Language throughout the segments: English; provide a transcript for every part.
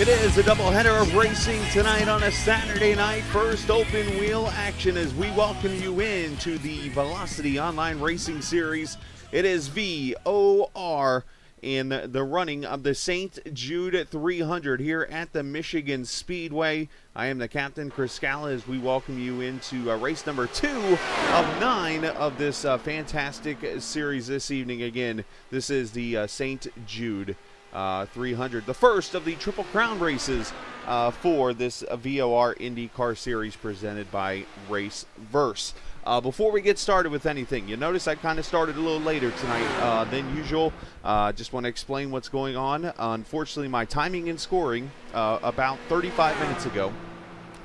It is a doubleheader of racing tonight on a Saturday night. First open wheel action as we welcome you into the Velocity Online Racing Series. It is VOR in the running of the St. Jude 300 here at the Michigan Speedway. I am the captain, Chris Skala, as we welcome you into race number 2 of 9 of this fantastic series this evening. Again, this is the St. Jude 300, the first of the Triple Crown races for this VOR IndyCar series presented by Raceverse. Before we get started with anything, you notice I kind of started a little later tonight than usual. Just want to explain what's going on. Unfortunately, my timing and scoring about 35 minutes ago,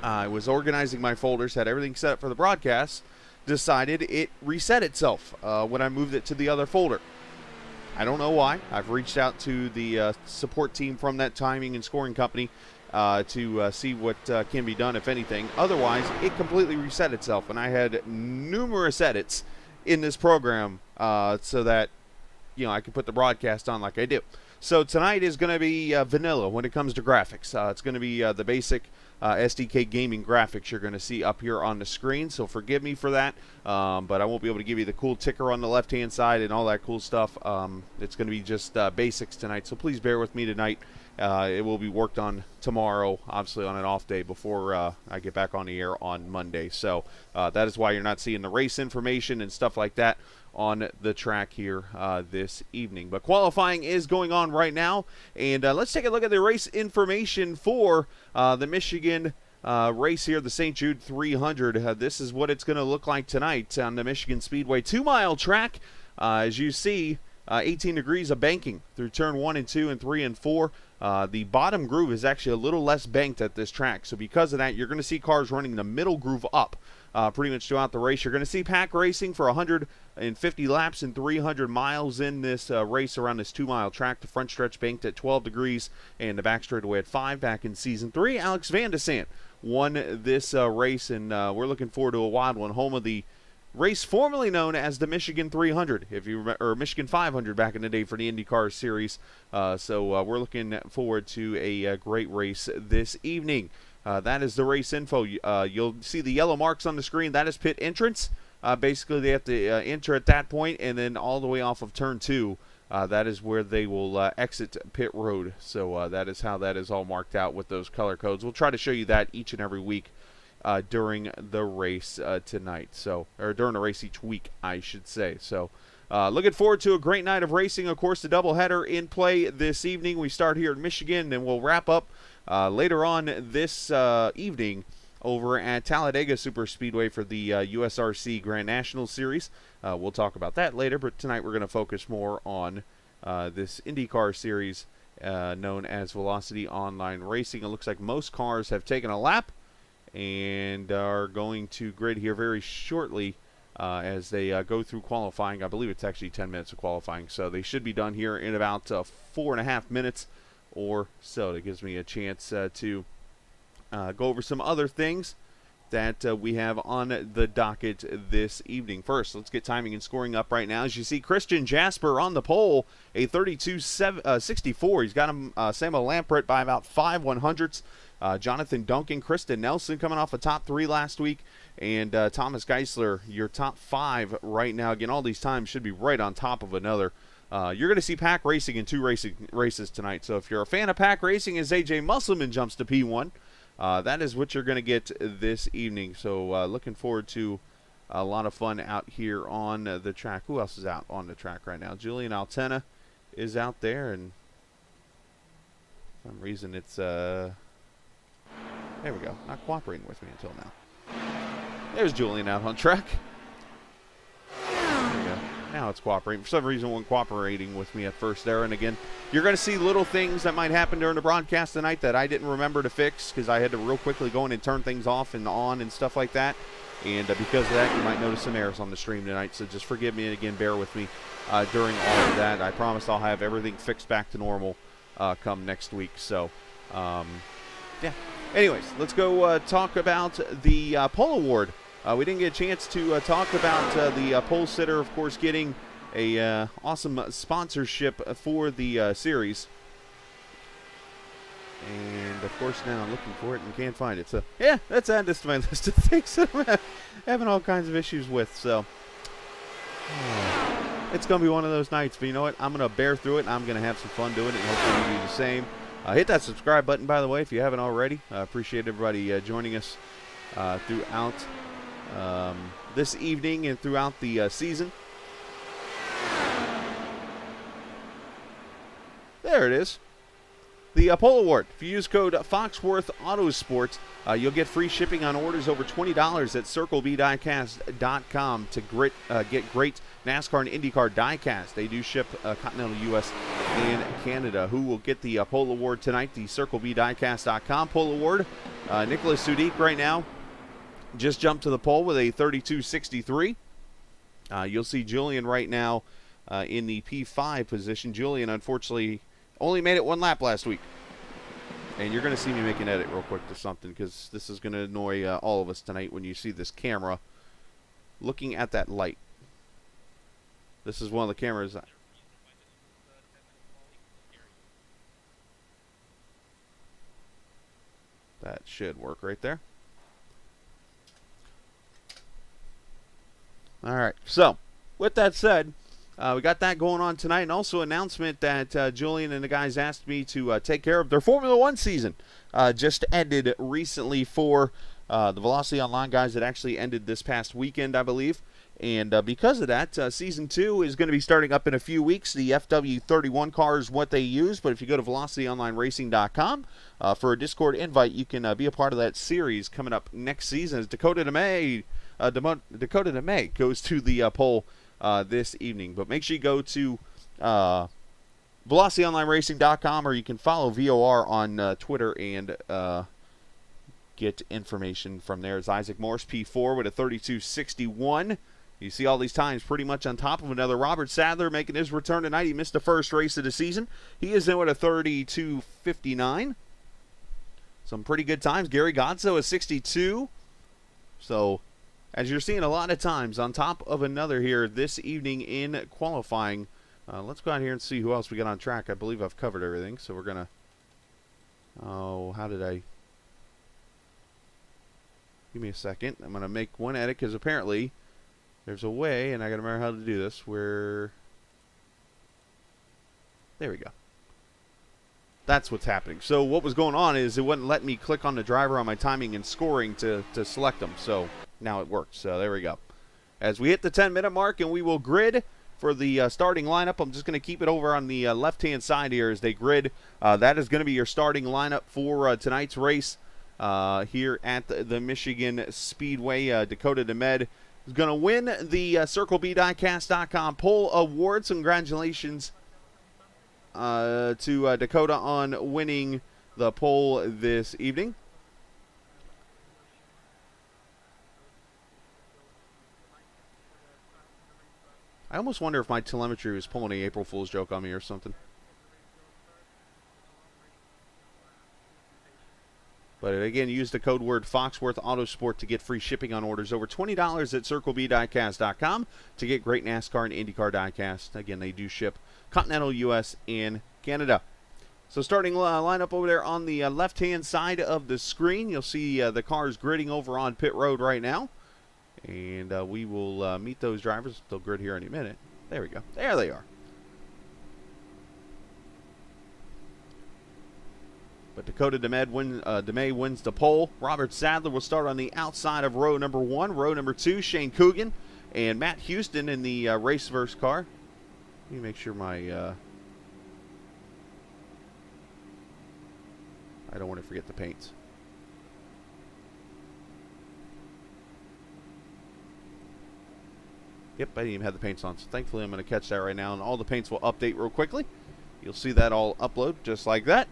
I was organizing my folders, had everything set up for the broadcast, decided it reset itself when I moved it to the other folder. I don't know why. I've reached out to the support team from that timing and scoring company to see what can be done, if anything. Otherwise, it completely reset itself, and I had numerous edits in this program so that I could put the broadcast on like I do. So tonight is going to be vanilla when it comes to graphics. It's going to be the basic SDK gaming graphics you're going to see up here on the screen, so forgive me for that, but I won't be able to give you the cool ticker on the left hand side and all that cool stuff. It's going to be just basics tonight, so please bear with me tonight. It will be worked on tomorrow, obviously on an off day before I get back on the air on Monday. So that is why you're not seeing the race information and stuff like that on the track here this evening. But qualifying is going on right now, and let's take a look at the race information for the Michigan race here, the St. Jude 300. This is what it's going to look like tonight on the Michigan Speedway 2-mile track. As you see, 18 degrees of banking through turn 1 and 2 and 3 and 4. The bottom groove is actually a little less banked at this track, so because of that, you're going to see cars running the middle groove up pretty much throughout the race. You're going to see pack racing for 150 laps and 300 miles in this race around this 2-mile track. The front stretch banked at 12 degrees and the back straightaway at 5 back in Season 3. Alex Van de Sant won this race, and we're looking forward to a wild one. Home of the race formerly known as the Michigan 300, if you remember, or Michigan 500 back in the day for the IndyCar series. So we're looking forward to a great race this evening. That is the race info. You'll see the yellow marks on the screen. That is pit entrance. Basically, they have to enter at that point, and then all the way off of turn 2, that is where they will exit pit road. So that is how that is all marked out with those color codes. We'll try to show you that each and every week during the race tonight. Or during the race each week, I should say. So looking forward to a great night of racing. Of course, the doubleheader in play this evening. We start here in Michigan, and we'll wrap up later on this evening over at Talladega Superspeedway for the USRC Grand National Series. We'll talk about that later, but tonight we're going to focus more on this IndyCar series known as Velocity Online Racing. It looks like most cars have taken a lap and are going to grid here very shortly as they go through qualifying. I believe it's actually 10 minutes of qualifying, so they should be done here in about 4.5 minutes or so. That gives me a chance to go over some other things that we have on the docket this evening. First, let's get timing and scoring up right now. As you see, Christian Jasper on the pole, a 32.64. He's got him Samuel Lampret by about 5/100ths. Jonathan Duncan, Kristen Nelson coming off a top 3 last week, and Thomas Geisler, your top 5 right now. Again, all these times should be right on top of another. You're going to see Pack Racing in 2 races tonight. So if you're a fan of Pack Racing as AJ Musselman jumps to P1, that is what you're going to get this evening. So looking forward to a lot of fun out here on the track. Who else is out on the track right now? Julian Altena is out there, and for some reason it's there we go, not cooperating with me until now. There's Julian out on track. There we go. Now it's cooperating. For some reason, it wasn't cooperating with me at first there. And again, you're going to see little things that might happen during the broadcast tonight that I didn't remember to fix because I had to real quickly go in and turn things off and on and stuff like that. And because of that, you might notice some errors on the stream tonight. So just forgive me and again, bear with me during all of that. I promise I'll have everything fixed back to normal come next week. So, yeah. Anyways, let's go talk about the pole award. We didn't get a chance to talk about the pole sitter, of course, getting a awesome sponsorship for the series. And, of course, now I'm looking for it and can't find it. So, yeah, let's add this to my list of things that I'm having all kinds of issues with. So, it's going to be one of those nights. But you know what? I'm going to bear through it, and I'm going to have some fun doing it, and hopefully you do the same. Hit that subscribe button, by the way, if you haven't already. I appreciate everybody joining us throughout this evening and throughout the season. There it is. The pole award. If you use code Foxworth Autosport, you'll get free shipping on orders over $20 at CircleBDiecast.com to get great NASCAR and IndyCar diecast. They do ship continental U.S. and Canada. Who will get the pole award tonight? The CircleBDiecast.com pole award. Nicholas Sudik right now just jumped to the pole with a 32.63. You'll see Julian right now in the P5 position. Julian, unfortunately, only made it 1 lap last week. And you're going to see me make an edit real quick to something because this is going to annoy all of us tonight when you see this camera looking at that light. This is one of the cameras. That should work right there. All right. So, with that said, we got that going on tonight, and also announcement that Julian and the guys asked me to take care of their Formula One season. Just ended recently for the Velocity Online guys. That actually ended this past weekend, I believe. And because of that, Season 2 is going to be starting up in a few weeks. The FW31 car is what they use, but if you go to VelocityOnlineRacing.com for a Discord invite, you can be a part of that series coming up next season. As Dakota DeMay goes to the pole this evening. But make sure you go to VelocityOnlineRacing.com, or you can follow VOR on Twitter and get information from there. It's Isaac Morse, P4 with a 32.61. You see all these times pretty much on top of another. Robert Sadler making his return tonight. He missed the first race of the season. He is in with a 32.59. Some pretty good times. Gary Godso is 62. So, as you're seeing a lot of times on top of another here this evening in qualifying. Let's go out here and see who else we got on track. I believe I've covered everything. So we're going to... Oh, how did I... Give me a second. I'm going to make one edit because apparently there's a way, and I got to remember how to do this, where... There we go. That's what's happening. So what was going on is it wouldn't let me click on the driver on my timing and scoring to select them. So now it works. So there we go. As we hit the 10-minute mark, and we will grid for the starting lineup. I'm just going to keep it over on the left-hand side here as they grid. That is going to be your starting lineup for tonight's race here at the Michigan Speedway. Dakota DeMed is going to win the CircleBDiecast.com pole award. Congratulations to Dakota on winning the pole this evening. I almost wonder if my telemetry was pulling an April Fool's joke on me or something. But again, use the code word Foxworth Autosport to get free shipping on orders over $20 at CircleB.Diecast.com to get great NASCAR and IndyCar diecast. Again, they do ship continental U.S. and Canada. So starting lineup over there on the left-hand side of the screen, you'll see the cars gridding over on pit road right now. And we will meet those drivers. They'll grid here any minute. There we go. There they are. But Dakota DeMay wins the pole. Robert Sadler will start on the outside of row number 1. Row number 2, Shane Coogan and Matt Houston in the race-verse car. Let me make sure my... I don't want to forget the paints. Yep, I didn't even have the paints on, so thankfully I'm going to catch that right now, and all the paints will update real quickly. You'll see that all upload just like that.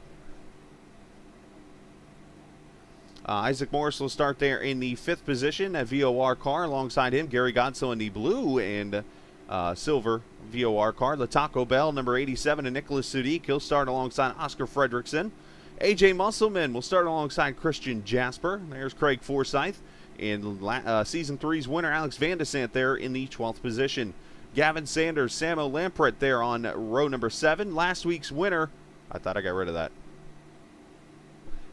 Isaac Morris will start there in the 5th position at VOR car. Alongside him, Gary Godso in the blue and silver VOR car. Lataco Bell, number 87, and Nicholas Sudik. He'll start alongside Oscar Fredrickson. AJ Musselman will start alongside Christian Jasper. There's Craig Forsyth. And Season 3's winner, Alex Van de Sant, there in the 12th position. Gavin Sanders, Samo Lampret there on row number 7. Last week's winner, I thought I got rid of that.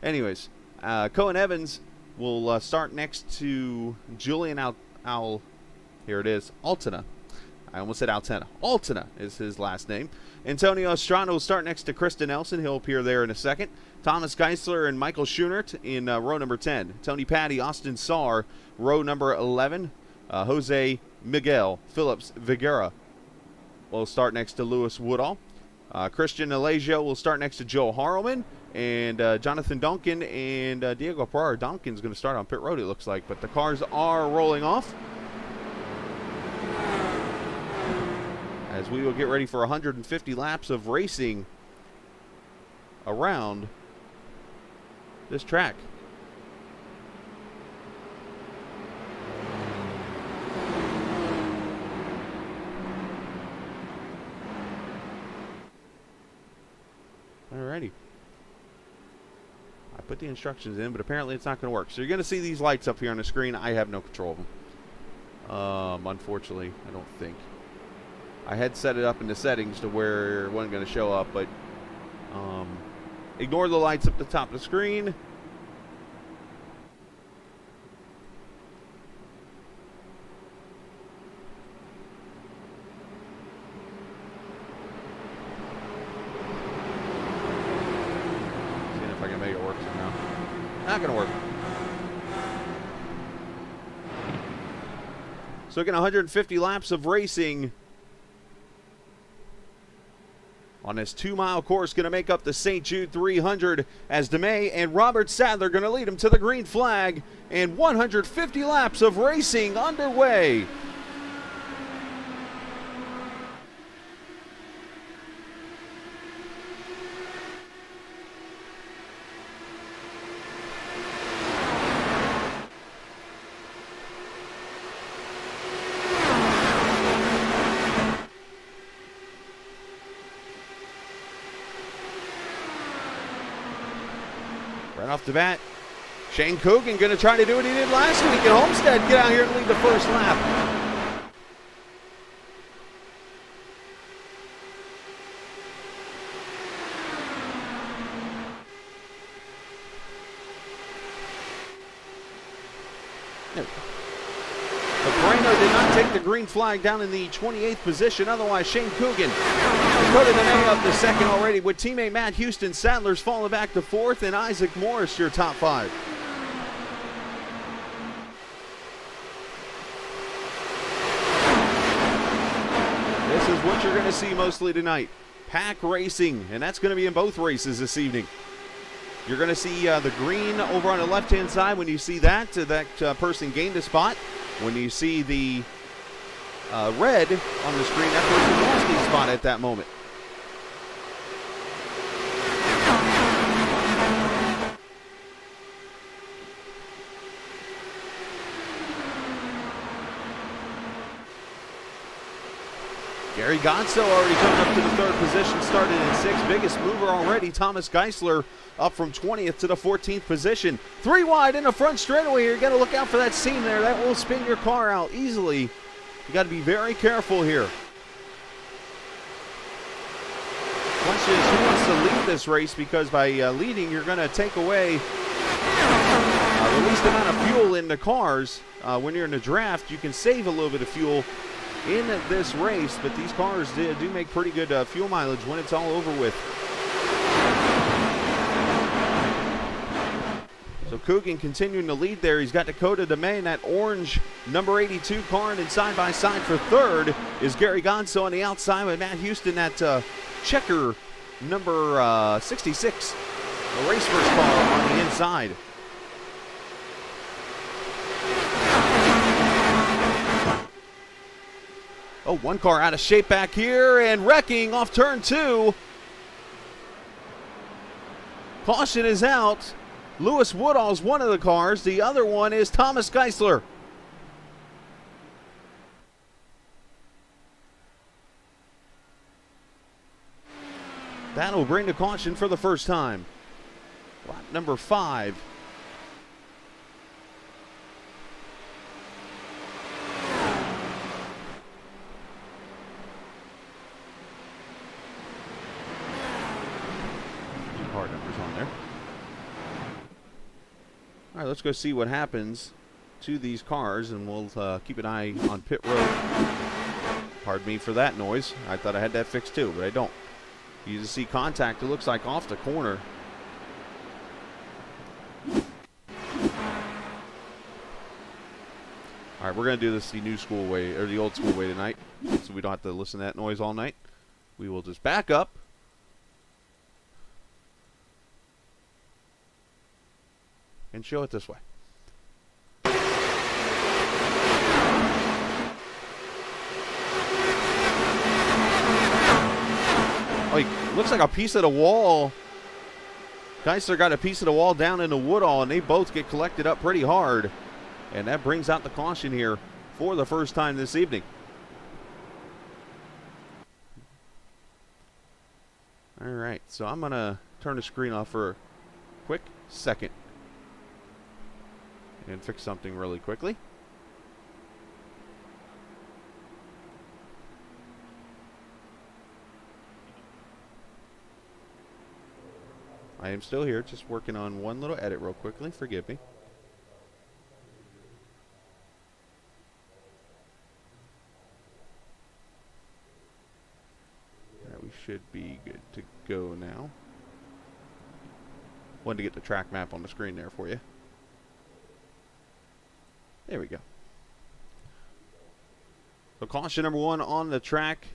Anyways, Cohen Evans will start next to Julian here it is, Altina. I almost said Altena. Altina is his last name. Antonio Estrada will start next to Kristen Nelson. He'll appear there in a second. Thomas Geisler and Michael Schoenert in row number 10. Tony Patty, Austin Saar, row number 11. Jose Miguel Phillips Vigera will start next to Lewis Woodall. Christian Alagio will start next to Joe Harleman. And Jonathan Duncan and Diego Parra. Duncan's going to start on pit road, it looks like. But the cars are rolling off as we will get ready for 150 laps of racing around this track. Alrighty. I put the instructions in, but apparently it's not going to work. So you're going to see these lights up here on the screen. I have no control of them. Unfortunately, I don't think. I had set it up in the settings to where it wasn't going to show up, but ignore the lights up the top of the screen. Seeing if I can make it work somehow. Not going to work. So again, 150 laps of racing on this 2-mile course, going to make up the St. Jude 300 as DeMay and Robert Sadler going to lead him to the green flag, and 150 laps of racing underway. Right off the bat, Shane Coogan going to try to do what he did last week at Homestead. Get out here and lead the first lap. Moreno did not take the green flag down in the 28th position. Otherwise, Shane Coogan put it up to second already, with teammate Matt Houston. Sadler's falling back to 4th, and Isaac Morris your top 5. This is what you're going to see mostly tonight. Pack racing, and that's going to be in both races this evening. You're going to see the green over on the left-hand side. When you see that, person gained a spot. When you see the red on the screen, that person lost a spot at that moment. Gary Gonzo already coming up to the third position, started in 6th. Biggest mover already, Thomas Geisler, up from 20th to the 14th position. 3 wide in the front straightaway here. You got to look out for that seam there. That will spin your car out easily. You got to be very careful here. Question is, who wants to lead this race? Because by leading, you're going to take away the least amount of fuel in the cars. When you're in a draft, you can save a little bit of fuel in this race, but these cars do make pretty good fuel mileage when it's all over with. So Coogan continuing to lead there. He's got Dakota DeMay in that orange number 82 car, and then side by side for third is Gary Gonzo on the outside with Matt Houston, that checker number 66, the race first car on the inside. Oh, one car out of shape back here and wrecking off turn 2. Caution is out. Lewis Woodall's one of the cars. The other one is Thomas Geisler. That'll bring the caution for the first time. Lap number 5. Hard numbers on there. All right, let's go see what happens to these cars, and we'll keep an eye on pit road. Pardon me for that noise. I thought I had that fixed too, but I don't. You just see contact, it looks like off the corner. All right, we're going to do this the new school way, or the old school way tonight, so we don't have to listen to that noise all night. We will just back up. And show it this way. Oh, he looks like a piece of the wall. Geisler got a piece of the wall down in the Woodall, and they both get collected up pretty hard. And that brings out the caution here for the first time this evening. All right, so I'm going to turn the screen off for a quick second and fix something really quickly. I am still here, just working on one little edit real quickly. Forgive me. Right, we should be good to go now. Wanted to get the track map on the screen there for you. There we go. So caution number 1 on the track.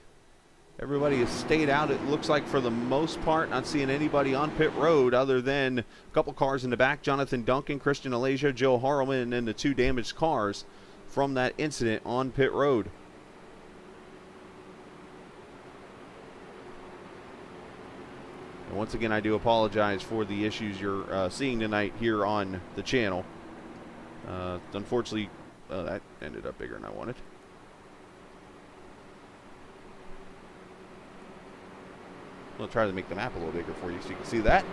Everybody has stayed out, it looks like, for the most part. Not seeing anybody on pit road other than a couple cars in the back. Jonathan Duncan, Christian Alasia, Joe Harleman, and then the 2 damaged cars from that incident on pit road. And once again, I do apologize for the issues you're seeing tonight here on the channel. Unfortunately, that ended up bigger than I wanted. I'll try to make the map a little bigger for you so you can see that.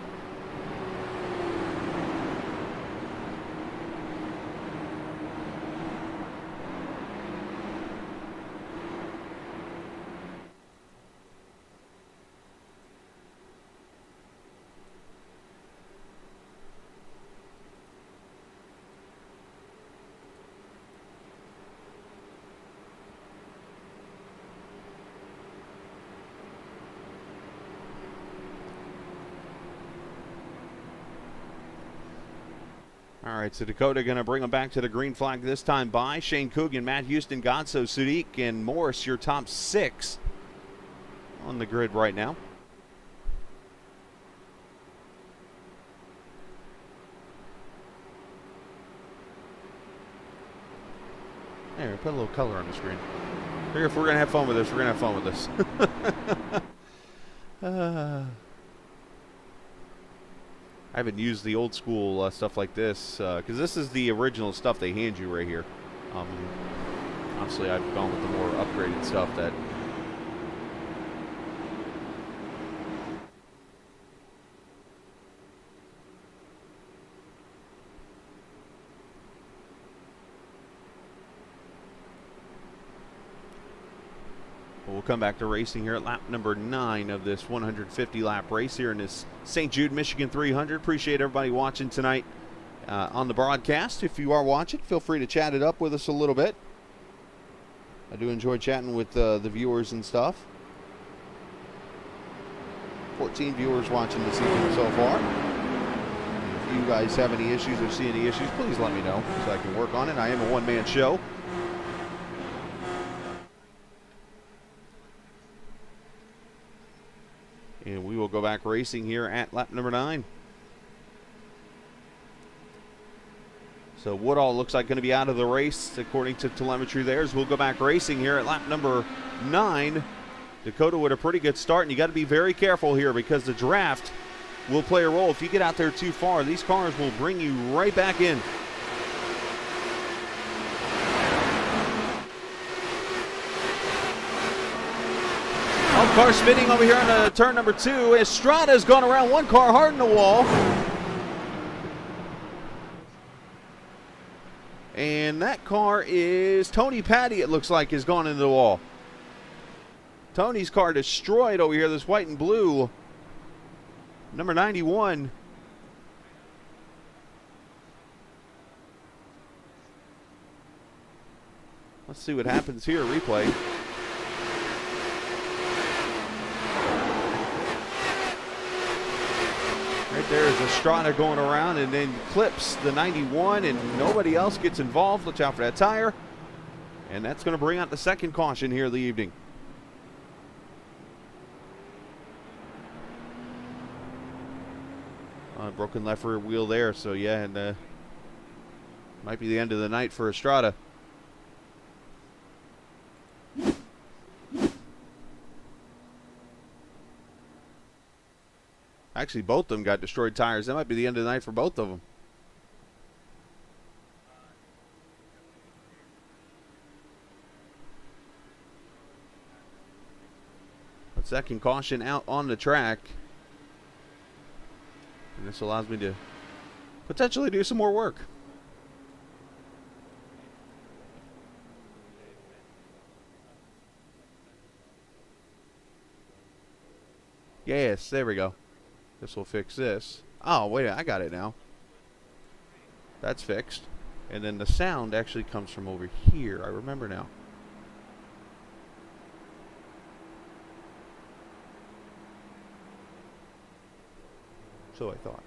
All right, so Dakota going to bring them back to the green flag this time by Shane Coogan, Matt Houston, Gonzo, Sadiq, and Morris, your top 6 on the grid right now. There, put a little color on the screen. Figure if we're going to have fun with this, we're going to have fun with this. I haven't used the old school stuff like this because this is the original stuff they hand you right here. Obviously, I've gone with the more upgraded stuff that we'll come back to racing here at lap number 9 of this 150-lap race here in this St. Jude, Michigan 300. Appreciate everybody watching tonight on the broadcast. If you are watching, feel free to chat it up with us a little bit. I do enjoy chatting with the viewers and stuff. 14 viewers watching this evening so far. If you guys have any issues or see any issues, please let me know so I can work on it. I am a one-man show. And we will go back racing here at lap number 9. So Woodall looks like going to be out of the race according to telemetry there. We'll go back racing here at lap number 9. Dakota with a pretty good start, and you got to be very careful here because the draft will play a role. If you get out there too far, these cars will bring you right back in. Car spinning over here on turn number 2. Estrada's gone around one car hard in the wall. And that car is Tony Patty, it looks like, has gone into the wall. Tony's car destroyed over here, this white and blue. Number 91. Let's see what happens here, replay. Right there is Estrada going around and then clips the 91 and nobody else gets involved. Watch out for that tire. And that's going to bring out the second caution here of the evening. Broken left rear wheel there, so yeah, and might be the end of the night for Estrada. Actually, both of them got destroyed tires. That might be the end of the night for both of them. But second caution out on the track. And this allows me to potentially do some more work. Yes, there we go. This will fix this. Oh, wait, I got it now. That's fixed. And then the sound actually comes from over here. I remember now. So I thought.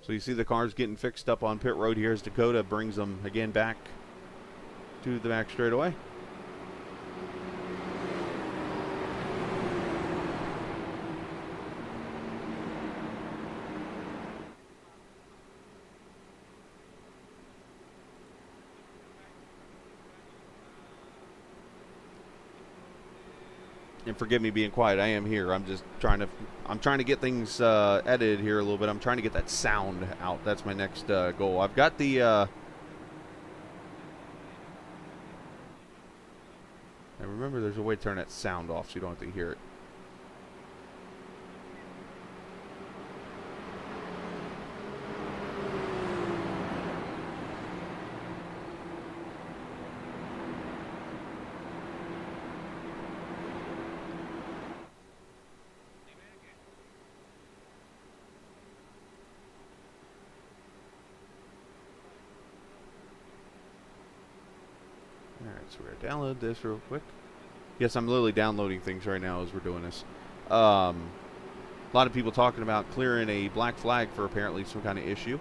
So you see the cars getting fixed up on pit road here as Dakota brings them again back to the back straightaway. And forgive me being quiet. I am here. I'm just trying to get things edited here a little bit. I'm trying to get that sound out. That's my next goal. I've got the I remember there's a way to turn that sound off so you don't have to hear it. Alright, so we're going to download this real quick. Yes, I'm literally downloading things right now as we're doing this. A lot of people talking about clearing a black flag for apparently some kind of issue.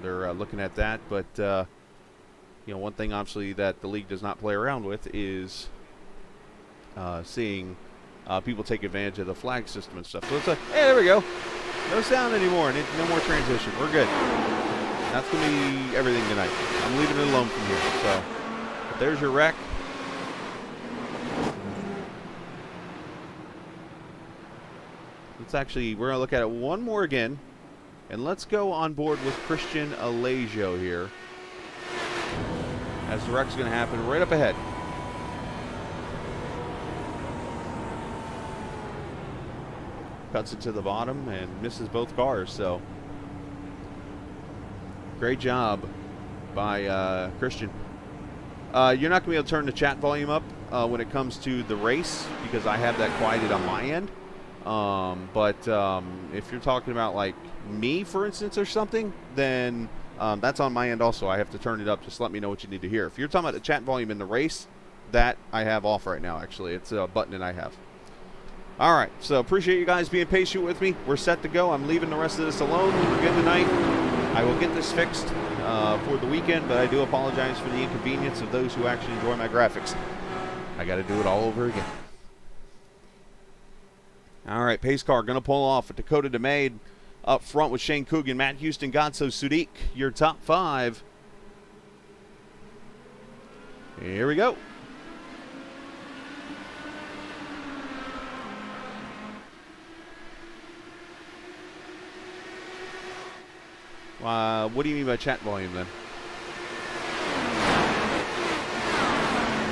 They're looking at that, but you know, one thing obviously that the league does not play around with is seeing people take advantage of the flag system and stuff. So it's like, hey, there we go. No sound anymore, and no more transition. We're good. That's going to be everything tonight. I'm leaving it alone from here. So but there's your wreck. We're going to look at it one more again. And let's go on board with Christian Alejo here, as the wreck's going to happen right up ahead. cuts it to the bottom and misses both cars. So great job by Christian. You're not going to be able to turn the chat volume up when it comes to the race because I have that quieted on my end. But if you're talking about like me, for instance, or something, then that's on my end also. I have to turn it up. Just let me know what you need to hear. If you're talking about the chat volume in the race, that I have off right now, actually. It's a button that I have. All right, so appreciate you guys being patient with me. We're set to go. I'm leaving the rest of this alone. We're good tonight. I will get this fixed for the weekend, but I do apologize for the inconvenience of those who actually enjoy my graphics. I got to do it all over again. All right, pace car going to pull off with Dakota DeMay up front with Shane Coogan, Matt Houston, Godso Sudik, your top 5. Here we go. What do you mean by chat volume then?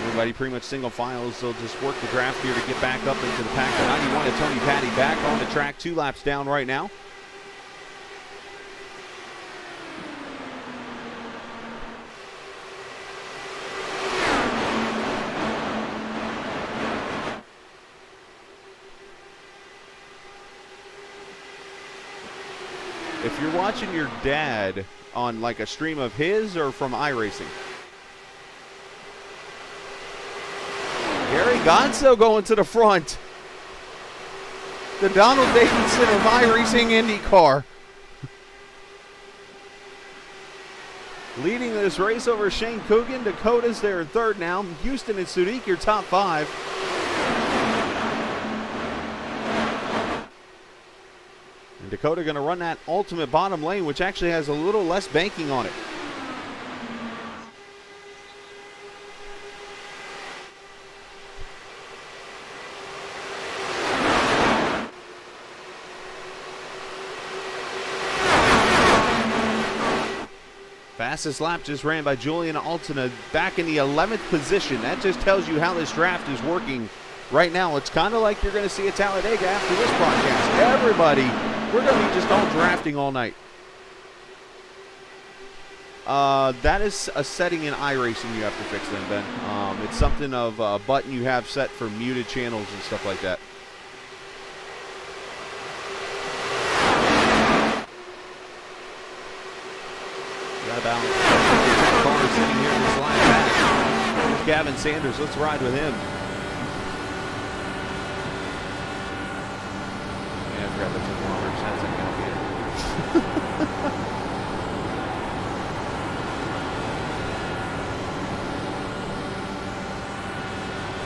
Everybody pretty much single files. They'll just work the draft here to get back up into the pack. The 91 of Tony Patty back on the track, 2 laps down right now. If you're watching your dad on like a stream of his or from iRacing. Gary Gonzo going to the front. The Donald Davidson of iRacing IndyCar. Leading this race over Shane Coogan. Dakota's there in third now. Houston and Sudik, your top 5. And Dakota going to run that ultimate bottom lane, which actually has a little less banking on it. Fastest lap just ran by Julian Altina, back in the 11th position. That just tells you how this draft is working right now. It's kind of like you're going to see at Talladega after this broadcast. Everybody, we're going to be just all drafting all night. That is a setting in iRacing you have to fix then, Ben. It's something of a button you have set for muted channels and stuff like that. About car sitting here in this line back. There's Gavin Sanders. Let's ride with him. Yeah, I forgot that took longer. That's not going to be it.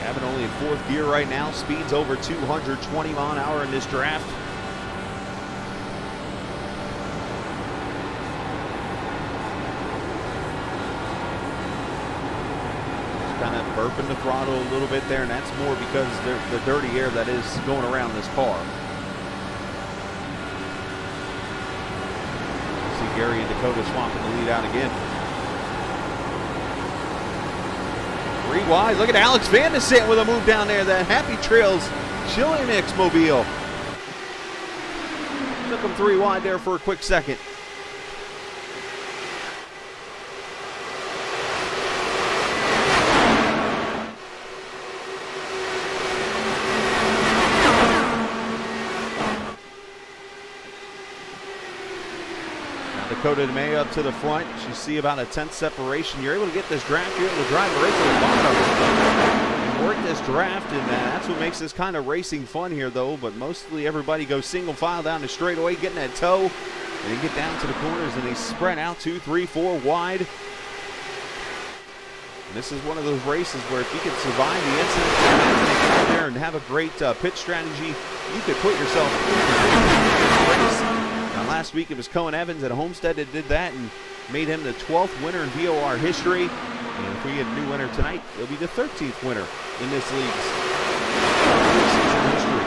Gavin only in 4th gear right now. Speeds over 220 mile an hour in this draft. Kind of burping the throttle a little bit there, and that's more because the dirty air that is going around this car. See Gary and Dakota swapping the lead out again. 3 wide. Look at Alex Van de Sant with a move down there. That Happy Trails Chili Mix mobile. Took him 3 wide there for a quick second. Dakota DeMay up to the front. You see about a 10th separation. You're able to get this draft. You're able to drive right to the bottom and work this draft, and that's what makes this kind of racing fun here, though. But mostly everybody goes single file down the straightaway, getting that toe, and they get down to the corners, and they spread out 2, 3, 4 wide. And this is one of those races where if you can survive the incident out there and have a great pit strategy, you could put yourself in the race. Last week it was Cohen Evans at Homestead that did that and made him the 12th winner in VOR history. And if we get a new winner tonight, it'll be the 13th winner in this league's history.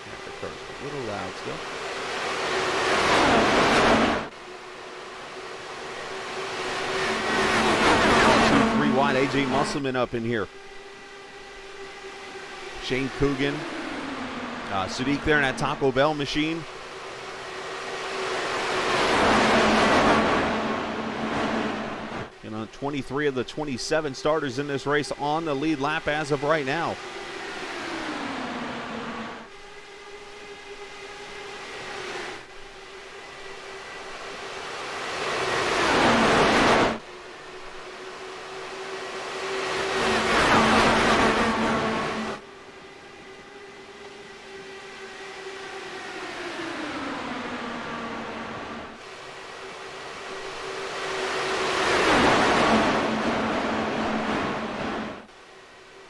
Yeah, the car's a little loud still. A.J. Musselman up in here. Shane Coogan. Sadiq there in that Taco Bell machine. You know, 23 of the 27 starters in this race on the lead lap as of right now.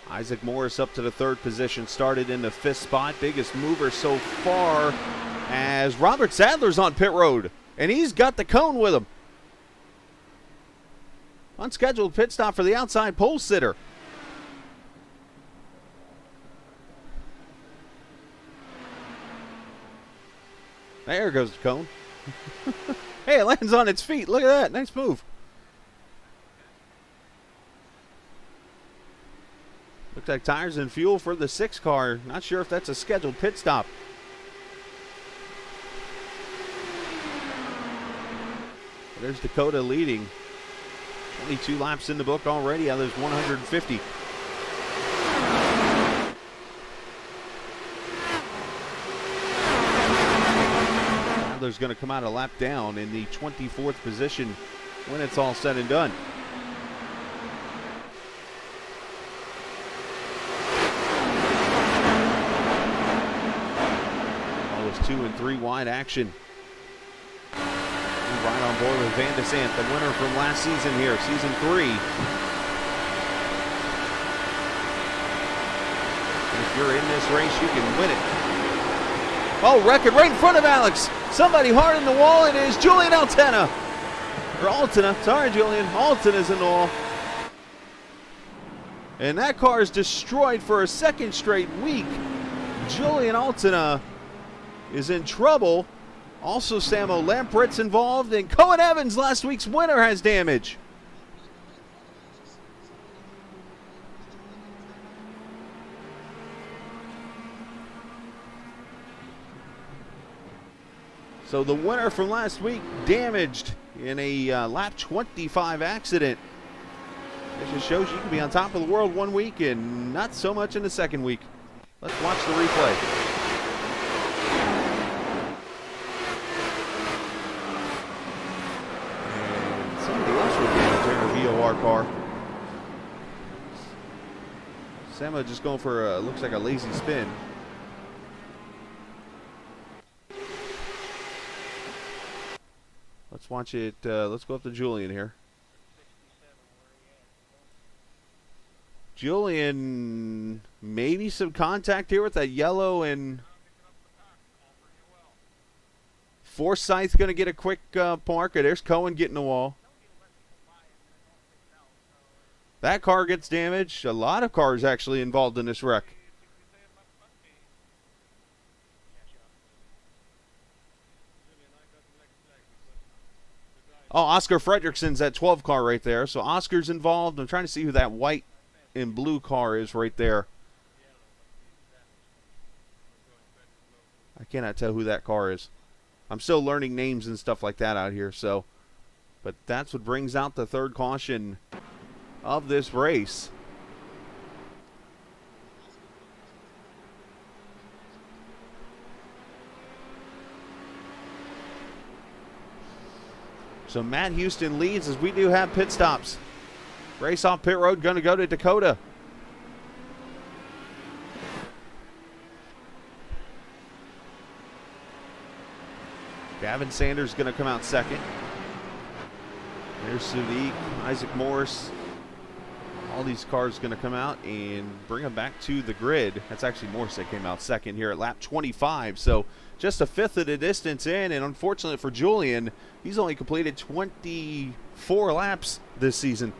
Isaac Morris up to the third position, started in the fifth spot. Biggest mover so far as Robert Sadler's on pit road, and he's got the cone with him. Unscheduled pit stop for the outside pole sitter. There goes the cone. Hey, it lands on its feet. Look at that. Nice move. Looks like tires and fuel for the 6 car. Not sure if that's a scheduled pit stop. There's Dakota leading. 22 laps in the book already. There's 150. Sadler's going to come out a lap down in the 24th position when it's all said and done. Almost 2 and 3 wide action. Right on board with Van de Sant, the winner from last season here, season 3. If you're in this race, you can win it. Oh, record right in front of Alex. Somebody hard in the wall. It is Julian Altena. Or Altena. Sorry, Julian. Altena's in the wall. And that car is destroyed for a second straight week. Julian Altena is in trouble. Also, Samo Lamprett's involved, and Cohen Evans, last week's winner, has damage. So the winner from last week damaged in a lap 25 accident. This just shows you can be on top of the world one week and not so much in the second week. Let's watch the replay. VOR car. Sama just going for looks like a lazy spin. Let's watch it. Let's go up to Julian here. Julian, maybe some contact here with that yellow, and Forsyth's going to get a quick marker. There's Cohen getting the wall. That car gets damaged. A lot of cars actually involved in this wreck. Oh, Oscar Fredrickson's that 12 car right there. So Oscar's involved. I'm trying to see who that white and blue car is right there. I cannot tell who that car is. I'm still learning names and stuff like that out here. So, but that's what brings out the third caution of this race. So Matt Houston leads as we do have pit stops. Race off pit road, going to go to Dakota. Gavin Sanders going to come out second. There's Sadiq, Isaac Morris. All these cars going to come out and bring them back to the grid. That's actually Morris that came out second here at lap 25. So just a fifth of the distance in, and unfortunately for Julian, he's only completed 24 laps this season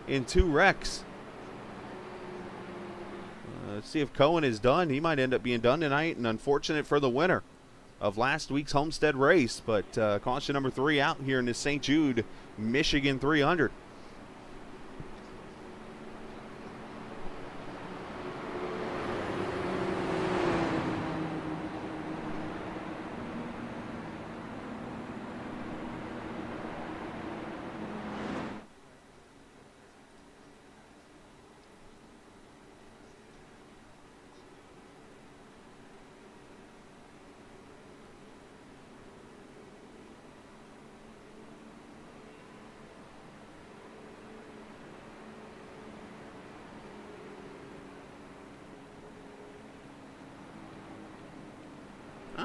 in 2 wrecks. Let's see if Cohen is done. He might end up being done tonight, and unfortunate for the winner of last week's Homestead race. But caution number 3 out here in the St. Jude, Michigan 300.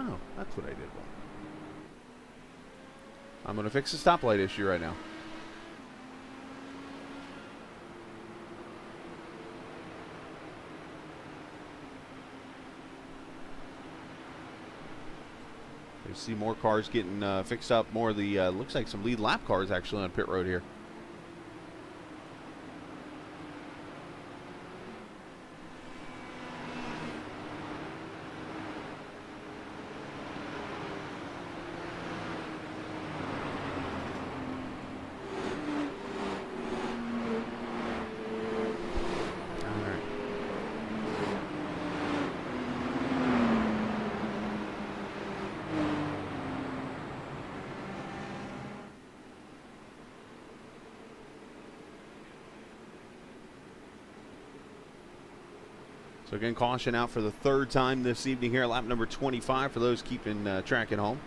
Oh, that's what I did wrong. I'm going to fix the stoplight issue right now. You see more cars getting fixed up. More of the, looks like some lead lap cars actually on pit road here. So again, caution out for the third time this evening here, lap number 25 for those keeping track at home.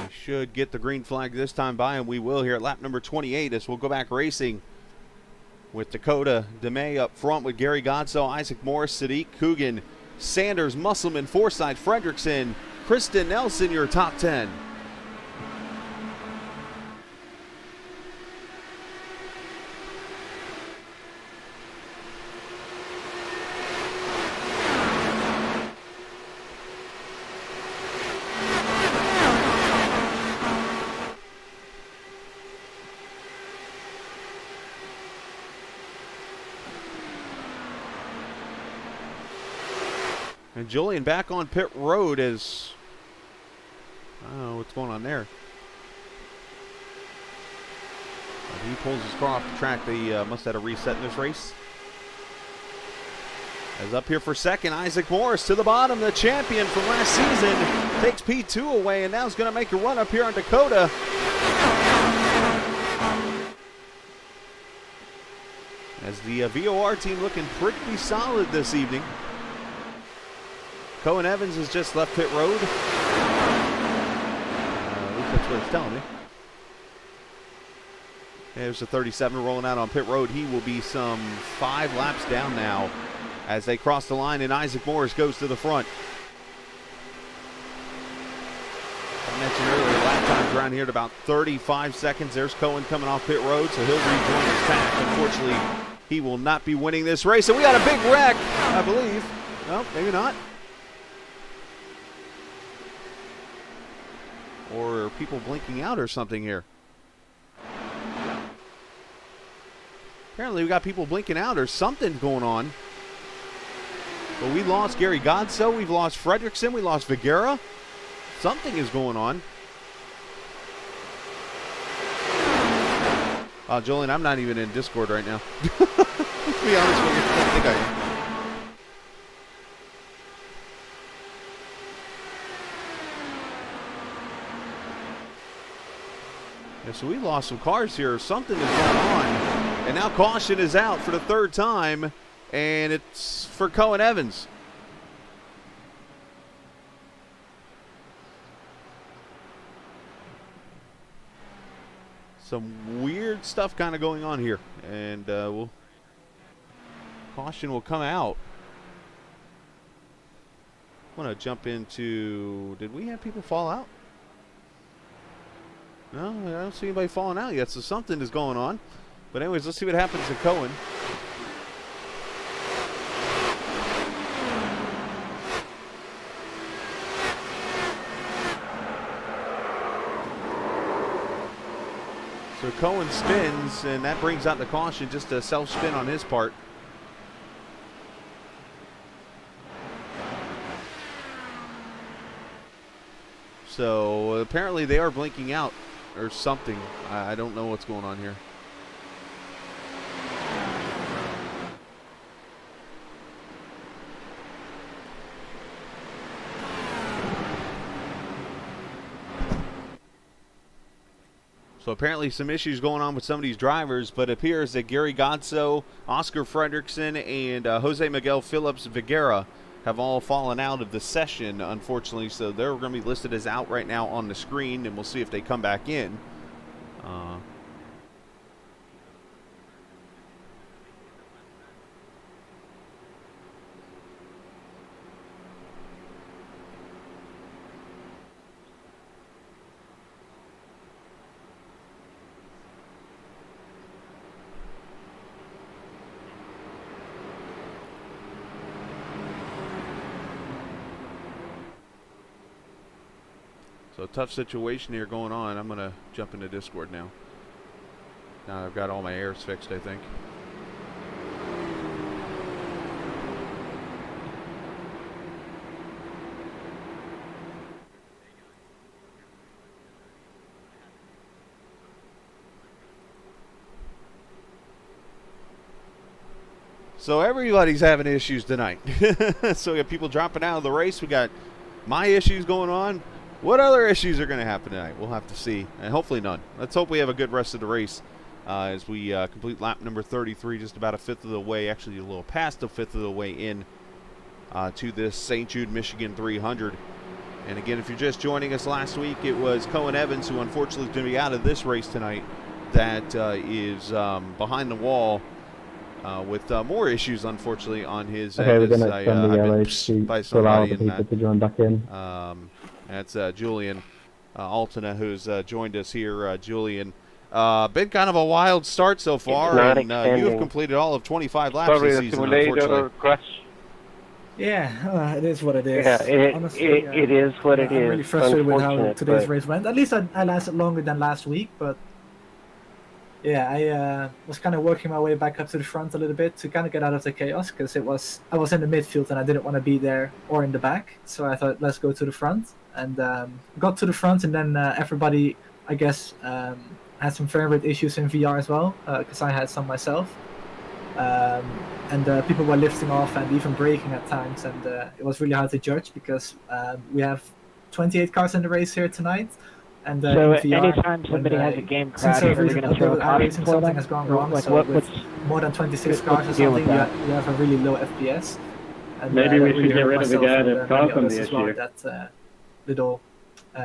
We should get the green flag this time by, and we will here at lap number 28 as we'll go back racing with Dakota DeMay up front with Gary Godso, Isaac Morris, Sadiq Coogan, Sanders, Musselman, Forsyth, Fredrickson, Kristen Nelson, your top 10. And Julian back on pit road as, I don't know what's going on there. He pulls his car off the track. They must have had a reset in this race. As up here for second, Isaac Morris to the bottom, the champion from last season, takes P2 away and now is going to make a run up here on Dakota. As the VOR team looking pretty solid this evening. Cohen Evans has just left pit road. At least that's what it's telling me. There's the 37 rolling out on pit road. He will be some 5 laps down now as they cross the line and Isaac Morris goes to the front. I mentioned earlier, lap times around here at about 35 seconds. There's Cohen coming off pit road, so he'll rejoin his pack. Unfortunately, he will not be winning this race. And we got a big wreck, I believe. No, maybe not. Or people blinking out or something here. Apparently we got people blinking out or something going on. But we lost Gary Godso, we've lost Fredrickson, we lost Vigera. Something is going on. Julian, I'm not even in Discord right now. To be honest with you, I don't think I am. Yeah, so we lost some cars here. Something is going on. And now caution is out for the third time. And it's for Cohen Evans. Some weird stuff kind of going on here. And caution will come out. I want to jump into... Did we have people fall out? No, I don't see anybody falling out yet, so something is going on. But anyways, let's see what happens to Cohen. So Cohen spins, and that brings out the caution, just a self-spin on his part. So apparently they are blinking out or something. I don't know what's going on here. So apparently some issues going on with some of these drivers, but it appears that Gary Godso, Oscar Fredrickson, and Jose Miguel Phillips Viguera have all fallen out of the session, unfortunately. So they're going to be listed as out right now on the screen, and we'll see if they come back in. So tough situation here going on. I'm going to jump into Discord now. Now I've got all my errors fixed, I think. So everybody's having issues tonight. So we got people dropping out of the race. We got my issues going on. What other issues are going to happen tonight? We'll have to see, and hopefully none. Let's hope we have a good rest of the race as we complete lap number 33, just about a fifth of the way, actually a little past a fifth of the way in to this St. Jude, Michigan 300. And again, if you're just joining us last week, it was Cohen Evans, who unfortunately is going to be out of this race tonight, that is behind the wall with more issues, unfortunately, on his Okay, we're going to I've extend the been race by to allow somebody the in people that. to join back in. That's Julian Altena, who's joined us here. Julian, been kind of a wild start so far, and you have completed all of 25 laps this season, unfortunately. Crash. Yeah, it is what it is. Yeah, Honestly, it is what it is. I'm really frustrated with how today's but race went. At least I lasted longer than last week, but yeah, I was kind of working my way back up to the front a little bit to kind of get out of the chaos, because I was in the midfield and I didn't want to be there or in the back, so I thought, let's go to the front, and got to the front, and then everybody, I guess, had some frame rate issues in VR as well, because I had some myself. And people were lifting off and even braking at times, and it was really hard to judge, because we have 28 cars in the race here tonight, and so in VR, anytime somebody has a game crash, since they're going to throw a caution for something them. has gone wrong, Like so what's with more than 26 what's cars the or deal with something, that? you have a really low FPS. And, Maybe we should really get hurt rid of the myself guy and, that caused them others the as well, issue. that little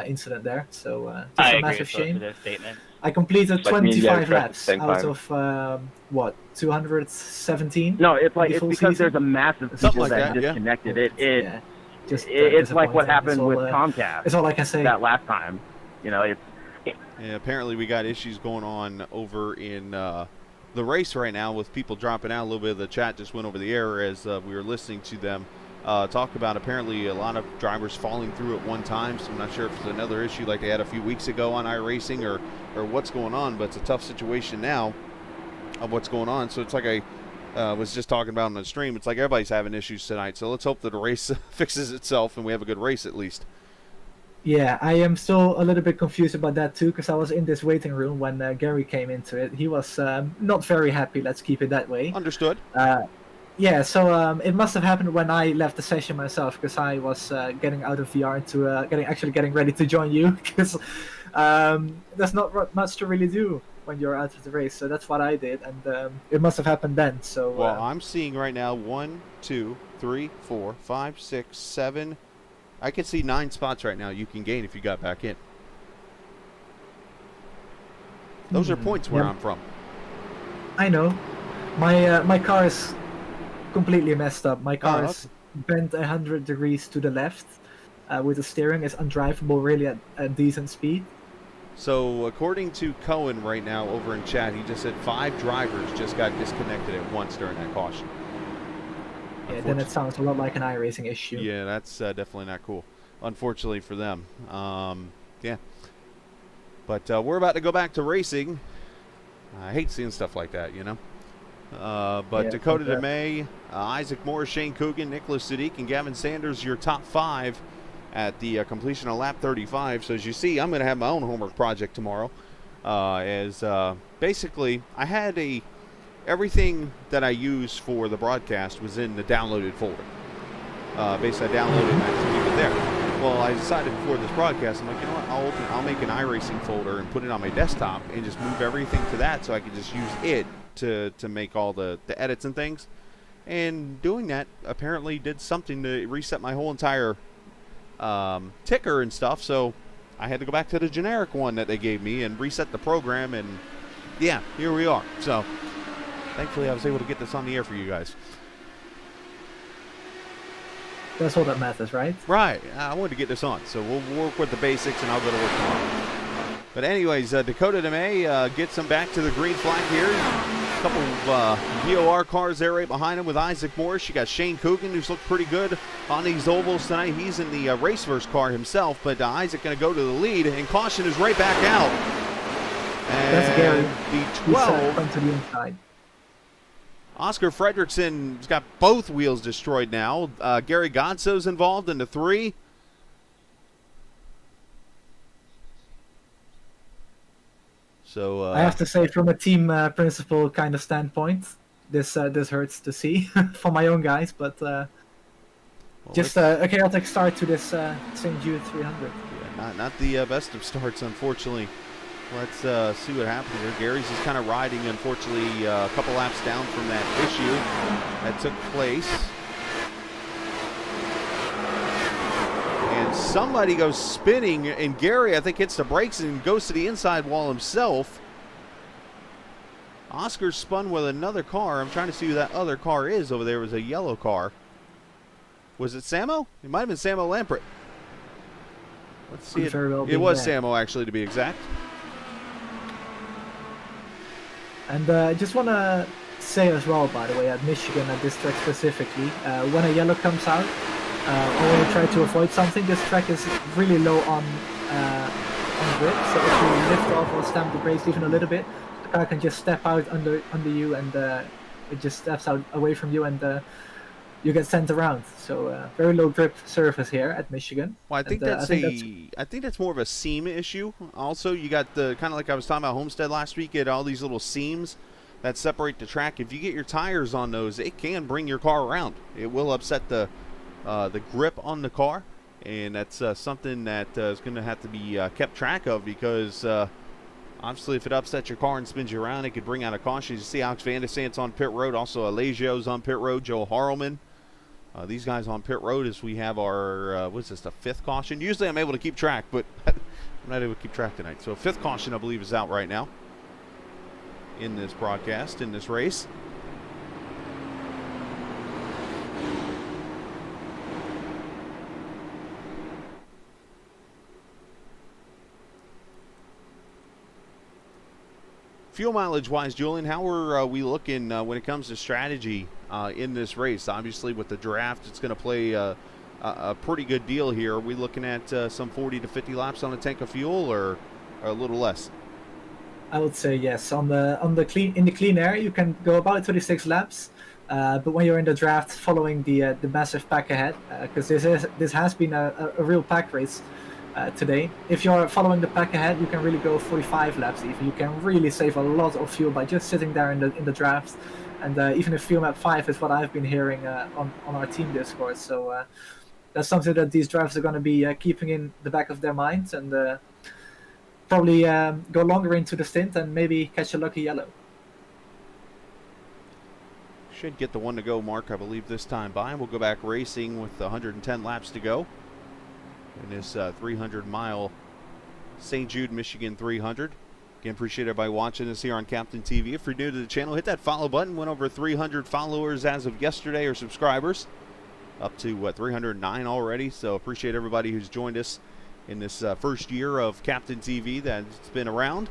incident there. So I just a agree massive with both shame. of those statements. I completed Like me and Gary 25 crashed at the laps same out time. of 217. No, it's like The it's full because season? there's a massive Something people like that that, yeah. disconnected. Yeah, just It's like what disappointing. happened It's all, with Comcast It's all I can say. that last time. You know, it's Yeah, apparently we got issues going on over in the race right now with people dropping out. A little bit of the chat just went over the air as we were listening to them talk about apparently a lot of drivers falling through at one time. So I'm not sure if it's another issue like they had a few weeks ago on iRacing or what's going on, but it's a tough situation now of what's going on. So it's like I was just talking about on the stream. It's like everybody's having issues tonight. So let's hope that the race fixes itself and we have a good race at least. Yeah, I am still a little bit confused about that too, because I was in this waiting room when Gary came into it. He was not very happy, let's keep it that way. Understood. Yeah, so it must have happened when I left the session myself, because I was getting out of VR into getting ready to join you, because there's not much to really do when you're out of the race. So that's what I did, and it must have happened then. So Well, I'm seeing right now 1, 2, 3, 4, 5, 6, 7. I can see 9 spots right now you can gain if you got back in. Those are points where yeah. I'm from. I know. My car is completely messed up. My car is bent 100 degrees to the left. With the steering, is undrivable really at a decent speed. So according to Cohen right now over in chat, he just said 5 drivers just got disconnected at once during that caution. Yeah, then it sounds a lot like an iRacing issue. Yeah, that's definitely not cool, unfortunately for them. Yeah. But we're about to go back to racing. I hate seeing stuff like that, you know. But Yeah, Dakota okay. DeMay, Isaac Moore, Shane Coogan, Nicholas Sadiq, and Gavin Sanders, your top 5 at the completion of lap 35. So as you see, I'm going to have my own homework project tomorrow. As basically, I had everything that I use for the broadcast was in the downloaded folder. Basically, I downloaded it and I just leave it there. Well, I decided before this broadcast, I'm like, you know what, I'll make an iRacing folder and put it on my desktop and just move everything to that so I can just use it to make all the edits and things. And doing that apparently did something to reset my whole entire ticker and stuff, so I had to go back to the generic one that they gave me and reset the program, and yeah, here we are. So thankfully I was able to get this on the air for you guys. That's all that matters, right? Right. I wanted to get this on, so we'll work with the basics, and I'll go to work tomorrow. But anyways, Dakota DeMay gets him back to the green flag here. A couple of VOR cars there right behind him with Isaac Morris. You got Shane Coogan, who's looked pretty good on these ovals tonight. He's in the race-verse car himself, but Isaac going to go to the lead, and caution is right back out. And that's Gary. The 12. He's to the inside. Oscar Fredrickson's got both wheels destroyed now. Gary Godso's involved in the 3. So I have to say, from a team principal kind of standpoint, this hurts to see for my own guys, but just a chaotic start to this St. Jude 300. Yeah, not the best of starts, unfortunately. Let's see what happens here. Gary's just kind of riding, unfortunately, a couple laps down from that issue that took place. And somebody goes spinning, and Gary, I think, hits the brakes and goes to the inside wall himself. Oscar spun with another car. I'm trying to see who that other car is over there. It was a yellow car. Was it Samo? It might have been Samo Lampret. Let's see. It was Samo, actually, to be exact. And I just want to say as well, by the way, at Michigan, at this track specifically, when a yellow comes out, I want to try to avoid something. This track is really low on grip, so if you lift off or stamp the brakes even a little bit, the car can just step out under you, and it just steps out away from you, and you get sent around. So very low grip surface here at Michigan. Well, I think that's more of a seam issue. Also, you got the kind of like I was talking about Homestead last week. You had all these little seams that separate the track. If you get your tires on those, it can bring your car around. It will upset the grip on the car, and that's something that is going to have to be kept track of, because obviously if it upsets your car and spins you around, it could bring out a caution. You see Alex Van de Sant's on pit road, also Alagio's on pit road, Joe Harleman. These guys on pit road as we have our, what's this, the 5th caution? Usually I'm able to keep track, but I'm not able to keep track tonight. So 5th caution, I believe, is out right now in this broadcast, in this race. Fuel mileage-wise, Julian, how are we looking when it comes to strategy in this race? Obviously, with the draft, it's going to play a pretty good deal here. Are we looking at some 40 to 50 laps on a tank of fuel, or a little less? I would say yes. In the clean air, you can go about 36 laps. But when you're in the draft, following the massive pack ahead, because this has been a real pack race. Today, if you're following the pack ahead, you can really go 45 laps. Even you can really save a lot of fuel by just sitting there in the draft. And even if fuel map 5 is what I've been hearing on our team Discord, so that's something that these drivers are going to be keeping in the back of their minds, and probably go longer into the stint and maybe catch a lucky yellow. Should get the 1 to go mark, I believe, this time by. We'll go back racing with 110 laps to go in this 300-mile St. Jude, Michigan 300. Again, appreciate everybody watching us here on Captain TV. If you're new to the channel, hit that follow button. Went over 300 followers as of yesterday, or subscribers. Up to 309 already. So appreciate everybody who's joined us in this first year of Captain TV that's been around.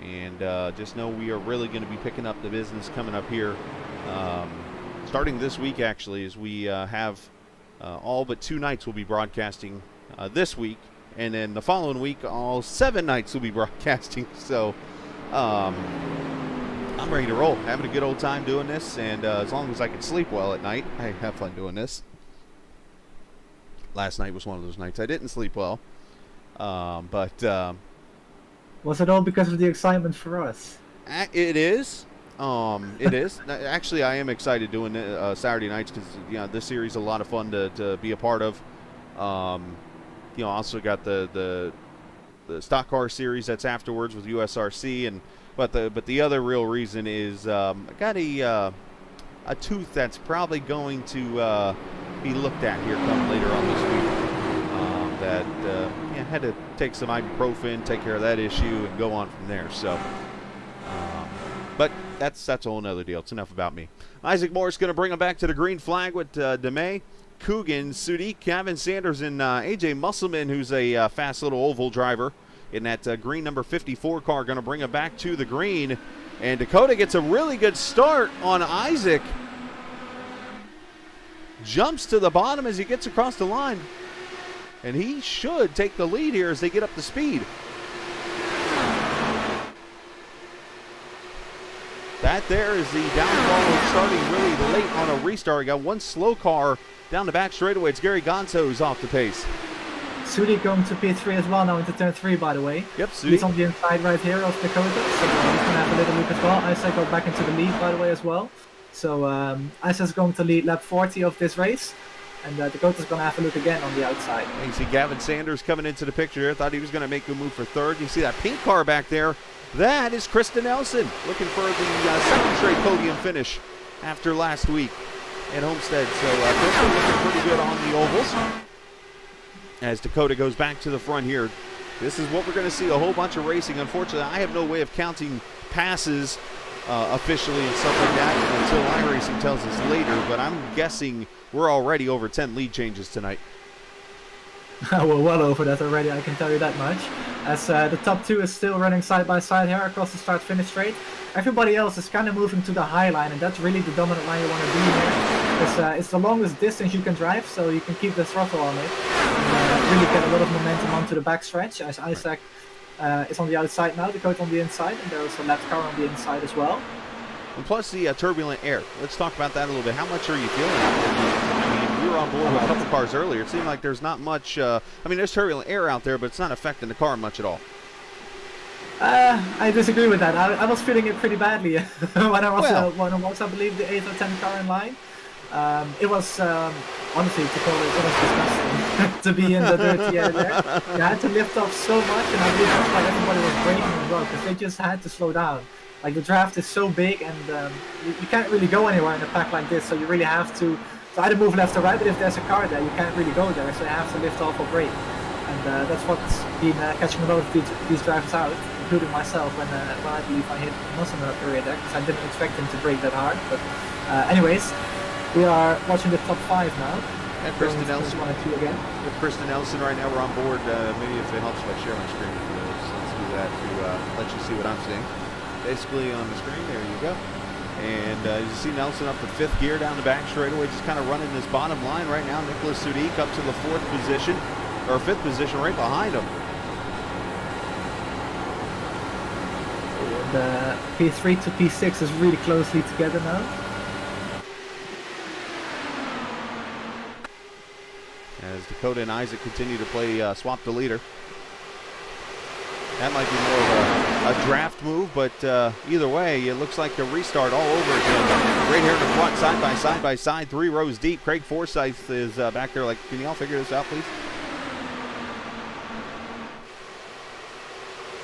And just know we are really going to be picking up the business coming up here. Starting this week, actually, as we have all but 2 nights we'll be broadcasting this week, and then the following week all 7 nights will be broadcasting. So I'm ready to roll, having a good old time doing this, and as long as I can sleep well at night, I have fun doing this. Last night was one of those nights I didn't sleep well, but was it all because of the excitement for us? It is. It is. Actually, I am excited doing Saturday nights, because this series is a lot of fun to be a part of. also got the stock car series that's afterwards with USRC, but the other real reason is I got a tooth that's probably going to be looked at here come later on this week. Had to take some ibuprofen, take care of that issue, and go on from there. So, but that's a whole nother deal. It's enough about me. Isaac Moore's going to bring him back to the green flag with DeMay, Coogan, Sudi, Gavin Sanders, and AJ Musselman, who's a fast little oval driver in that green number 54 car, going to bring him back to the green. And Dakota gets a really good start on Isaac. Jumps to the bottom as he gets across the line. And he should take the lead here as they get up to speed. That there is the downfall of starting really late on a restart. We got one slow car down the back straightaway. It's Gary Gonzo who's off the pace. Sudi going to P3 as well now into turn 3, by the way. Yep, Sudi. He's on the inside right here of Dakota, so he's going to have a little loop as well. Isaac got back into the lead, by the way, as well. So Isaac's going to lead lap 40 of this race. And Dakota's going to have a look again on the outside. You see Gavin Sanders coming into the picture here. Thought he was going to make a move for third. You see that pink car back there. That is Kristen Nelson looking for the second straight podium finish after last week at Homestead. So Kristen looking pretty good on the ovals. As Dakota goes back to the front here. This is what we're going to see, a whole bunch of racing. Unfortunately, I have no way of counting passes officially and stuff like that until iRacing tells us later. But I'm guessing we're already over 10 lead changes tonight. We're well over that already, I can tell you that much. As the top two is still running side by side here across the start-finish straight. Everybody else is kind of moving to the high line, and that's really the dominant line you want to be here. It's the longest distance you can drive, so you can keep the throttle on it. And really get a lot of momentum onto the backstretch, as Isaac is on the outside now, Dakota on the inside, and there's a lap car on the inside as well. And plus the turbulent air. Let's talk about that a little bit. How much are you feeling out there? I mean, we were on board with a couple cars earlier. It seemed like there's not much, there's turbulent air out there, but it's not affecting the car much at all. I disagree with that. I was feeling it pretty badly when I was, I believe, the 8 or 10 car in line. It was, honestly, to call it was disgusting to be in the dirty air there. You had to lift off so much, and I believe it felt like everybody was braking as well, because they just had to slow down. Like, the draft is so big, and you can't really go anywhere in a pack like this, so you really have to either move left or right, but if there's a car there, you can't really go there, so you have to lift off or brake. And that's what's been catching a lot of these drivers out, including myself, when I believe I hit Musselman at the rear there, because I didn't expect him to brake that hard. But anyways, we are watching the top 5 now. And Kristen Nelson. 1 and 2 again. With Kristen Nelson right now, we're on board. Maybe if it helps if I share my screen. Let's do that to let you see what I'm seeing. Basically on the screen, there you go. And you see Nelson up to 5th gear down the back straightaway, just kind of running this bottom line right now. Nicholas Sudik up to the 4th position, or 5th position right behind him. And P3 to P6 is really closely together now. As Dakota and Isaac continue to play swap the leader. That might be more of a draft move, but either way, it looks like a restart all over again. Right here in the front, side by side, 3 rows deep. Craig Forsyth is back there like, can y'all figure this out, please?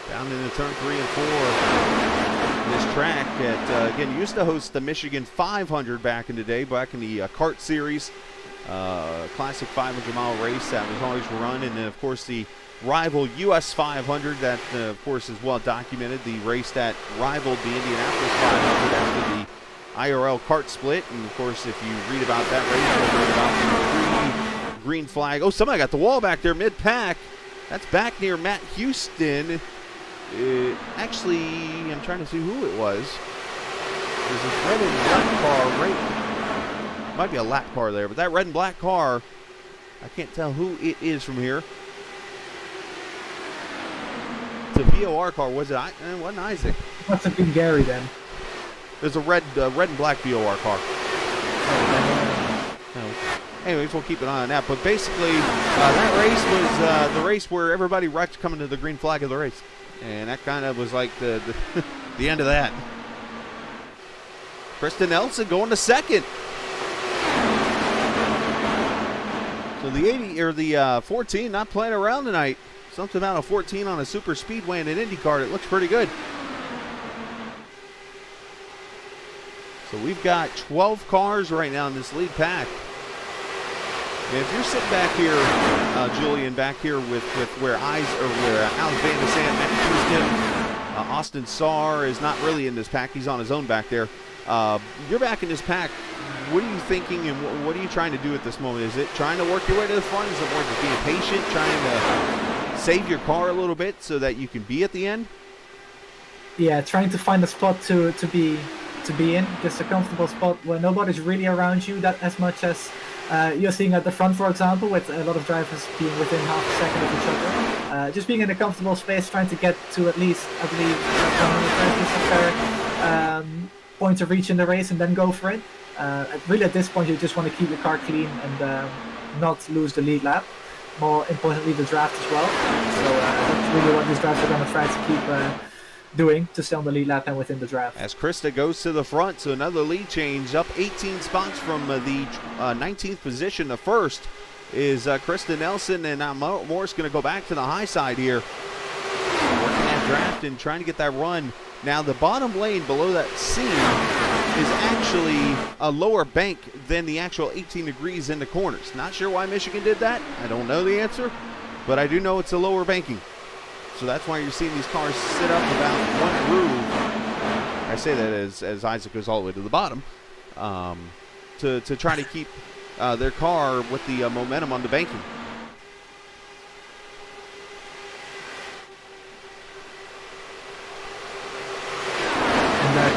Down into turn 3 and 4. This track that, again, used to host the Michigan 500 back in the day, back in the kart series. Classic 500-mile race that was always run, and then, of course, the rival US 500 that, of course, is well documented. The race that rivaled the Indianapolis 500 after the IRL kart split. And, of course, if you read about that race, you'll read about the green flag. Oh, somebody got the wall back there mid-pack. That's back near Matt Houston. Actually, I'm trying to see who it was. There's this red and black car right. Might be a lap car there, but that red and black car, I can't tell who it is from here. The VOR car, was it? It wasn't Isaac. Must have been Gary then. There's a red and black VOR car. Anyways, we'll keep an eye on that. But basically, that race was the race where everybody wrecked coming to the green flag of the race. And that kind of was like the the end of that. Kristen Nelson going to 2nd. So the 80 or the 14 not playing around tonight. Something about a 14 on a super speedway and an IndyCar. It looks pretty good. So we've got 12 cars right now in this lead pack. And if you're sitting back here, Julian, back here with where Alex Van de Sand, Matt Houston, Austin Saar is not really in this pack. He's on his own back there. You're back in this pack. What are you thinking and what are you trying to do at this moment? Is it trying to work your way to the front? Is it more just being patient, trying to save your car a little bit so that you can be at the end? Yeah, trying to find a spot to be in, just a comfortable spot where nobody's really around you that as much as you're seeing at the front, for example, with a lot of drivers being within half a second of each other. Just being in a comfortable space, trying to get to at least, I believe, 130 points of reach in the race and then go for it. Really, at this point, you just want to keep your car clean and not lose the lead lap. More importantly, the draft as well. So that's really what these drivers are going to try to keep doing to stay on the lead lap and within the draft. As Krista goes to the front, so another lead change, up 18 spots from the 19th position. The first is Krista Nelson, and now Morris going to go back to the high side here. Working that draft and trying to get that run. Now the bottom lane below that seam is actually a lower bank than the actual 18 degrees in the corners. Not sure why Michigan did that. I don't know the answer, but I do know it's a lower banking. So that's why you're seeing these cars sit up about one groove. I say that as Isaac goes all the way to the bottom to try to keep their car with the momentum on the banking.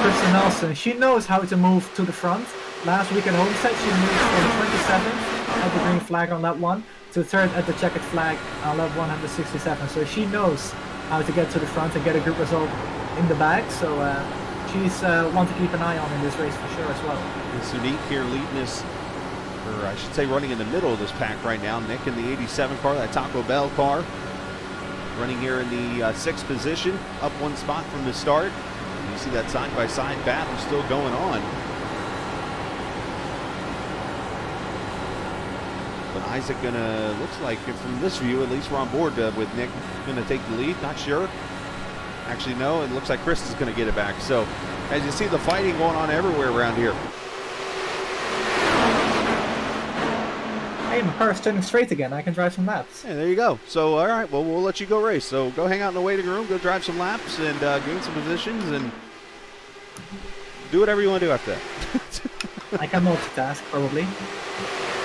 Kristen Nelson, she knows how to move to the front. Last week at Homestead, she moved from 27th at the green flag on lap 1 to 3rd at the checkered flag on lap 167. So she knows how to get to the front and get a good result in the bag. So she's one to keep an eye on in this race for sure as well. It's unique here leading this, or I should say running in the middle of this pack right now. Nick in the 87 car, that Taco Bell car. Running here in the 6th position, up one spot from the start. You see that side-by-side battle still going on. But Isaac gonna, looks like from this view, at least we're on board with Nick gonna take the lead, not sure. Actually, no, it looks like Chris is gonna get it back. So, as you see the fighting going on everywhere around here. Hey, my car's turning straight again. I can drive some laps. Yeah, there you go. So, all right, well, we'll let you go race. So, go hang out in the waiting room, go drive some laps, and gain some positions, and do whatever you want to do after that. I can multitask, probably.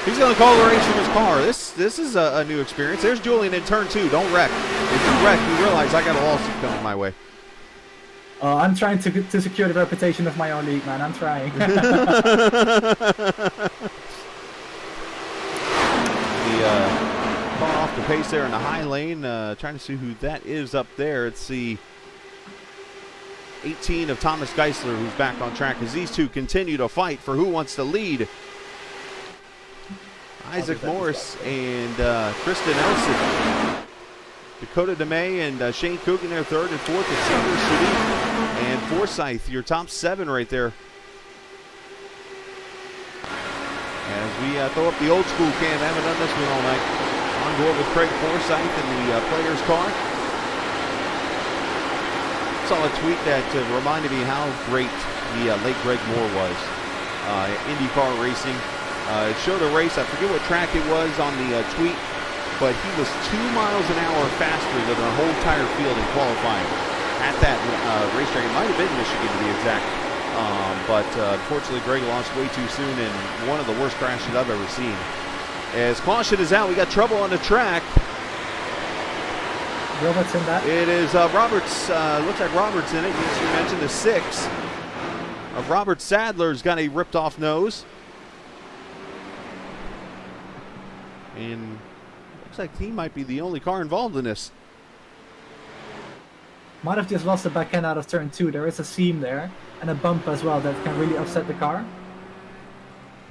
He's going to call the race from his car. This is a new experience. There's Julian in turn 2. Don't wreck. If you wreck, you realize I got a lawsuit coming my way. I'm trying to secure the reputation of my own league, man. I'm trying. Car off the pace there in the high lane. Trying to see who that is up there. It's the 18 of Thomas Geisler who's back on track as these two continue to fight for who wants to lead. Isaac Morris and Krista Nelson. Dakota DeMay and Shane Coogan there third and fourth. And Sanders, Shadik, and Forsyth, your top 7 right there. As we throw up the old school cam, haven't done this one all night. On board with Craig Forsyth in the player's car. Saw a tweet that reminded me how great the late Greg Moore was. IndyCar racing. It showed a race, I forget what track it was on the tweet, but he was 2 miles an hour faster than the whole entire field in qualifying at that racetrack. It might have been Michigan to be exact. But unfortunately, Greg lost way too soon in one of the worst crashes I've ever seen. As caution is out, we got trouble on the track. Roberts in that? It is Roberts. Looks like Roberts in it. As you mentioned, the 6 of Robert Sadler's got a ripped off nose. And looks like he might be the only car involved in this. Might have just lost the back end out of turn 2. There is a seam there and a bump as well that can really upset the car.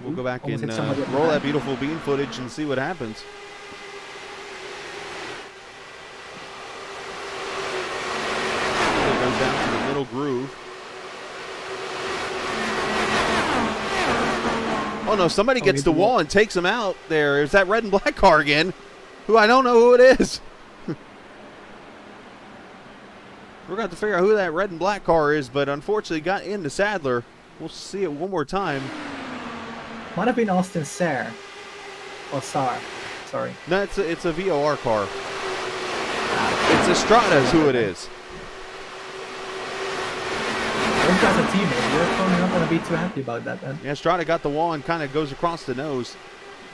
We'll go back Almost and hit somebody roll that beautiful beam footage and see what happens. It goes down to the middle groove. Oh, no, somebody gets the he did. wall and takes him out there. Is that red and black car again? Who I don't know who it is. We're going to have to figure out who that red and black car is, but unfortunately got into Sadler. We'll see it one more time. Might have been Austin Sayre. Or Sar. Sorry. No, it's a VOR car. It's Estrada is who it is. Those guys are teammates. You're probably not going to be too happy about that then. Yeah, Estrada got the wall and kind of goes across the nose.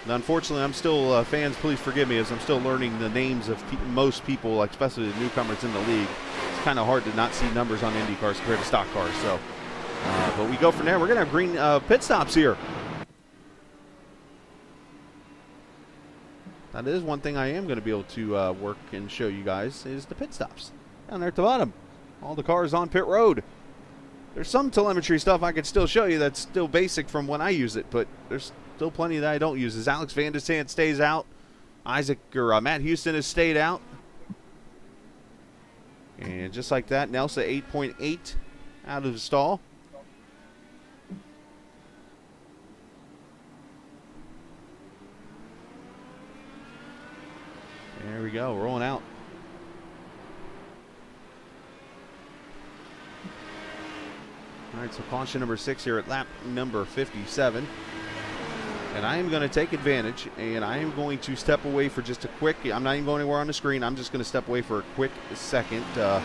And unfortunately, I'm still, fans, please forgive me, as I'm still learning the names of most people, like especially the newcomers in the league. It's kind of hard to not see numbers on Indy cars compared to stock cars. So, but we go from there. We're going to have green pit stops here. That is one thing I am going to be able to work and show you guys is the pit stops. Down there at the bottom. All the cars on pit road. There's some telemetry stuff I could still show you that's still basic from when I use it, but there's still plenty that I don't use. As Alex Van der Sant stays out, Matt Houston has stayed out. And just like that, Nelsa 8.8 out of the stall. There we go, rolling out. All right, so caution number 6 here at lap number 57. And I am going to take advantage, and I am going to step away for just a quick, I'm not even going anywhere on the screen, I'm just going to step away for a quick second to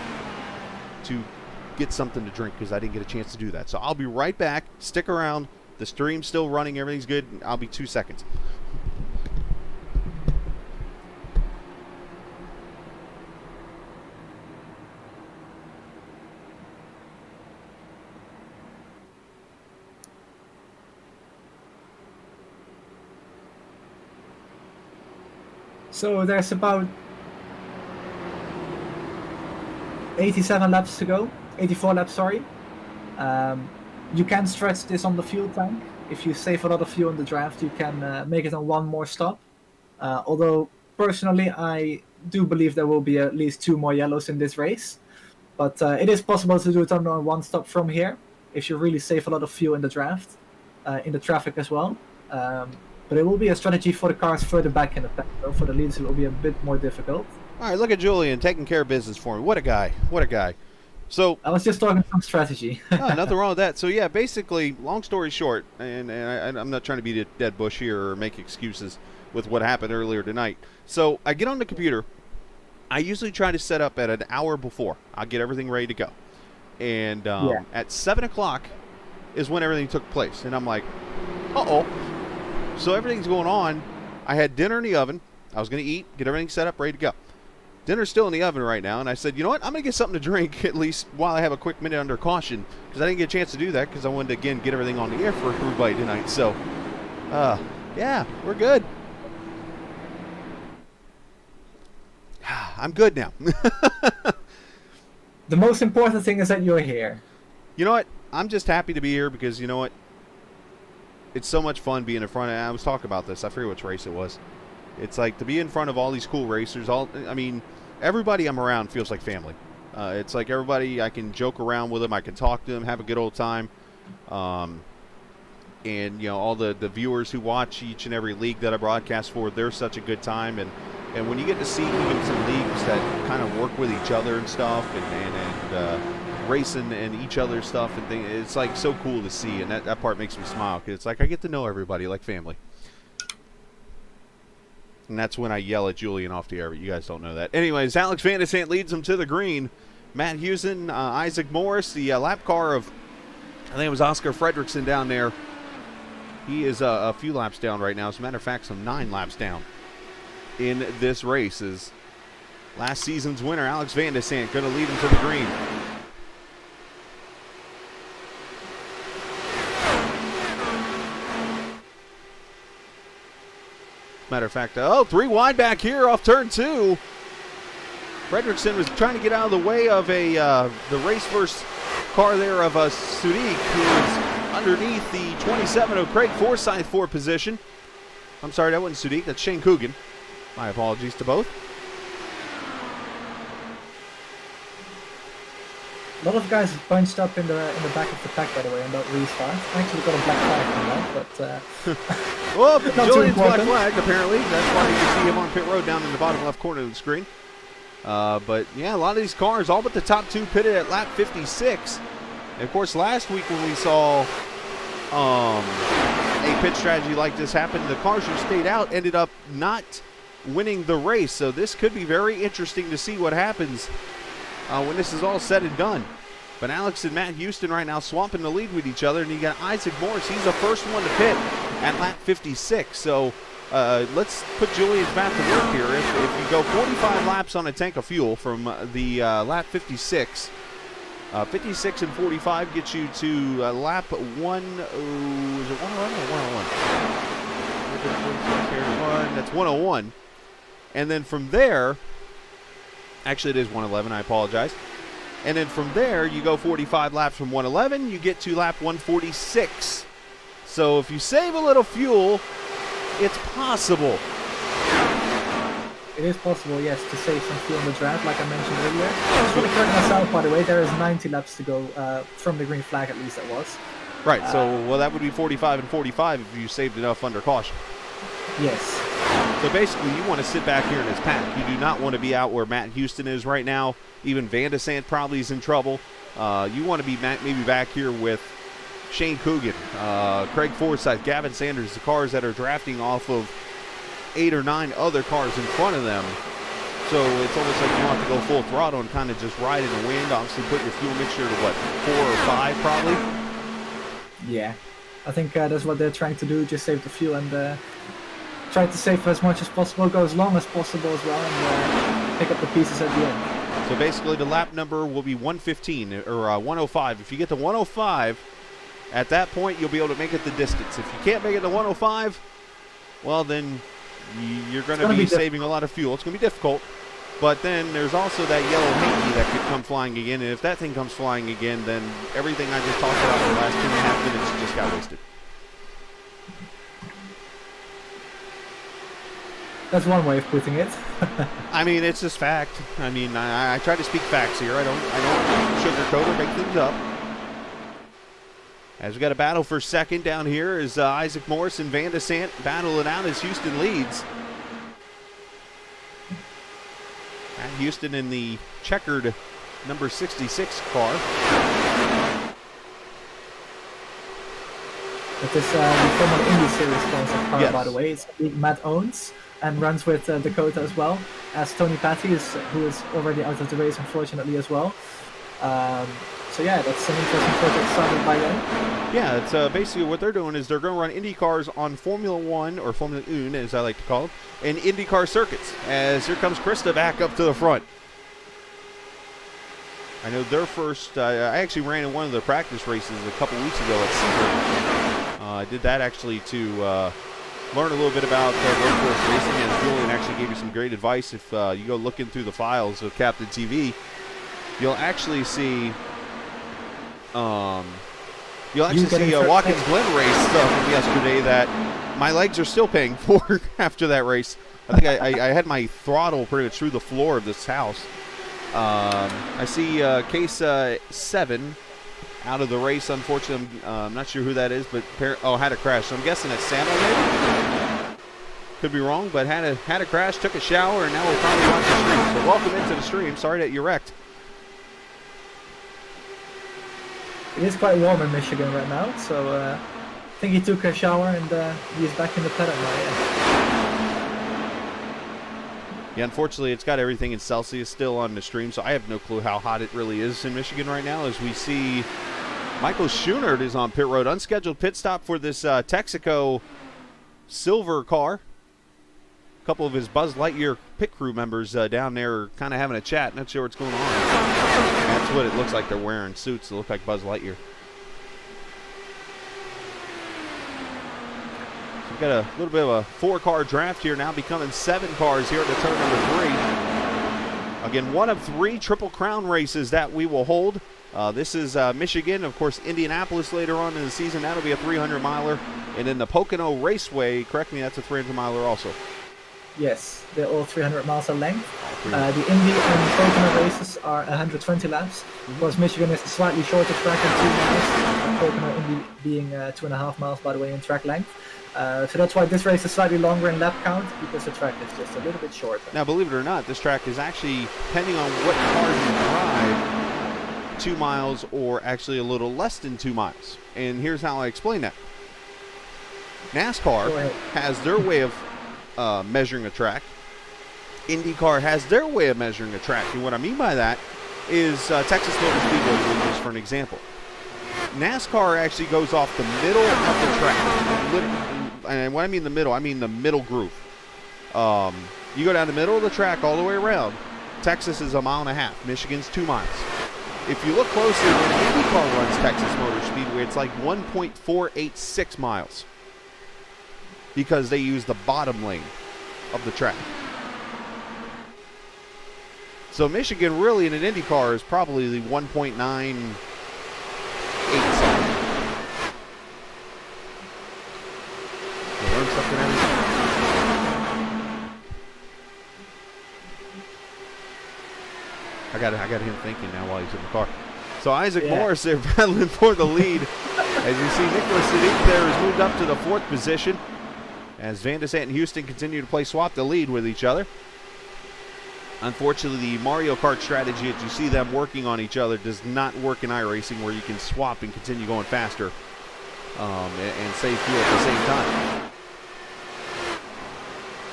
get something to drink because I didn't get a chance to do that. So I'll be right back. Stick around. The stream's still running. Everything's good. I'll be 2 seconds. So there's about 87 laps to go. 84 laps, sorry. You can stretch this on the fuel tank. If you save a lot of fuel in the draft, you can make it on one more stop. Although, personally, I do believe there will be at least 2 more yellows in this race. But it is possible to do it on one stop from here, if you really save a lot of fuel in the draft, in the traffic as well. But it will be a strategy for the cars further back in the pack, though. For the leaders, it will be a bit more difficult. All right, look at Julian taking care of business for me. What a guy. What a guy. So I was just talking some strategy. no, nothing wrong with that. So, yeah, basically, long story short, and I'm not trying to beat a dead bush here or make excuses with what happened earlier tonight. So I get on the computer. I usually try to set up at an hour before. I'll get everything ready to go. And at 7 o'clock is when everything took place. And I'm like, uh-oh. So everything's going on. I had dinner in the oven. I was going to eat, get everything set up, ready to go. Dinner's still in the oven right now, and I said, you know what? I'm going to get something to drink at least while I have a quick minute under caution, because I didn't get a chance to do that because I wanted to, again, get everything on the air for everybody tonight. So, yeah, we're good. I'm good now. The most important thing is that you're here. You know what? I'm just happy to be here because, you know what? It's so much fun being in front of, I was talking about this, I forget which race it was. It's like to be in front of all these cool racers, everybody I'm around feels like family. It's like everybody, I can joke around with them, I can talk to them, have a good old time. And, you know, all the viewers who watch each and every league that I broadcast for, they're such a good time. And when you get to see even some leagues that kind of work with each other and stuff and racing and each other's stuff and things, it's like so cool to see, and that part makes me smile because it's like I get to know everybody like family. And that's when I yell at Julian off the air, but you guys don't know that. Anyways, Alex Van der Sant leads him to the green. Matt Houston, Isaac Morris, the lap car of, I think it was Oscar Fredrickson down there. He is a few laps down right now. As a matter of fact, some 9 laps down in this race. Is last season's winner, Alex Van der Sant, going to lead him to the green. Matter of fact, 3 wide back here off turn 2. Fredrickson was trying to get out of the way of the race first car there of Sudik, who is underneath the 27 of Craig Forsyth for position. I'm sorry, that wasn't Sudik, that's Shane Coogan. My apologies to both. A lot of guys bunched up in the back of the pack, by the way, and don't restart. I actually got a black flag from that, but Well, not too Julian's black important. flagged, apparently. That's why you see him on pit road down in the bottom left corner of the screen. But, yeah, a lot of these cars, all but the top two, pitted at lap 56. And, of course, last week when we saw a pit strategy like this happen, the cars who stayed out ended up not winning the race. So this could be very interesting to see what happens when this is all said and done. But Alex and Matt Houston right now swamping the lead with each other, and you got Isaac Morris. He's the first one to pit at lap 56. So let's put Julian's math to work here. If you go 45 laps on a tank of fuel from the lap 56, 56 and 45 gets you to lap 1. Is it 111 or 101? That's 101. And then from there, actually it is 111, I apologize. And then from there, you go 45 laps from 111, you get to lap 146. So if you save a little fuel, it's possible. it is possible, yes, to save some fuel in the draft, like I mentioned earlier. Just want to correct myself, by the way. There is 90 laps to go from the green flag, at least it was. Right, so well, that would be 45 and 45 if you saved enough under caution. Yes. So basically, you want to sit back here in this pack. You do not want to be out where Matt Houston is right now. Even Van de Sant probably is in trouble. You want to be maybe back here with Shane Coogan, Craig Forsyth, Gavin Sanders, the cars that are drafting off of 8 or 9 other cars in front of them. So it's almost like you want to go full throttle and kind of just ride in the wind. Obviously, put your fuel mixture to what, 4 or 5 probably. Yeah. I think that's what they're trying to do, just save the fuel and try to save as much as possible, go as long as possible as well, and pick up the pieces at the end. So basically the lap number will be 115 or 105. If you get to 105, at that point you'll be able to make it the distance. If you can't make it to 105, well then you're going to be saving a lot of fuel. It's going to be difficult. But then there's also that yellow hanky that could come flying again. And if that thing comes flying again, then everything I just talked about for the last 2.5 minutes just got wasted. That's one way of putting it. I mean, it's just fact. I mean, I try to speak facts here. I don't sugarcoat or make things up. As we got a battle for second down here is Isaac Morris and Van de Sant battle it out as Houston leads. And Houston in the checkered number 66 car. It is the former Indy Series sponsored car, Yes. by the way. It's Matt owns and runs with Dakota as well, as Tony Patty, who is already out of the race, unfortunately, as well. So yeah, that's an interesting project started by them. Yeah, it's basically what they're doing is they're going to run Indy cars on Formula One, or Formula One as I like to call it, and IndyCar circuits. As here comes Krista back up to the front. I know their first, I actually ran in one of the practice races a couple weeks ago at Sebring. I did that actually to learn a little bit about road course racing, and Julian actually gave you some great advice. If you go looking through the files of Captain TV, you'll actually see Watkins Glen race stuff from yesterday that my legs are still paying for after that race. I think I had my throttle pretty much through the floor of this house. I see case 7 out of the race. Unfortunately, I'm not sure who that is, but had a crash. So I'm guessing it's Samuel maybe. Could be wrong, but had a crash, took a shower, and now we're probably watching the stream. So welcome into the stream. Sorry that you wrecked. It is quite warm in Michigan right now, so I think he took a shower and he's back in the paddock now. Yeah, unfortunately, it's got everything in Celsius still on the stream, so I have no clue how hot it really is in Michigan right now. As we see Michael Schoonert is on pit road. Unscheduled pit stop for this Texaco silver car. A couple of his Buzz Lightyear pit crew members down there are kind of having a chat. Not sure what's going on. That's what it looks like. They're wearing suits that look like Buzz Lightyear. So we've got a little bit of a 4-car draft here now, becoming 7 cars here at the turn number 3. Again, one of 3 Triple Crown races that we will hold. This is Michigan, of course, Indianapolis later on in the season. That'll be a 300-miler. And then the Pocono Raceway, correct me, that's a 300-miler also. Yes, they're all 300 miles in length. The Indy and Pocono races are 120 laps. Of course, Michigan is a slightly shorter track at 2 miles. Pocono, Indy being 2.5 miles, by the way, in track length. So that's why this race is slightly longer in lap count, because the track is just a little bit shorter. Now, believe it or not, this track is actually, depending on what car you drive, 2 miles or actually a little less than 2 miles. And here's how I explain that. NASCAR has their way of measuring a track. IndyCar has their way of measuring a track. And what I mean by that is Texas Motor Speedway, just for an example. NASCAR actually goes off the middle of the track. And when I mean the middle, I mean the middle groove. You go down the middle of the track all the way around. Texas is 1.5 miles. Michigan's 2 miles. If you look closely, when IndyCar runs Texas Motor Speedway, it's like 1.486 miles. Because they use the bottom lane of the track. So Michigan really in an IndyCar is probably the 1.98 something. You learn something every time. I got him thinking now while he's in the car. So Isaac Morris, they're battling for the lead. As you see, Nicholas Sadiq there has moved up to the 4th position. As Van de Sant and Houston continue to play swap the lead with each other. Unfortunately, the Mario Kart strategy that you see them working on each other does not work in iRacing, where you can swap and continue going faster and save fuel at the same time.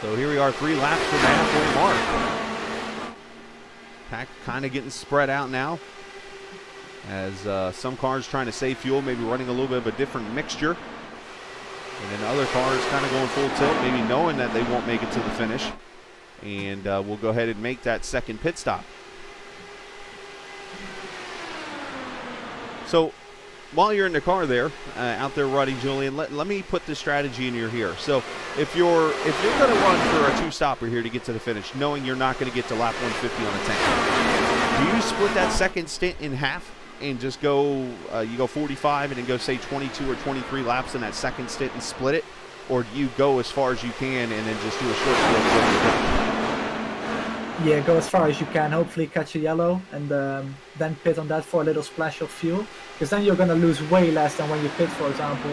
So here we are, 3 laps from the halfway mark. Pack kind of getting spread out now, as some cars trying to save fuel, maybe running a little bit of a different mixture. And then other cars kind of going full tilt, maybe knowing that they won't make it to the finish. And we'll go ahead and make that second pit stop. So while you're in the car there, out there running, Julian, let me put this strategy in your ear. So if you're going to run for a 2-stopper here to get to the finish, knowing you're not going to get to lap 150 on the tank, do you split that second stint in half and just go, you go 45 and then go, say, 22 or 23 laps in that second stint and split it? Or do you go as far as you can and then just do a short split? Yeah, go as far as you can, hopefully catch a yellow, and then pit on that for a little splash of fuel. Because then you're going to lose way less than when you pit, for example,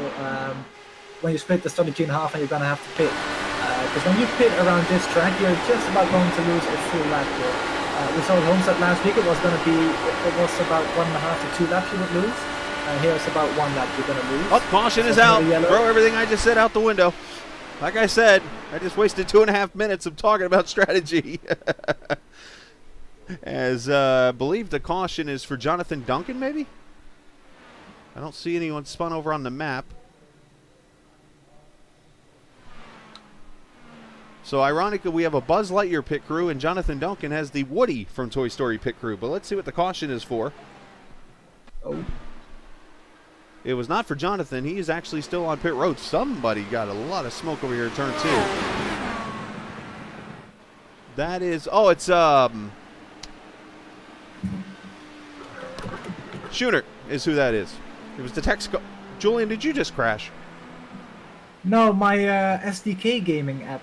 when you split the strategy in half and you're going to have to pit. Because when you pit around this track, you're just about going to lose a full lap here. We saw at Homestead last week, it was about 1.5 to 2 laps you would lose. Here it's about 1 lap you're going to lose. Oh, caution is out. Throw everything I just said out the window. Like I said, I just wasted 2.5 minutes of talking about strategy. As I believe the caution is for Jonathan Duncan, maybe? I don't see anyone spun over on the map. So ironically, we have a Buzz Lightyear pit crew, and Jonathan Duncan has the Woody from Toy Story pit crew. But let's see what the caution is for. Oh. It was not for Jonathan. He is actually still on pit road. Somebody got a lot of smoke over here in turn 2. That is... Oh, it's... Schooner is who that is. It was the text... Julian, did you just crash? No, my SDK gaming app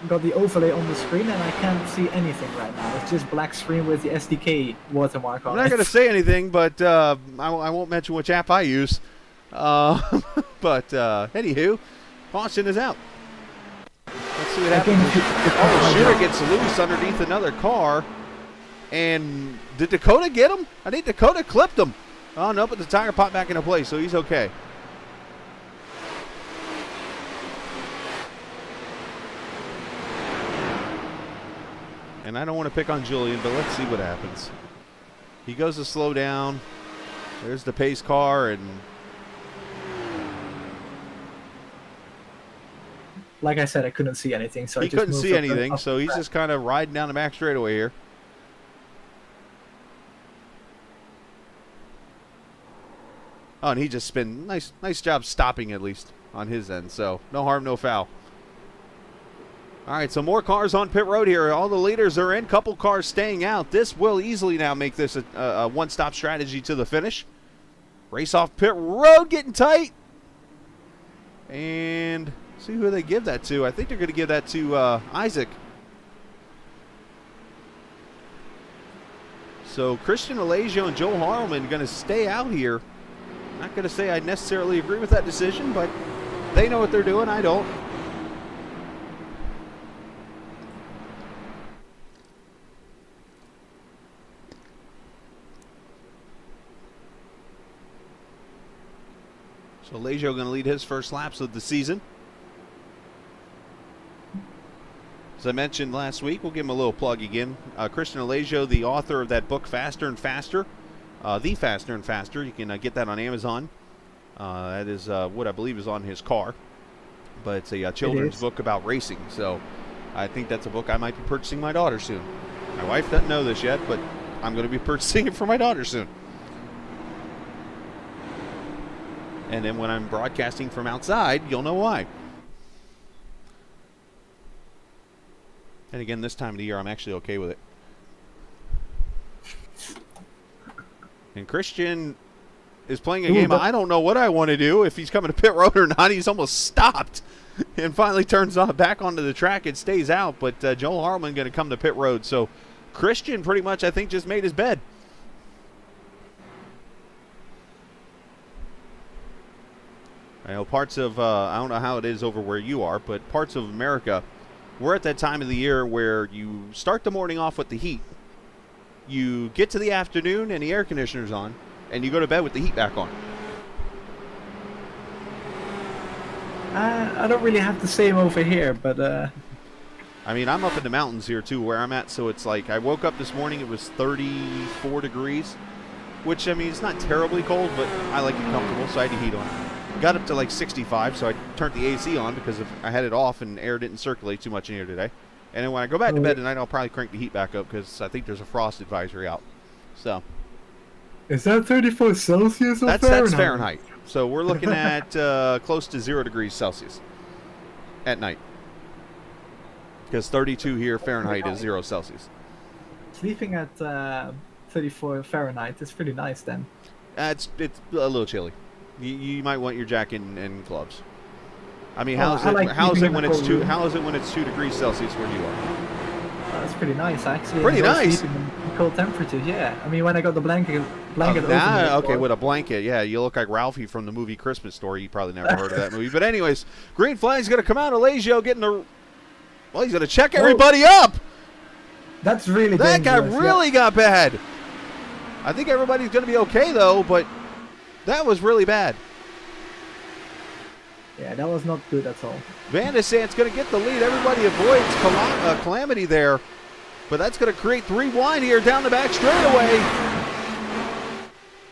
got the overlay on the screen and I can't see anything right now. It's just black screen with the SDK watermark on it. I'm not going to say anything, but I won't mention which app I use. But anywho, caution is out. Let's see what happens. Oh, Schooner gets loose underneath another car. And did Dakota get him? I think Dakota clipped him. Oh, no, but the tire popped back into place, so he's okay. And I don't want to pick on Julian, but let's see what happens. He goes to slow down. There's the pace car, and... Like I said, I couldn't see anything, so he couldn't see anything, so he's just kind of riding down the back straightaway here. Oh, and he just spin. Nice job stopping at least on his end. So no harm, no foul. All right, so more cars on pit road here. All the leaders are in. Couple cars staying out. This will easily now make this a one-stop strategy to the finish. Race off pit road, getting tight. And see who they give that to. I think they're going to give that to Isaac. So Christian Alesio and Joel Harleman going to stay out here. Not going to say I necessarily agree with that decision, but they know what they're doing. I don't. So Alesio going to lead his first laps of the season. As I mentioned last week, we'll give him a little plug again. Christian Alesio, the author of that book, Faster and Faster, The Faster and Faster. You can get that on Amazon. That is what I believe is on his car. But it's a children's book about racing. So I think that's a book I might be purchasing my daughter soon. My wife doesn't know this yet, but I'm going to be purchasing it for my daughter soon. And then when I'm broadcasting from outside, you'll know why. And again, this time of the year, I'm actually okay with it. And Christian is playing a game I don't know what I want to do. If he's coming to pit road or not, he's almost stopped. And finally turns back onto the track and stays out. But Joel Harleman going to come to pit road. So Christian pretty much, I think, just made his bed. I know parts of, I don't know how it is over where you are, but parts of America, we're at that time of the year where you start the morning off with the heat. You get to the afternoon and the air conditioner's on, and you go to bed with the heat back on. I don't really have the same over here, but... I mean, I'm up in the mountains here, too, where I'm at, so it's like I woke up this morning, it was 34 degrees, which, I mean, it's not terribly cold, but I like it comfortable, so I had the heat on. Got up to like 65, so I turned the AC on because I had it off and air didn't circulate too much in here today. And then when I go back to bed tonight, I'll probably crank the heat back up because I think there's a frost advisory out. So is that 34 Celsius or Fahrenheit? That's Fahrenheit. So we're looking at close to 0 degrees Celsius at night. Because 32 here Fahrenheit is 0 Celsius. Sleeping at 34 Fahrenheit is pretty nice then. It's a little chilly. You might want your jacket and gloves. I mean, how is it when it's 2 degrees Celsius where you are? That's pretty nice, actually. Pretty nice. Sleeping in cold temperatures, yeah. I mean, when I got the blanket okay, with a blanket, yeah. You look like Ralphie from the movie Christmas Story. You probably never heard of that movie. But anyways, green flag's going to come out. Alesio getting the... Well, he's going to check everybody up. That's really That guy dangerous, really got bad. I think everybody's going to be okay, though, but that was really bad. Yeah, that was not good at all. Van de Sant's going to get the lead. Everybody avoids calamity there. But that's going to create 3 wide here down the back straightaway.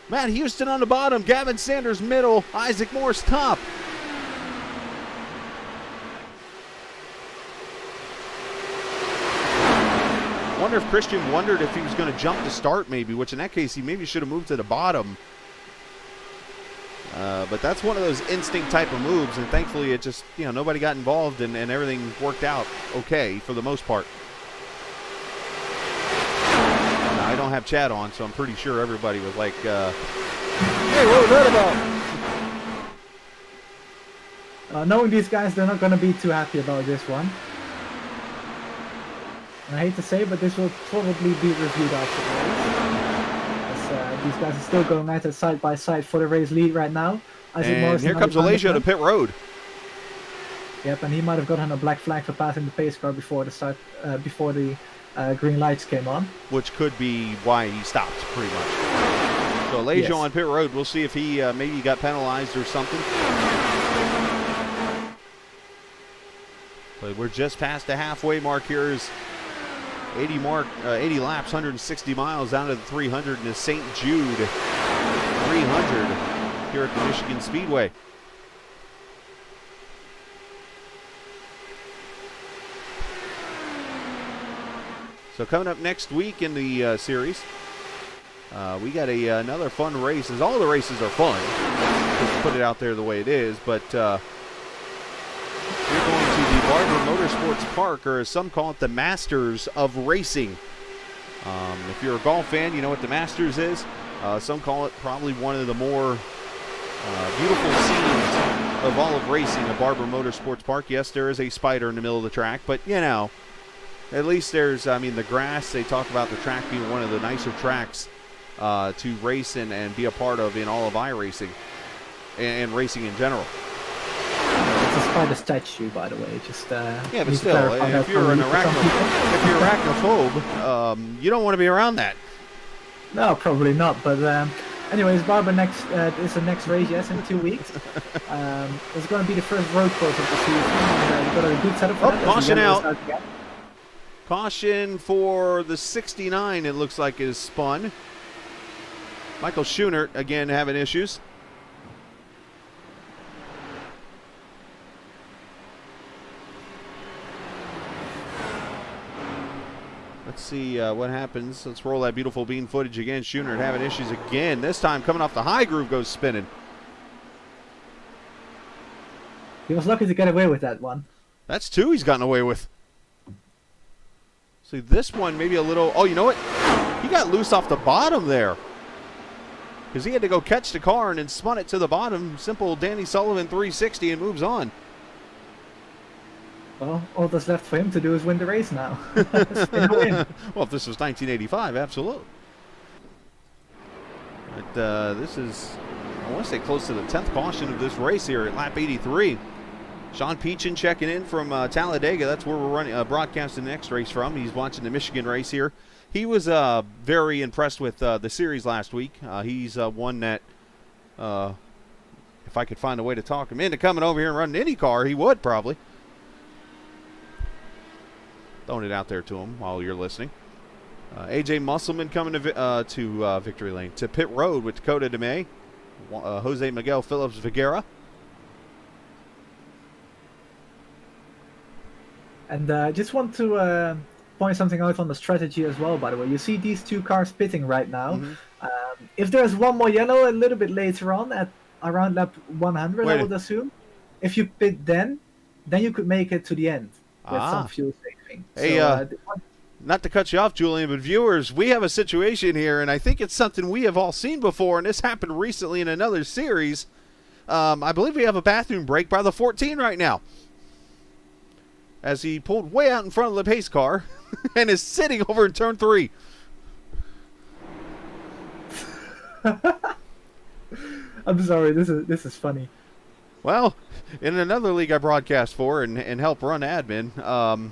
Matt Houston on the bottom. Gavin Sanders middle. Isaac Morse top. Wonder if Christian wondered if he was going to jump to start maybe, which in that case he maybe should have moved to the bottom. But that's one of those instinct type of moves, and thankfully it just, nobody got involved and everything worked out okay for the most part. Now, I don't have chat on, so I'm pretty sure everybody was like, hey, what was that about? Knowing these guys, they're not going to be too happy about this one. And I hate to say, but this will probably be reviewed after the race. These guys are still going at it side by side for the race lead right now. And here comes Alesio to pit road. Yep, and he might have gotten a black flag for passing the pace car before the green lights came on. Which could be why he stopped, pretty much. So Alesio on pit road. We'll see if he maybe got penalized or something. But we're just past the halfway mark here. Is 80 laps, 160 miles down to the 300 in the St. Jude 300 here at the Michigan Speedway. So coming up next week in the series, we got another fun race. As all the races are fun, just to put it out there the way it is, but we're going to the Barber Motorsports Park, or as some call it, the Masters of Racing. If you're a golf fan, you know what the Masters is. Some call it probably one of the more beautiful scenes of all of racing, a Barber Motorsports Park. Yes, there is a spider in the middle of the track, but At least there's, I mean, the grass, they talk about the track being one of the nicer tracks to race in and be a part of in all of iRacing and racing in general. It's a spider statue, by the way. Just yeah, but still, if you're an arachnophobe, you don't want to be around that. No, probably not. But anyways, Barber is the next race, yes, in 2 weeks. It's going to be the first road course of the season. We've got a good setup for that. Caution out. Caution for the 69, it looks like, is spun. Michael Schoenert, again, having issues. Let's see what happens. Let's roll that beautiful bean footage again. Schoenert having issues again. This time coming off the high groove, goes spinning. He was lucky to get away with that one. That's two he's gotten away with. See, this one maybe a little... Oh, you know what? He got loose off the bottom there. Because he had to go catch the car and then spun it to the bottom. Simple Danny Sullivan 360 and moves on. Well, all that's left for him to do is win the race now. Win. Well, if this was 1985, absolutely. But this is, I want to say, close to the 10th caution of this race here at lap 83. Sean Peachin checking in from Talladega. That's where we're running broadcasting the next race from. He's watching the Michigan race here. He was very impressed with the series last week. He's one that, if I could find a way to talk him into coming over here and running IndyCar, he would probably. Throwing it out there to him while you're listening. AJ Musselman coming to Victory Lane, to pit road with Dakota DeMay, Jose Miguel Phillips Viguera. And I just want to point something out on the strategy as well, by the way. You see these two cars pitting right now. Mm-hmm. If there's one more yellow a little bit later on at around lap 100, I would assume. If you pit then you could make it to the end with some fuel saving. Hey, so, not to cut you off, Julian, but viewers, we have a situation here, and I think it's something we have all seen before, and this happened recently in another series. I believe we have a bathroom break by the 14 right now, as he pulled way out in front of the pace car and is sitting over in turn 3. I'm sorry, this is funny. Well, in another league I broadcast for and help run admin,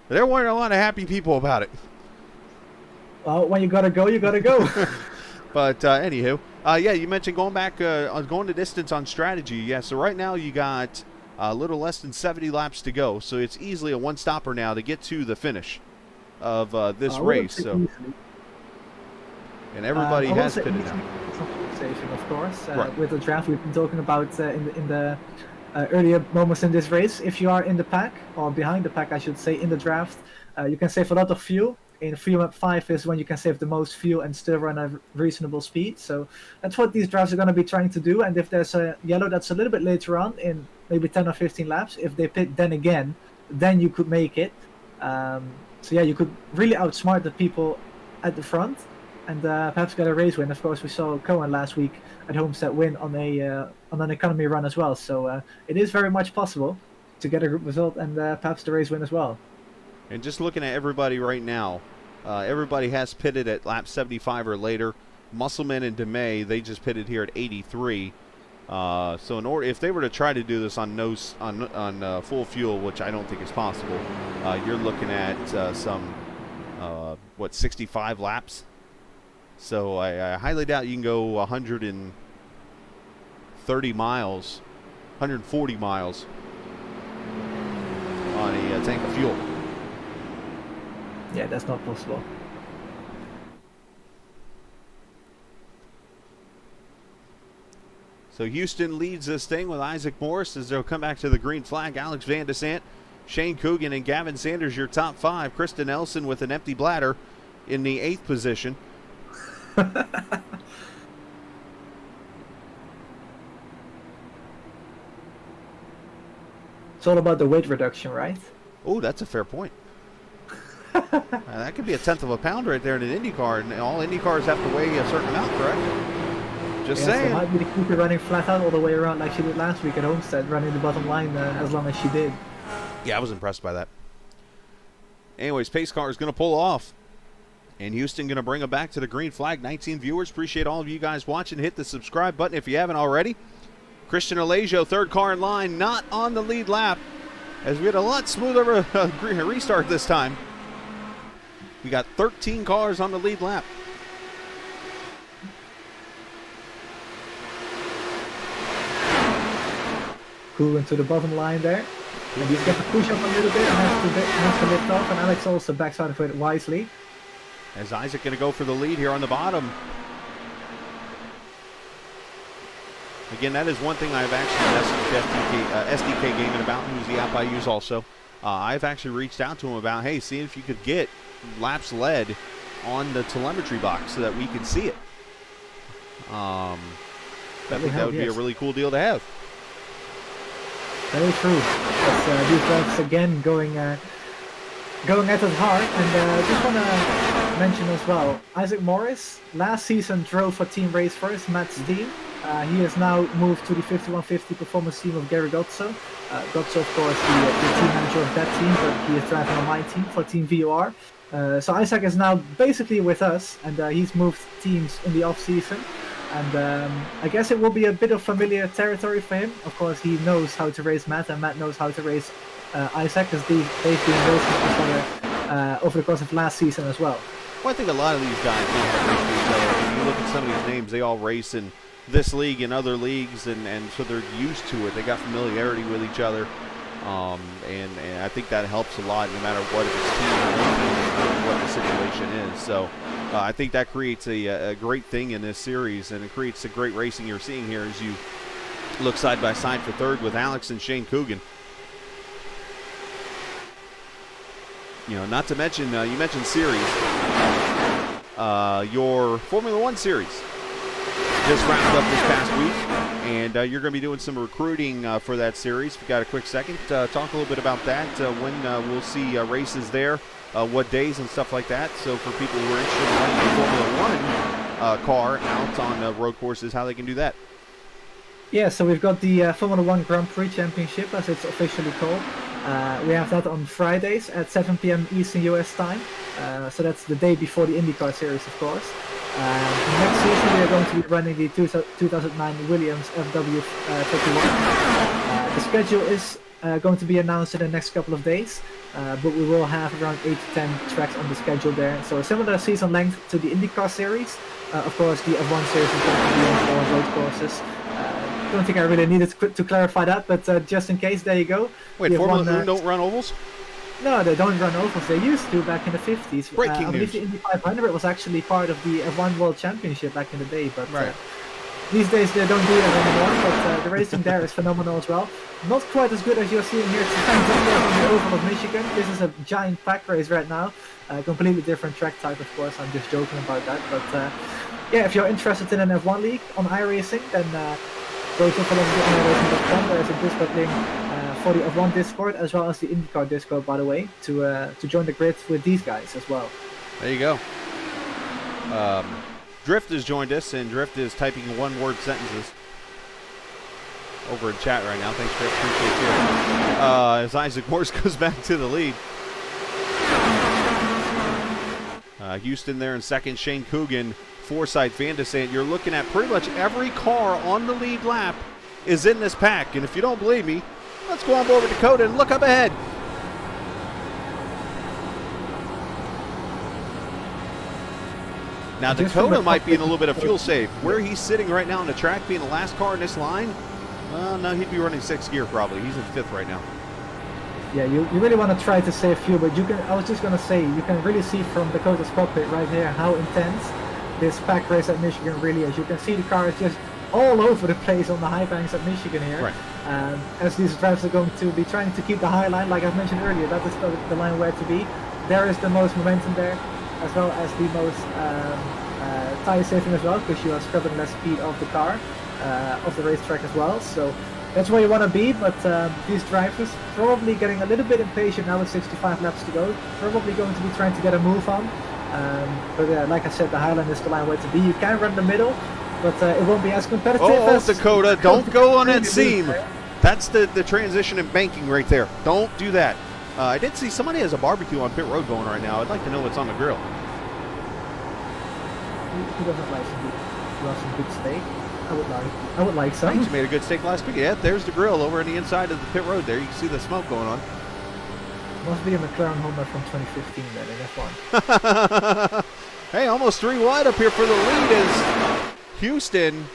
there weren't a lot of happy people about it. Well, when you gotta go, you gotta go. But anywho, yeah, you mentioned going back, going the distance on strategy. Yeah, so right now you got a little less than 70 laps to go, so it's easily a one-stopper now to get to the finish of this race. So, easily. And everybody has pitted now. Saving, of course, right. With the draft we've been talking about in the earlier moments in this race. If you are in the pack, or behind the pack, I should say, in the draft, you can save a lot of fuel. In free map 5 is when you can save the most fuel and still run a reasonable speed. So that's what these drafts are going to be trying to do. And if there's a yellow that's a little bit later on, in maybe 10 or 15 laps, if they pit then again, then you could make it. So yeah, you could really outsmart the people at the front and perhaps get a race win. Of course, we saw Cohen last week at Homestead win on an economy run as well. So it is very much possible to get a group result and perhaps the race win as well. And just looking at everybody right now, everybody has pitted at lap 75 or later. Musselman and DeMay, they just pitted here at 83. So in order, if they were to try to do this on full fuel, which I don't think is possible, you're looking at some 65 laps. So I highly doubt you can go 130 miles, 140 miles on a tank of fuel. Yeah, that's not possible. So Houston leads this thing with Isaac Morris as they'll come back to the green flag. Alex Van Desant, Shane Coogan, and Gavin Sanders, your top 5. Krista Nelson with an empty bladder in the 8th position. It's all about the weight reduction, right? Oh, that's a fair point. That could be a 1/10 of a pound right there in an IndyCar, and all IndyCars have to weigh a certain amount, correct? Just saying. So it might be to keep her running flat out all the way around like she did last week at Homestead, running the bottom line as long as she did. Yeah, I was impressed by that. Anyways, pace car is going to pull off. And Houston going to bring them back to the green flag. 19 viewers. Appreciate all of you guys watching. Hit the subscribe button if you haven't already. Christian Alejo, third car in line, not on the lead lap. As we had a lot smoother restart this time. We got 13 cars on the lead lap. Cool into the bottom line there. And he's got to push up a little bit and has to lift off. And Alex also backs out of it wisely. As Isaac going to go for the lead here on the bottom. Again, that is one thing I've actually SDK gaming about, who's the app I use also. I've actually reached out to him about, hey, see if you could get laps led on the telemetry box so that we could see it. I think that would be a really cool deal to have. Very true. These drivers again going at it hard, and just want to mention as well, Isaac Morris last season drove for Team Race First, Matt's team. He has now moved to the 5150 performance team of Gary Gotzo. Gotzo, of course, the team manager of that team, but he is driving on my team for Team VOR. So Isaac is now basically with us, and he's moved teams in the off season. And I guess it will be a bit of familiar territory for him. Of course, he knows how to race Matt, and Matt knows how to race Isaac, as they've been racing each other over the course of last season as well. Well, I think a lot of these guys know how to race with each other. If you look at some of these names, they all race in this league and other leagues, and so they're used to it. They got familiarity with each other, and I think that helps a lot, no matter what if it's team or what the situation is. So I think that creates a great thing in this series, and it creates a great racing you're seeing here as you look side by side for third with Alex and Shane Coogan. You know, not to mention, you mentioned series. Your Formula One series just wrapped up this past week, and you're going to be doing some recruiting for that series. If you got a quick second, talk a little bit about that, when we'll see races there, what days and stuff like that. So for people who are interested in running a Formula One car out on road courses, how they can do that. Yeah, so we've got the Formula One Grand Prix Championship, as it's officially called. We have that on Fridays at 7 p.m. Eastern US time. So that's the day before the IndyCar series, of course. Next season we are going to be running the 2009 Williams FW31. The schedule is going to be announced in the next couple of days, but we will have around 8 to 10 tracks on the schedule there. So a similar season length to the IndyCar series. Of course, the F1 series is going to be on 4 road courses. I don't think I really needed to clarify that, but just in case, there you go. Wait, Formula One don't run ovals? No, they don't run ovals. They used to back in the 50s. Breaking I believe news. the Indy 500 was actually part of the F1 World Championship back in the day, but right. These days they don't do that anymore, but the racing there is phenomenal as well. Not quite as good as you're seeing here tonight on the Oval of Michigan. This is a giant pack race right now. Completely different track type, of course. I'm just joking about that. But yeah, if you're interested in an F1 league on iRacing, then go to iRacing.com. There is a Discord link for the F1 Discord, as well as the IndyCar Discord, by the way, to join the grid with these guys as well. There you go. Drift has joined us, and Drift is typing one-word sentences over in chat right now. Thanks, Drift. Appreciate you. As Isaac Morse goes back to the lead. Houston there in second. Shane Coogan, Forsyth, Van de Sant. You're looking at pretty much every car on the lead lap is in this pack. And if you don't believe me, let's go on over to Dakota and look up ahead. Now, Dakota might be in a little bit of fuel save. Where he's sitting right now on the track, being the last car in this line, no, he'd be running 6th gear probably. He's in 5th right now. Yeah, you really want to try to save fuel, but you can. I was just going to say, you can really see from Dakota's cockpit right here how intense this pack race at Michigan really is. You can see the cars just all over the place on the high banks at Michigan here. Right. As these drivers are going to be trying to keep the high line, like I mentioned earlier, that is the line where to be. There is the most momentum there, as well as the most tire saving as well, because you are scrubbing less speed off the car, off the racetrack as well. So that's where you want to be, but these drivers probably getting a little bit impatient now with 65 laps to go. Probably going to be trying to get a move on. But like I said, the high line is the line where to be. You can run the middle, but it won't be as competitive as... Dakota, don't go on that seam. That's the transition in banking right there. Don't do that. I did see somebody has a barbecue on pit road going right now. I'd like to know what's on the grill. Who doesn't like some good steak? I would like some. You made a good steak last week. Yeah, there's the grill over on the inside of the pit road there. You can see the smoke going on. Must be a McLaren Honda from 2015 then in F1. Hey, almost 3 wide up here for the lead is Houston.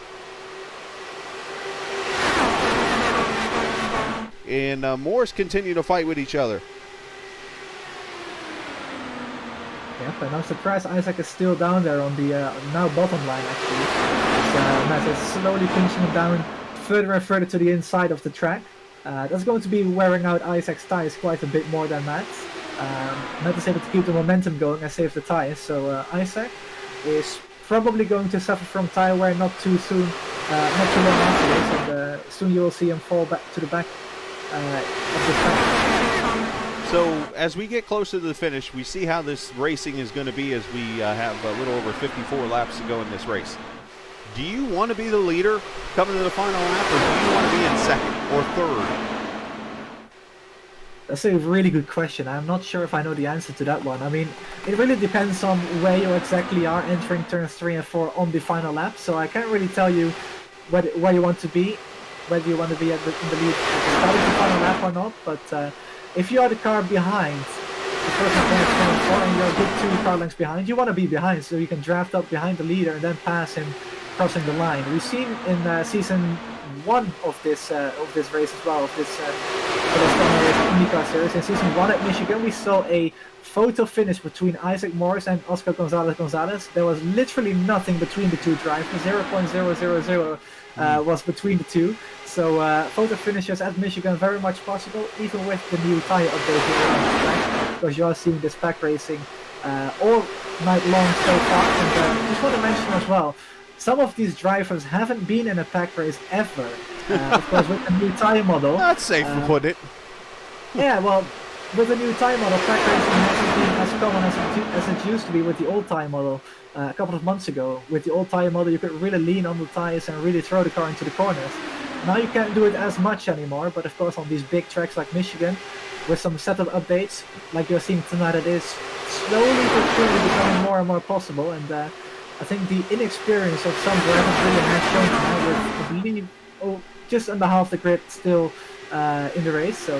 And Morris continue to fight with each other. Yep, and I'm surprised Isaac is still down there on the now bottom line actually. Matt is slowly pinching him down further and further to the inside of the track. That's going to be wearing out Isaac's tires quite a bit more than Matt's. Matt is able to keep the momentum going and save the tires, so Isaac is probably going to suffer from tire wear not too soon, not too long after this, and soon you will see him fall back to the back of the track. So as we get closer to the finish, we see how this racing is going to be as we have a little over 54 laps to go in this race. Do you want to be the leader coming to the final lap, or do you want to be in second or third? That's a really good question. I'm not sure if I know the answer to that one. I mean, it really depends on where you exactly are entering turns 3 and 4 on the final lap, so I can't really tell you where you want to be, whether you want to be in the lead at the start of the final lap or not, but if you are the car behind the person in turn 4 and you're a good 2 car lengths behind, you want to be behind so you can draft up behind the leader and then pass him crossing the line. We've seen in season 1 of this race as well, of this IndyCar series. In season 1 at Michigan, we saw a photo finish between Isaac Morris and Oscar Gonzalez. There was literally nothing between the two drivers. 0.000 was between the two. So photo finishes at Michigan very much possible, even with the new tire update here on the track, because you are seeing this pack racing all night long so far. And just want to mention as well, some of these drivers haven't been in a pack race ever. Of course, with the new tire model. That's safe to put it. Yeah, well, with the new tire model, pack racing hasn't been as common as it used to be with the old tire model a couple of months ago. With the old tire model, you could really lean on the tires and really throw the car into the corners. Now you can't do it as much anymore, but of course on these big tracks like Michigan, with some setup updates, like you're seeing tonight, it is slowly but surely becoming more and more possible. And I think the inexperience of some drivers really has shown now with, I believe, just under half the grid still in the race. So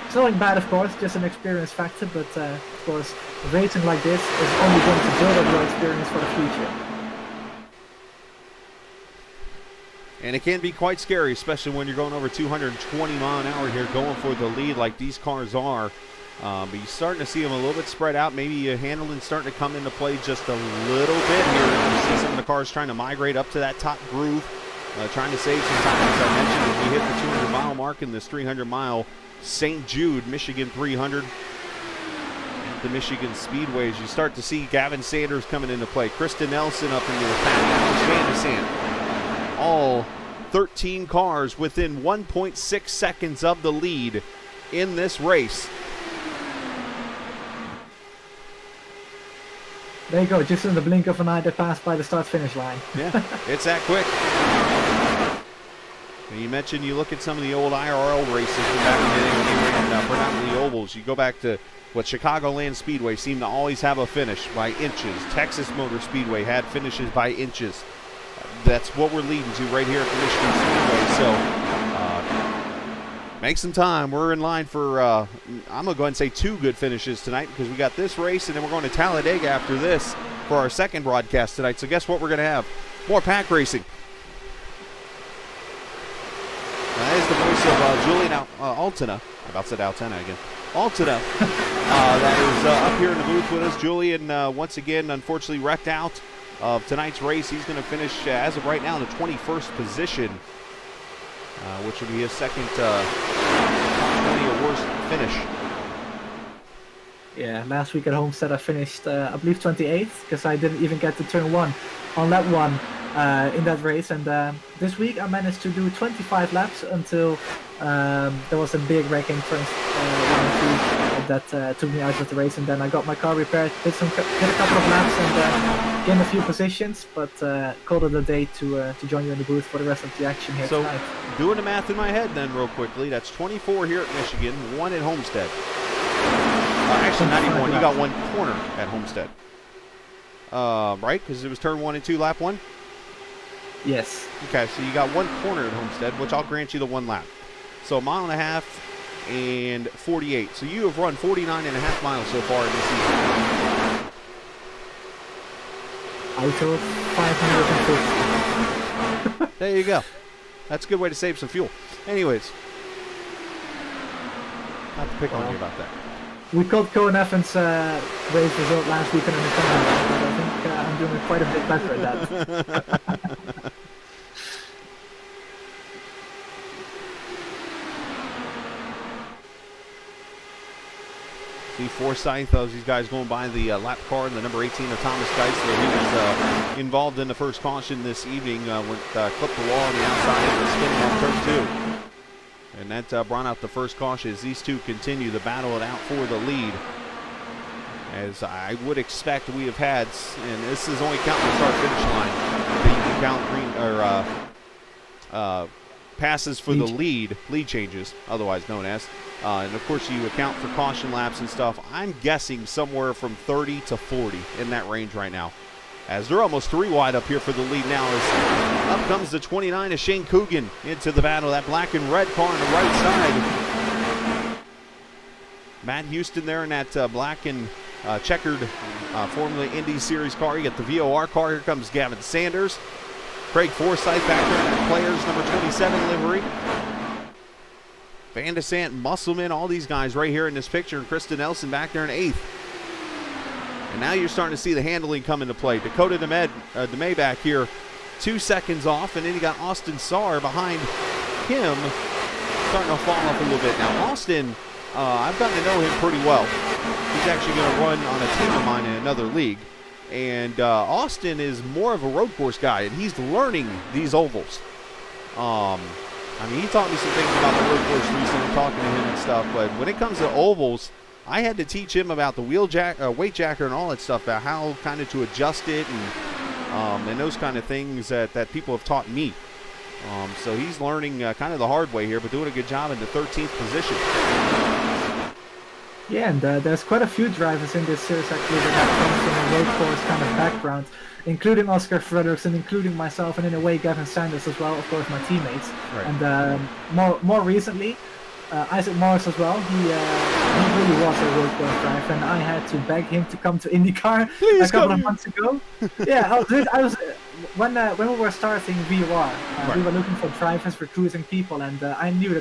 it's nothing bad, of course, just an experience factor. But of course, racing like this is only going to build up your experience for the future. And it can be quite scary, especially when you're going over 220 mile an hour here, going for the lead like these cars are. But you're starting to see them a little bit spread out. Maybe handling starting to come into play just a little bit here. You see some of the cars trying to migrate up to that top groove, trying to save some time. As I mentioned, as we hit the 200 mile mark in this 300 mile St. Jude, Michigan 300. At the Michigan Speedways, you start to see Gavin Sanders coming into play. Kristen Nelson up into the pack. Van de Sant. All 13 cars within 1.6 seconds of the lead in this race. There you go, just in the blink of an eye, they passed by the start-finish line. Yeah, it's that quick. And you mentioned you look at some of the old IRL races from back in the day when they ran predominantly ovals. You go back to what Chicagoland Speedway seemed to always have a finish by inches. Texas Motor Speedway had finishes by inches. That's what we're leading to right here at the Michigan Speedway. So make some time. We're in line for, I'm going to go ahead and say 2 good finishes tonight, because we got this race and then we're going to Talladega after this for our second broadcast tonight. So guess what we're going to have? More pack racing. That is the voice of Julian Altena. I about said Altena again. Altena. That is up here in the booth with us. Julian, once again, unfortunately wrecked out of tonight's race. He's going to finish, as of right now, in the 21st position, which will be his second 20 or worst finish. Yeah, last week at Homestead I finished, I believe, 28th, because I didn't even get to turn 1 on lap 1 in that race. And this week I managed to do 25 laps until there was a big wreck in turns 1 and 2. that took me out of the race, and then I got my car repaired, did a couple of laps, and gained a few positions, but called it a day to join you in the booth for the rest of the action here tonight. Doing the math in my head then real quickly, that's 24 here at Michigan, 1 at Homestead. Actually, not even 1. You got 1 corner at Homestead. Right? Because it was turn 1 and 2, lap 1? Yes. Okay, so you got 1 corner at Homestead, which I'll grant you the 1 lap. So 1.5 miles and 48. So you have run 49.5 miles so far in this season. I told 550. There you go. That's a good way to save some fuel. Anyways, not to pick on you about that. We called Cohen Evans' race result last weekend in the tournament, but I think I'm doing quite a bit better at that. See Forsyth, these guys going by the lap car, and the number 18 of Thomas Geisler. He was involved in the first caution this evening, clipped the wall on the outside and was spinning off turn 2. And that brought out the first caution as these two continue to battle it out for the lead. As I would expect we have had, and this is only counting the start-finish line, that you can count passes for the lead changes, otherwise known as. And of course you account for caution laps and stuff. I'm guessing somewhere from 30 to 40 in that range right now, as they're almost 3 wide up here for the lead now. As up comes the 29 of Shane Coogan into the battle, that black and red car on the right side. Matt Houston there in that black and checkered Formula Indy Series car. You get the VOR car. Here comes Gavin Sanders. Craig Forsyth back there in that player's number 27 livery. Van de Sant, Musselman, all these guys right here in this picture. And Krista Nelson back there in 8th. And now you're starting to see the handling come into play. Dakota DeMay back here 2 seconds off. And then you got Austin Saar behind him, starting to fall off a little bit. Now Austin, I've gotten to know him pretty well. He's actually going to run on a team of mine in another league. And Austin is more of a road course guy, and he's learning these ovals. I mean, he taught me some things about the road course recently, talking to him and stuff. But when it comes to ovals, I had to teach him about the weight jacker and all that stuff, about how kind of to adjust it and those kind of things that people have taught me. So he's learning kind of the hard way here, but doing a good job in the 13th position. Yeah, and there's quite a few drivers in this series actually that come from a road course kind of background, including Oscar Fredrickson, including myself, and in a way Gavin Sanders as well, of course my teammates. Right. And more recently, Isaac Morris as well. He really was a road course driver, and I had to beg him to come to IndyCar a couple of months ago. Yeah, when we were starting VOR, we were looking for drivers, recruiting people, and I knew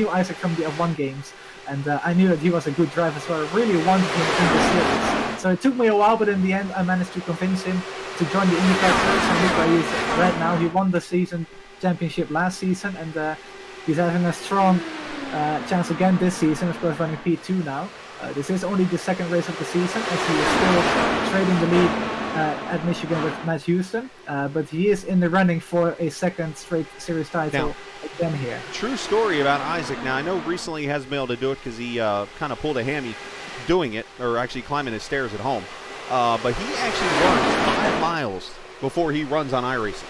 Isaac from the F1 games. And I knew that he was a good driver, so I really wanted him in the series. So it took me a while, but in the end, I managed to convince him to join the IndyCar series. And look where he is right now. He won the season championship last season, and he's having a strong chance again this season. Of course, running P2 now. This is only the second race of the season, as he is still trading the lead at Michigan with Matt Houston. But he is in the running for a second straight series title again here. True story about Isaac. Now, I know recently he hasn't been able to do it because he kind of pulled a hammy doing it, or actually climbing his stairs at home. But he actually runs 5 miles before he runs on iRacing.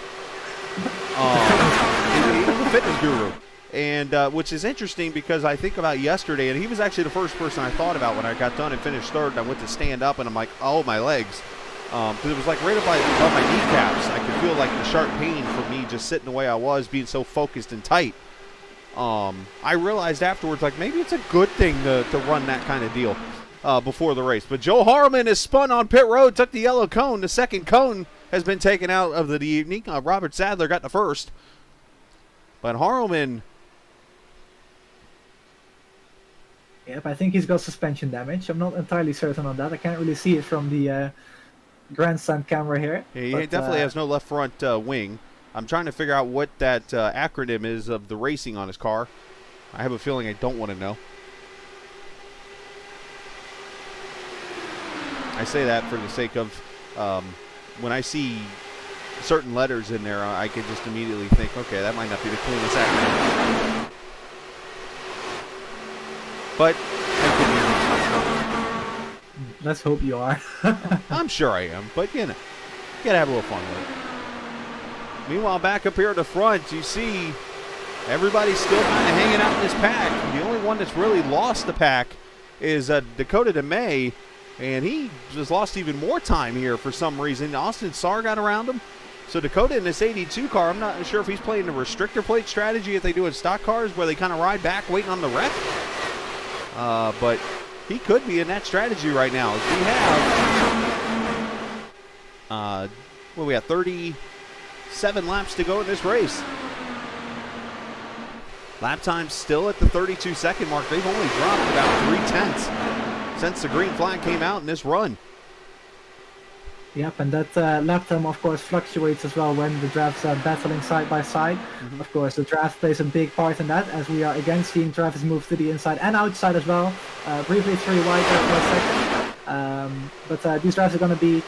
He's a fitness guru. And which is interesting because I think about yesterday, and he was actually the first person I thought about when I got done and finished third. And I went to stand up, and I'm like, oh, my legs. Because it was like right above my kneecaps. I could feel like the sharp pain from me just sitting the way I was, being so focused and tight. I realized afterwards, like, maybe it's a good thing to run that kind of deal before the race. But Joe Harleman is spun on pit road, took the yellow cone. The second cone has been taken out of the evening. Robert Sadler got the first. But Harleman... Yep, I think he's got suspension damage. I'm not entirely certain on that. I can't really see it from the grandstand camera here. Yeah, he definitely has no left front wing. I'm trying to figure out what that acronym is of the racing on his car. I have a feeling I don't want to know. I say that for the sake of when I see certain letters in there, I can just immediately think, okay, that might not be the cleanest acronym. But I could be Let's hope you are. I'm sure I am, but you know, gotta have a little fun with it. Meanwhile, back up here at the front, you see everybody's still kind of hanging out in this pack. The only one that's really lost the pack is Dakota DeMay, and he just lost even more time here for some reason. Austin Sarr got around him. So Dakota in this 82 car, I'm not sure if he's playing the restrictor plate strategy that they do in stock cars where they kind of ride back waiting on the wreck. But he could be in that strategy right now. We have 37 laps to go in this race. Lap time still at the 32-second mark. They've only dropped about 3/10 since the green flag came out in this run. Yep, and that lap time, of course, fluctuates as well when the drafts are battling side by side. Mm-hmm. Of course, the draft plays a big part in that, as we are again seeing drivers move to the inside and outside as well. Briefly 3 wide there for a second. But these drivers are going to be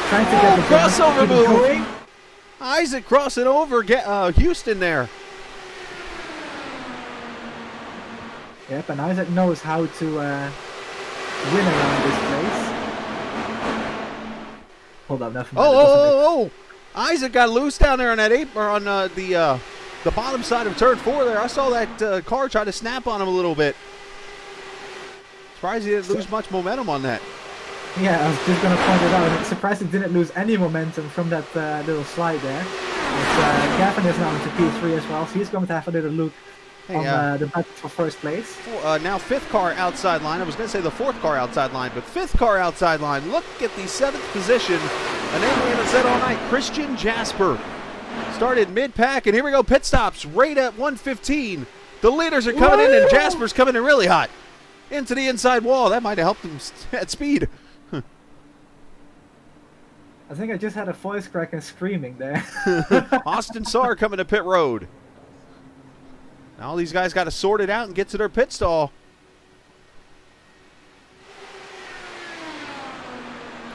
trying to get the crossover move. going. Isaac crossing over Houston there. Yep, and Isaac knows how to win around this place. Hold up, never mind. Oh! Isaac got loose down there on that on the bottom side of turn 4 there. I saw that car try to snap on him a little bit. Surprised he didn't lose much momentum on that. Yeah, I was just going to point it out. I'm surprised he didn't lose any momentum from that little slide there. But, Gavin is now into P3 as well, so he's going to have a little look on the battle for first place. Now 5th car outside line. I was going to say the 4th car outside line, but 5th car outside line. Look at the 7th position. A name we haven't said all night, Christian Jasper. Started mid-pack, and here we go, pit stops right at 1:15. The leaders are coming in, and Jasper's coming in really hot. Into the inside wall. That might have helped him at speed. I think I just had a voice crack and screaming there. Austin Sarr coming to pit road. Now all these guys got to sort it out and get to their pit stall.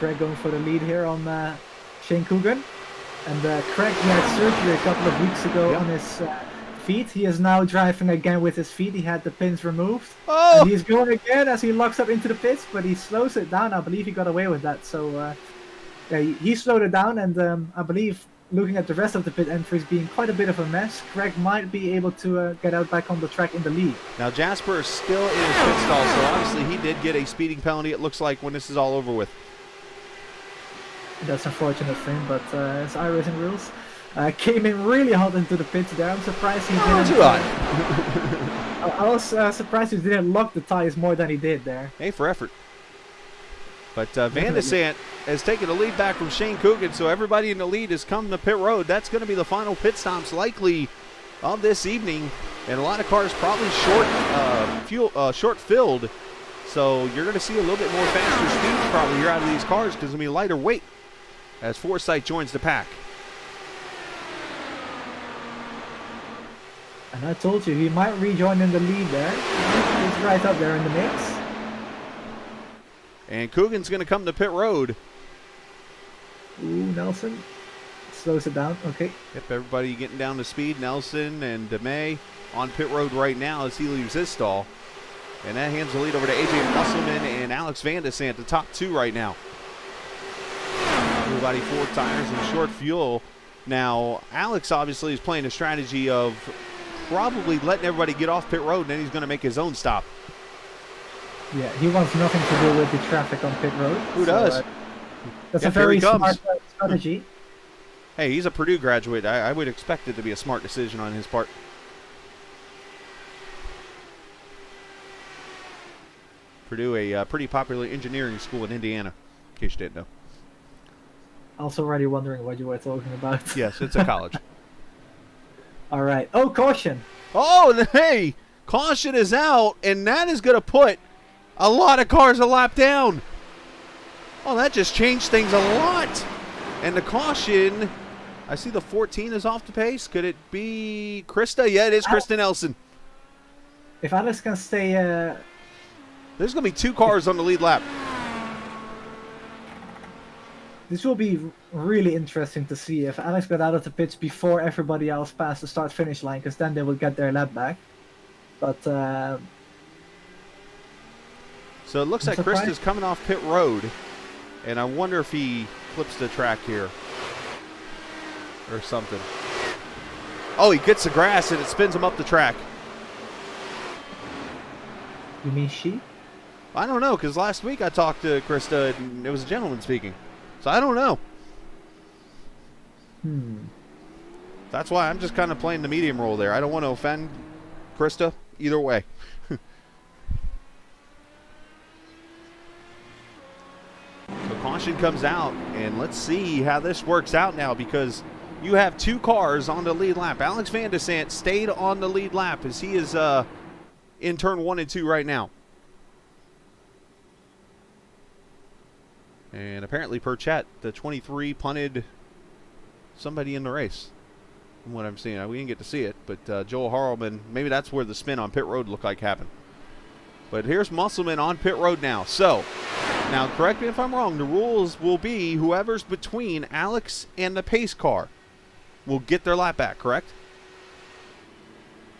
Craig going for the lead here on Shane Coogan. And Craig, he had surgery a couple of weeks ago on his feet. He is now driving again with his feet. He had the pins removed. Oh! And he's going again as he locks up into the pits, but he slows it down. I believe he got away with that. So he slowed it down, and I believe looking at the rest of the pit entries being quite a bit of a mess, Craig might be able to get out back on the track in the lead. Now Jasper is still in his pit stall, so obviously he did get a speeding penalty, it looks like, when this is all over with. That's unfortunate for him, but it's iRacing rules. Came in really hot into the pits there. I'm surprised he didn't. Too hot. I was surprised he didn't lock the tires more than he did there. Hey, for effort. But Van de Sant has taken the lead back from Shane Coogan, so everybody in the lead has come to pit road. That's going to be the final pit stops likely of this evening, and a lot of cars probably short filled. So you're going to see a little bit more faster speeds probably here out of these cars because it's going to be lighter weight as Forsythe joins the pack. And I told you, he might rejoin in the lead there. He's right up there in the mix. And Coogan's going to come to pit road. Ooh, Nelson slows it down. Okay. Yep, everybody getting down to speed. Nelson and DeMay on pit road right now as he leaves his stall. And that hands the lead over to AJ Musselman and Alex Van de Sant, the top 2 right now. Everybody 4 tires and short fuel. Now, Alex obviously is playing a strategy of probably letting everybody get off pit road, and then he's going to make his own stop. Yeah, he wants nothing to do with the traffic on pit road. Who does? That's Yep, a very here he comes. smart strategy. Hey, he's a Purdue graduate. I would expect it to be a smart decision on his part. Purdue, a pretty popular engineering school in Indiana, in case you didn't know. Also already wondering what you were talking about. Yes, it's a college. All right. Oh, caution. Oh, hey, caution is out, and that is going to put a lot of cars a lap down. Oh, that just changed things a lot. And the caution, I see the 14 is off the pace. Could it be Krista? Yeah, it is Krista Nelson. If Alex can stay... There's going to be 2 cars on the lead lap. This will be really interesting to see if Alex got out of the pits before everybody else passed the start-finish line, because then they will get their lap back. But So it looks I'm like surprised. Krista's coming off pit road, and I wonder if he flips the track here or something. Oh, he gets the grass, and it spins him up the track. You mean she? I don't know, because last week I talked to Krista, and it was a gentleman speaking. So I don't know. That's why I'm just kind of playing the medium role there. I don't want to offend Krista either way. So caution comes out, and let's see how this works out now, because you have 2 cars on the lead lap. Alex Van de Sant stayed on the lead lap as he is in turn 1 and 2 right now. And apparently, per chat, the 23 punted somebody in the race, from what I'm seeing. We didn't get to see it, but Joel Harleman, maybe that's where the spin on pit road looked like happened. But here's Musselman on pit road now. So, now correct me if I'm wrong, the rules will be whoever's between Alex and the pace car will get their lap back, correct?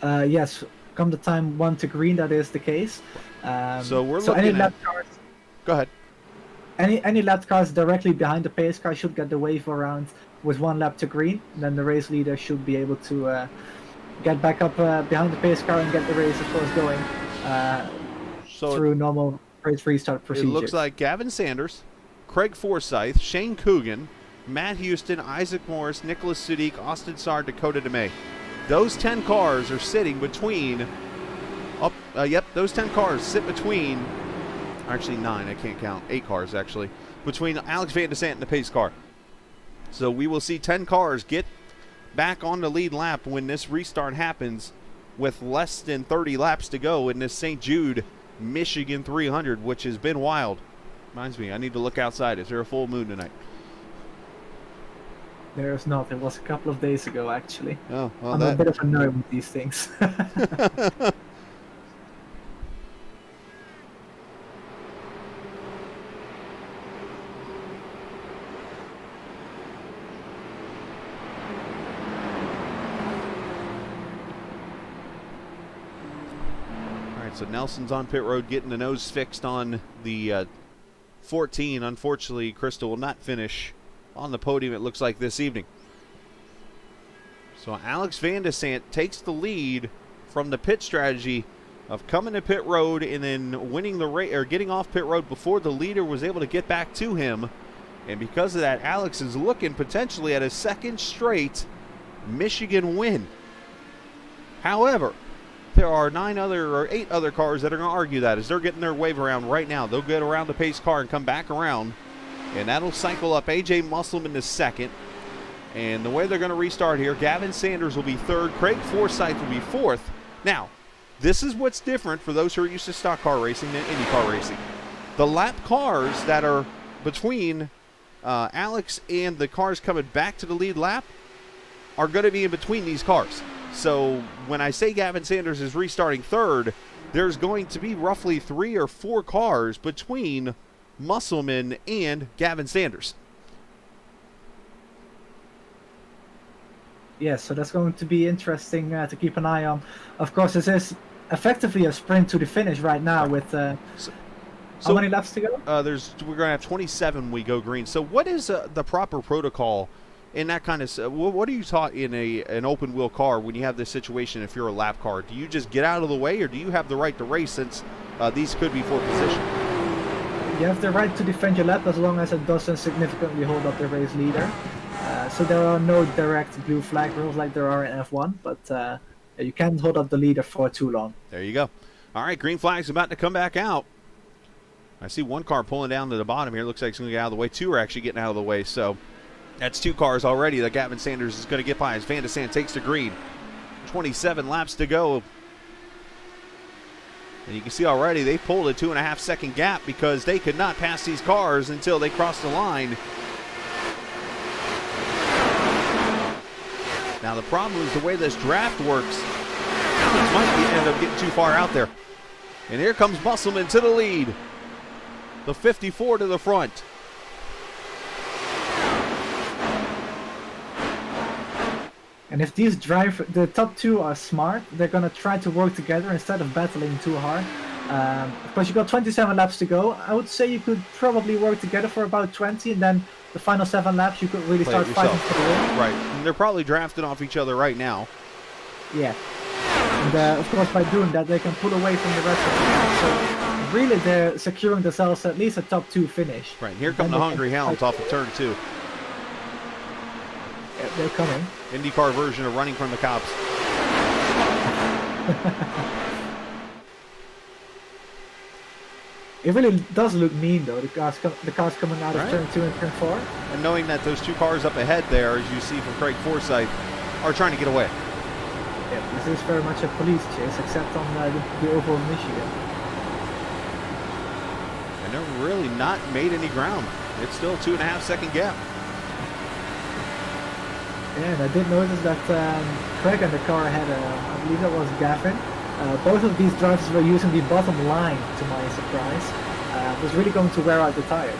Yes, come the time 1 to green, that is the case. So we're any looking lap at... cars, Go ahead. any lap cars directly behind the pace car should get the wave around with 1 lap to green. Then the race leader should be able to get back up behind the pace car and get the race, of course, going through normal race restart procedure. It looks like Gavin Sanders, Craig Forsyth, Shane Coogan, Matt Houston, Isaac Morris, Nicholas Sadiq, Austin Sard, Dakota DeMay. Those 10 cars are sitting between... those 10 cars sit between... Actually, 9. I can't count. 8 cars, actually. Between Alex Van de Sant and the pace car. So we will see 10 cars get back on the lead lap when this restart happens with less than 30 laps to go in this St. Jude, Michigan 300, which has been wild. Reminds me, I need to look outside. Is there a full moon tonight? There's not. It was a couple of days ago, actually. Oh, well, I'm a bit of a nerd with these things. So Nelson's on pit road getting the nose fixed on the 14. Unfortunately, Krista will not finish on the podium, it looks like, this evening. So Alex Van de Sant takes the lead from the pit strategy of coming to pit road and then winning the race, or getting off pit road before the leader was able to get back to him. And because of that, Alex is looking potentially at a 2nd straight Michigan win. However, there are 8 other cars that are going to argue that as they're getting their wave around right now. They'll get around the pace car and come back around, and that'll cycle up AJ Musselman to 2nd. And the way they're going to restart here, Gavin Sanders will be 3rd, Craig Forsyth will be 4th. Now, this is what's different for those who are used to stock car racing than IndyCar racing. The lap cars that are between Alex and the cars coming back to the lead lap are going to be in between these cars. So when I say Gavin Sanders is restarting 3rd, there's going to be roughly 3 or 4 cars between Musselman and Gavin Sanders. Yes, so that's going to be interesting to keep an eye on. Of course, this is effectively a sprint to the finish right now with how many laps to go? We're going to have 27 when we go green. So what is the proper protocol in that kind of... What are you taught in an open wheel car when you have this situation if you're a lap car? Do you just get out of the way, or do you have the right to race since these could be for position? You have the right to defend your lap as long as it doesn't significantly hold up the race leader. So there are no direct blue flag rules like there are in F1, but you can't hold up the leader for too long. There you go. All right, green flag's about to come back out. I see one car pulling down to the bottom here. Looks like it's going to get out of the way. 2 are actually getting out of the way, so that's 2 cars already that Gavin Sanders is going to get by as Van de Sant takes the green. 27 laps to go. And you can see already they pulled a 2.5-second gap because they could not pass these cars until they crossed the line. Now the problem is the way this draft works. Alex might end up getting too far out there. And here comes Musselman to the lead. The 54 to the front. And if these the top 2 are smart, they're going to try to work together instead of battling too hard. Of course, you got 27 laps to go. I would say you could probably work together for about 20, and then the final 7 laps you could really start fighting for the win. Right. And they're probably drafting off each other right now. Yeah. And of course, by doing that, they can pull away from the rest of the pack. So really, they're securing themselves at least a top 2 finish. Right. And here come the Hungry Hounds off of turn 2. Yeah, they're coming. IndyCar version of running from the cops. It really does look mean, though, the cars coming out of turn 2 and turn 4. And knowing that those 2 cars up ahead there, as you see from Craig Forsyth, are trying to get away. Yeah, this is very much a police chase, except on the Oval of Michigan. And they're really not made any ground. It's still a 2.5-second gap. Yeah, and I did notice that Craig and the car ahead, I believe that was Gavin. Both of these drivers were using the bottom line, to my surprise. Was really going to wear out the tires.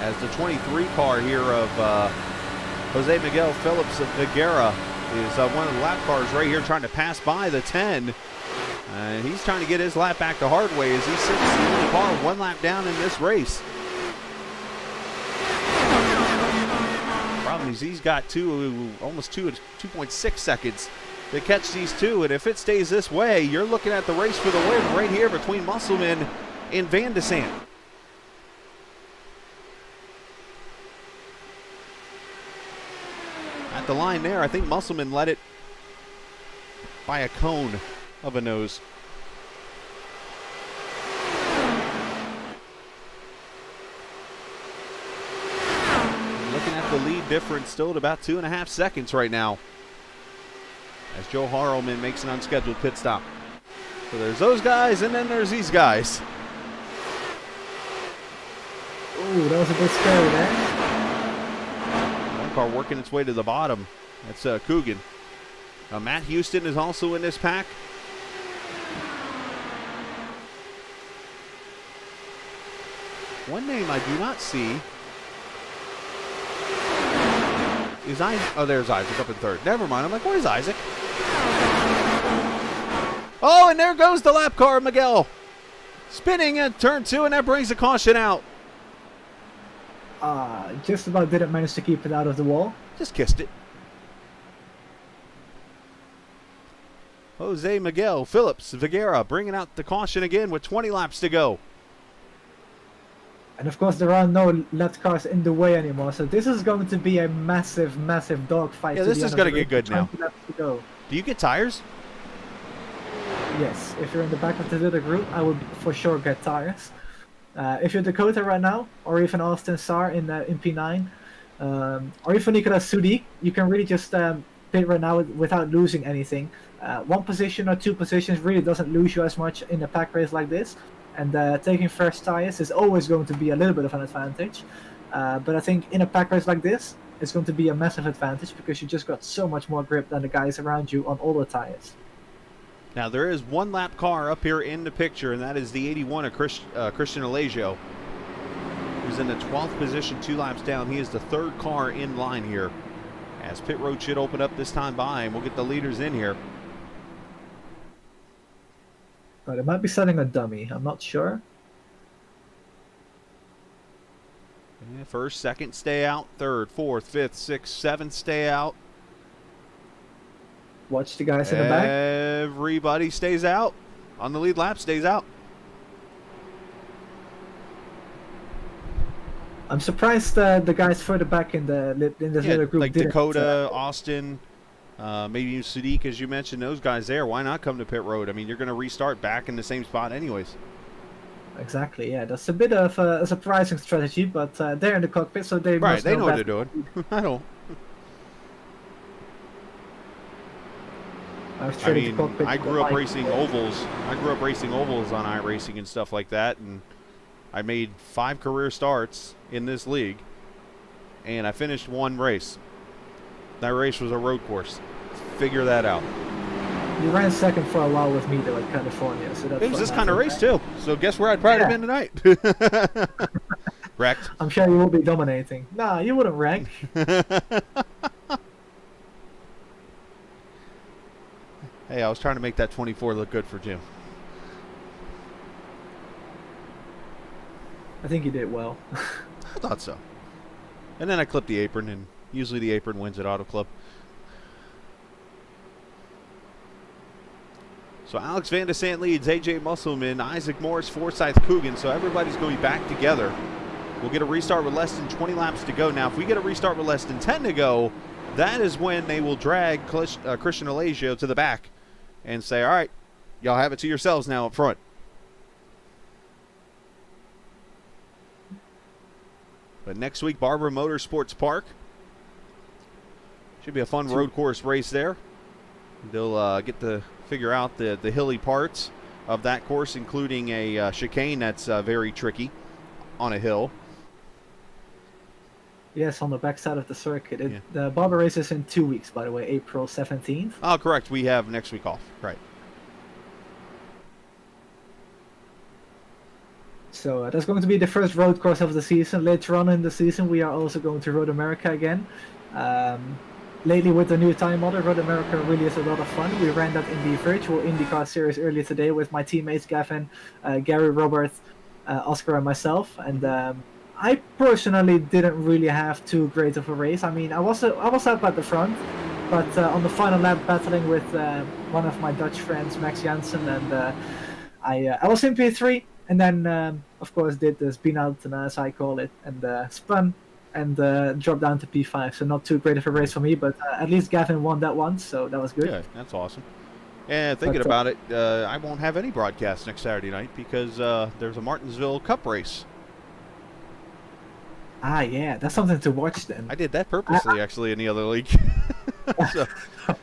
As the 23 car here of Jose Miguel Phillips of Figuera is one of the lap cars right here trying to pass by the 10. He's trying to get his lap back the hard way as he sits the only car 1 lap down in this race. Problem is he's got almost 2.6 seconds to catch these 2, and if it stays this way, you're looking at the race for the win right here between Musselman and Van de Sant. At the line there, I think Musselman led it by a cone of a nose. Looking at the lead difference still at about 2.5 seconds right now, as Joe Harrelman makes an unscheduled pit stop. So there's those guys, and then there's these guys. Ooh, that was a bit scary there. One car working its way to the bottom. That's Coogan. Matt Houston is also in this pack. One name I do not see is Isaac. Oh, there's Isaac up in third. Never mind. I'm like, where's Isaac? Oh, and there goes the lap car, Miguel. Spinning at turn 2, and that brings the caution out. Just about didn't manage to keep it out of the wall. Just kissed it. Jose Miguel Phillips Figuera bringing out the caution again with 20 laps to go. And of course, there are no left cars in the way anymore, so this is going to be a massive, massive dogfight. Yeah, this is going to get good now. 20 laps to go. Do you get tires? Yes, if you're in the back of the little group, I would for sure get tires. If you're Dakota right now, or even Austin Sarr in P9, or even Nicolas Sudik, you can really just pit right now without losing anything. 1 position or 2 positions really doesn't lose you as much in a pack race like this. And taking fresh tires is always going to be a little bit of an advantage. But I think in a pack race like this, it's going to be a massive advantage because you just got so much more grip than the guys around you on all the tires. Now, there is 1 lap car up here in the picture, and that is the 81 of Christian Allegio, who's in the 12th position, 2 laps down. He is the 3rd car in line here, as pit road should open up this time by, and we'll get the leaders in here. But it might be setting a dummy. I'm not sure. Yeah, 1st, 2nd, stay out. 3rd, 4th, 5th, 6th, 7th, stay out. Watch the guys in the back. Everybody stays out. On the lead lap, stays out. I'm surprised the guys further back in this little group like didn't, Dakota, Austin, maybe Sadiq, as you mentioned, those guys there. Why not come to pit road? I mean, you're going to restart back in the same spot anyways. Exactly, yeah. That's a bit of a surprising strategy, but they're in the cockpit, so they must they know what better. they're doing. I don't. I mean, I grew up racing ovals. I grew up racing ovals on iRacing and stuff like that, and I made 5 career starts in this league, and I finished 1 race. That race was a road course. Figure that out. You ran 2nd for a while with me, though, in California. So that's it was this kind of race, too. So guess where I'd probably have been tonight? Wrecked. I'm sure you will be dominating. Nah, you wouldn't wreck. Hey, I was trying to make that 24 look good for Jim. I think he did well. I thought so. And then I clipped the apron, and usually the apron wins at Auto Club. So Alex Van de Sant leads, AJ Musselman, Isaac Morris, Forsyth Coogan. So everybody's going to be back together. We'll get a restart with less than 20 laps to go. Now, if we get a restart with less than 10 to go, that is when they will drag Christian Alesio to the back and say, all right, y'all have it to yourselves now up front. But next week, Barbara Motorsports Park. Should be a fun road course race there. They'll get to figure out the hilly parts of that course, including a chicane that's very tricky on a hill. Yes, on the backside of the circuit. The Barbara race is in 2 weeks, by the way, April 17th. Oh, correct. We have next week off. Right. So that's going to be the first road course of the season. Later on in the season, we are also going to Road America again. Lately, with the new time model, Road America really is a lot of fun. We ran that in the virtual IndyCar series earlier today with my teammates Gavin, Gary, Robert, Oscar, and myself. And I personally didn't really have too great of a race. I mean, I was up at the front, but on the final lap, battling with one of my Dutch friends, Max Janssen, and I was in P3, and then of course did the spin out, as I call it, and spun and dropped down to P5. So not too great of a race for me, but at least Gavin won that one, so that was good. Yeah, that's awesome. And thinking about it, I won't have any broadcast next Saturday night because there's a Martinsville Cup race. Ah, yeah, that's something to watch then. I did that purposely, actually, in the other league. Because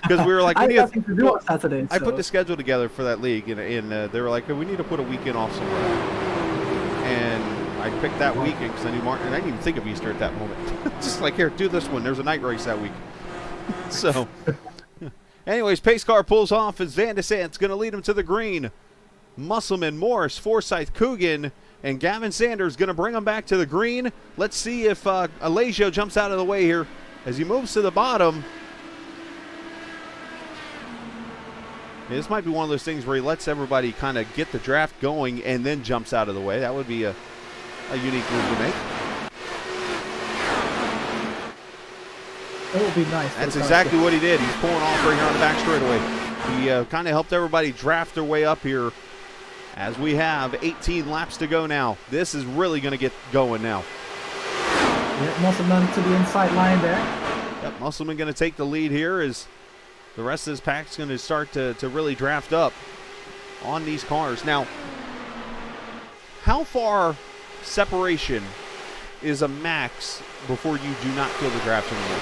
we were like, we need nothing to do on Saturday. I put the schedule together for that league, and they were like, we need to put a weekend off somewhere. And I picked that weekend because I knew Martin, and I didn't even think of Easter at that moment. Just like, here, do this one. There's a night race that week. So, anyways, pace car pulls off as Van de Sant's going to lead him to the green. Musselman, Morris, Forsyth, Coogan, and Gavin Sanders going to bring him back to the green. Let's see if Alesio jumps out of the way here as he moves to the bottom. This might be one of those things where he lets everybody kind of get the draft going and then jumps out of the way. That would be a unique move to make. It would be nice. That's exactly what he did. He's pulling off right here on the back straightaway. He kind of helped everybody draft their way up here as we have 18 laps to go now. This is really going to get going now. Yeah, Musselman to the inside line there. Yep, Musselman going to take the lead here as the rest of this pack's going to start to really draft up on these cars. Now, how far separation is a max before you do not feel the draft anymore?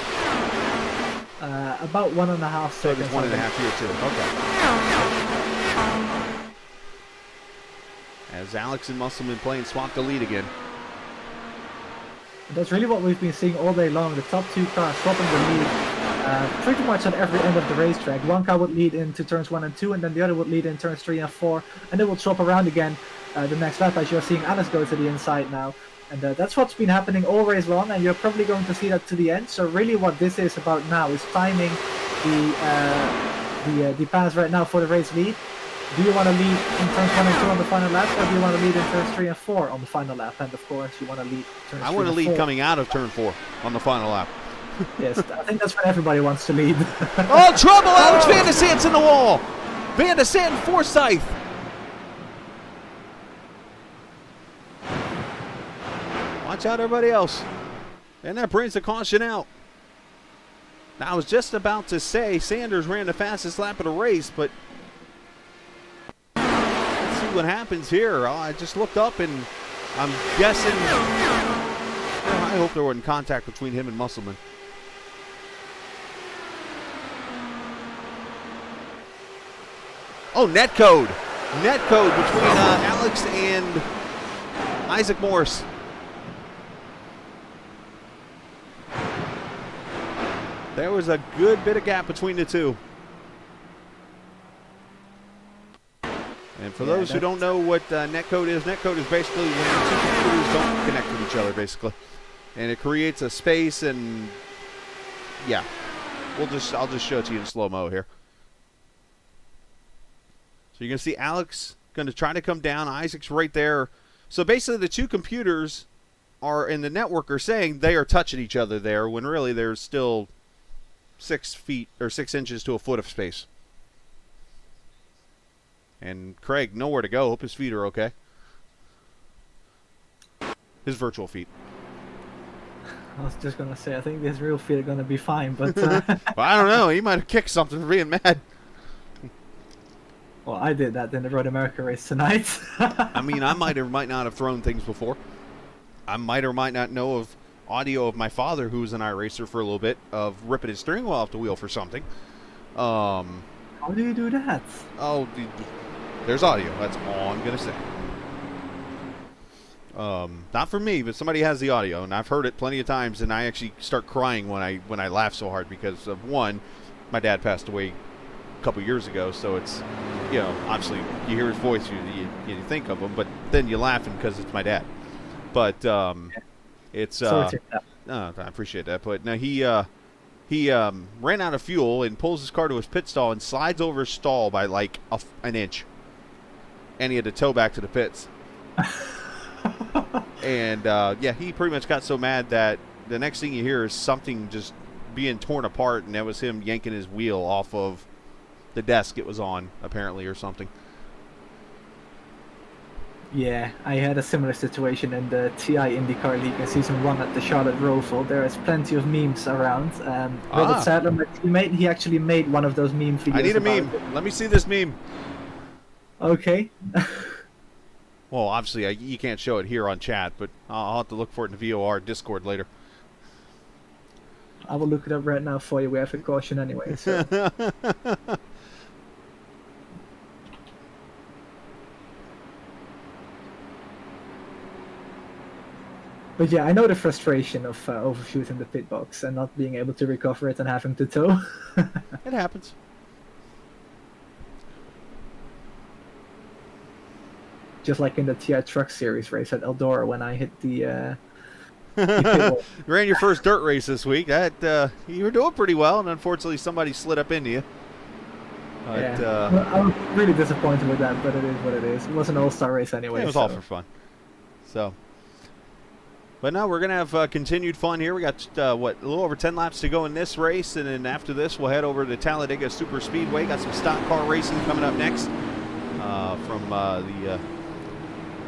About 1.5 So seconds. it's 1.5 here too. Okay. As Alex and Musselman playing swap the lead again. That's really what we've been seeing all day long. The top two cars swapping the lead pretty much at every end of the racetrack. One car would lead into turns 1 and 2, and then the other would lead in turns 3 and 4, and they will swap around again the next lap, as you're seeing Alex go to the inside now. And that's what's been happening all race long, and you're probably going to see that to the end. So really what this is about now is timing the pass right now for the race lead. Do you want to lead in turns 1 and 2 on the final lap, or do you want to lead in turns 3 and 4 on the final lap? And of course, you want to lead turns 3 I want to and lead 4. coming out of turn 4 on the final lap. Yes, I think that's when everybody wants to lead. Oh, trouble! Alex Van de Sant's in the wall! Van de Sant and Forsyth. Watch out, everybody else. And that brings the caution out. Now, I was just about to say Sanders ran the fastest lap of the race, but let's see what happens here. I just looked up, and I'm guessing, I hope there wasn't contact between him and Musselman. Oh, netcode. Netcode between Alex and Isaac Morris. There was a good bit of gap between the two. And for those who don't know what netcode is basically when two computers don't connect with each other, basically. And it creates a space, and yeah. I'll just show it to you in slow-mo here. So you're going to see Alex going to try to come down. Isaac's right there So basically the two computers are in the network are saying they are touching each other there when really there's still 6 feet or 6 inches to a foot of space. And Craig, nowhere to go. Hope his feet are okay. His virtual feet. I was just going to say, I think his real feet are going to be fine, but... Well, I don't know. He might have kicked something for being mad. Well, I did that in the Road America race tonight. I mean, I might or might not have thrown things before. I might or might not know of audio of my father, who was an iRacer for a little bit, of ripping his steering wheel off the wheel for something. How do you do that? Oh, there's audio. That's all I'm going to say. Not for me, but somebody has the audio, and I've heard it plenty of times, and I actually start crying when I laugh so hard because of, one, my dad passed away a couple years ago, so it's, you know, obviously you hear his voice, you think of him, but then you're laughing because it's my dad. But it's I appreciate that. But now he ran out of fuel and pulls his car to his pit stall and slides over his stall by like an inch, and he had to tow back to the pits. And yeah, he pretty much got so mad that the next thing you hear is something just being torn apart, and that was him yanking his wheel off of the desk it was on, apparently, or something. Yeah, I had a similar situation in the TI IndyCar League in Season 1 at the Charlotte Roval. There is plenty of memes around. Robert Sadler, my teammate, he actually made one of those meme videos. I need a meme. Let me see this meme. Okay. Well, obviously, you can't show it here on chat, but I'll have to look for it in the VOR Discord later. I will look it up right now for you. We have a caution anyway. So. But yeah, I know the frustration of overshooting the pit box and not being able to recover it and having to tow. It happens. Just like in the TI Truck Series race at Eldora when I hit the pit wall. You ran your first dirt race this week. That you were doing pretty well, and unfortunately somebody slid up into you. But, yeah, well, I was really disappointed with that, but it is what it is. It was an all-star race anyway. It was all for fun. So... But now we're going to have continued fun here. We got, a little over 10 laps to go in this race. And then after this, we'll head over to Talladega Super Speedway. Got some stock car racing coming up next from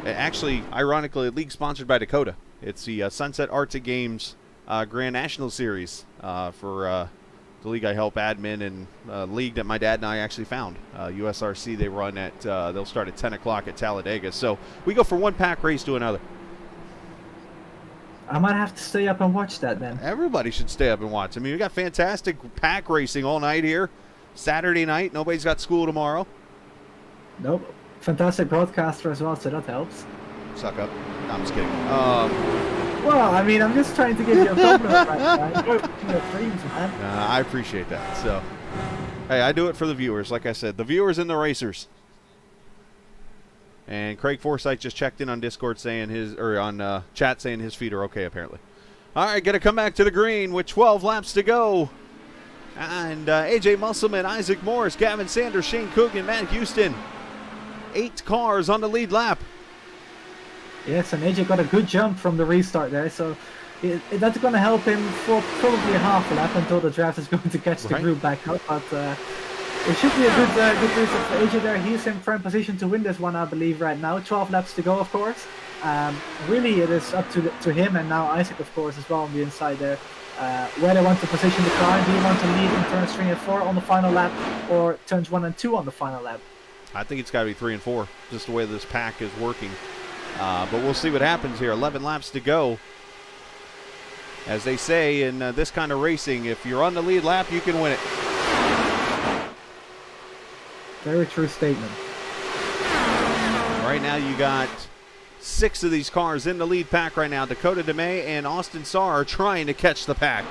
actually, ironically, a league sponsored by Dakota. It's the Sunset Arctic Games Grand National Series for the league I help admin and league that my dad and I actually found. USRC, they run at, they'll start at 10 o'clock at Talladega. So we go from one pack race to another. I might have to stay up and watch that then. Everybody should stay up and watch. I mean, we got fantastic pack racing all night here. Saturday night. Nobody's got school tomorrow. Nope. Fantastic broadcaster as well, so that helps. Suck up. No, I'm just kidding. Well, I mean, I'm just trying to give you a compliment right now. Your dreams, man. I appreciate that. So, hey, I do it for the viewers. Like I said, the viewers and the racers. And Craig Forsyth just checked in on Discord saying on chat saying his feet are okay, apparently. All right, got to come back to the green with 12 laps to go. And AJ Musselman, Isaac Morris, Gavin Sanders, Shane Coogan, Matt Houston. 8 cars on the lead lap. Yes, and AJ got a good jump from the restart there, so that's going to help him for probably a half a lap until the draft is going to catch the group back up. But it should be a good result for AJ there. He's in prime position to win this one, I believe, right now. 12 laps to go, of course. Really, it is up to him and now Isaac, of course, as well on the inside there. Where they want to position the car. Do you want to lead in turns 3 and 4 on the final lap, or turns 1 and 2 on the final lap? I think it's got to be 3 and 4, just the way this pack is working. But we'll see what happens here. 11 laps to go. As they say in this kind of racing, if you're on the lead lap, you can win it. Very true statement. Right now you got 6 of these cars in the lead pack right now. Dakota DeMay and Austin Sarr are trying to catch the pack.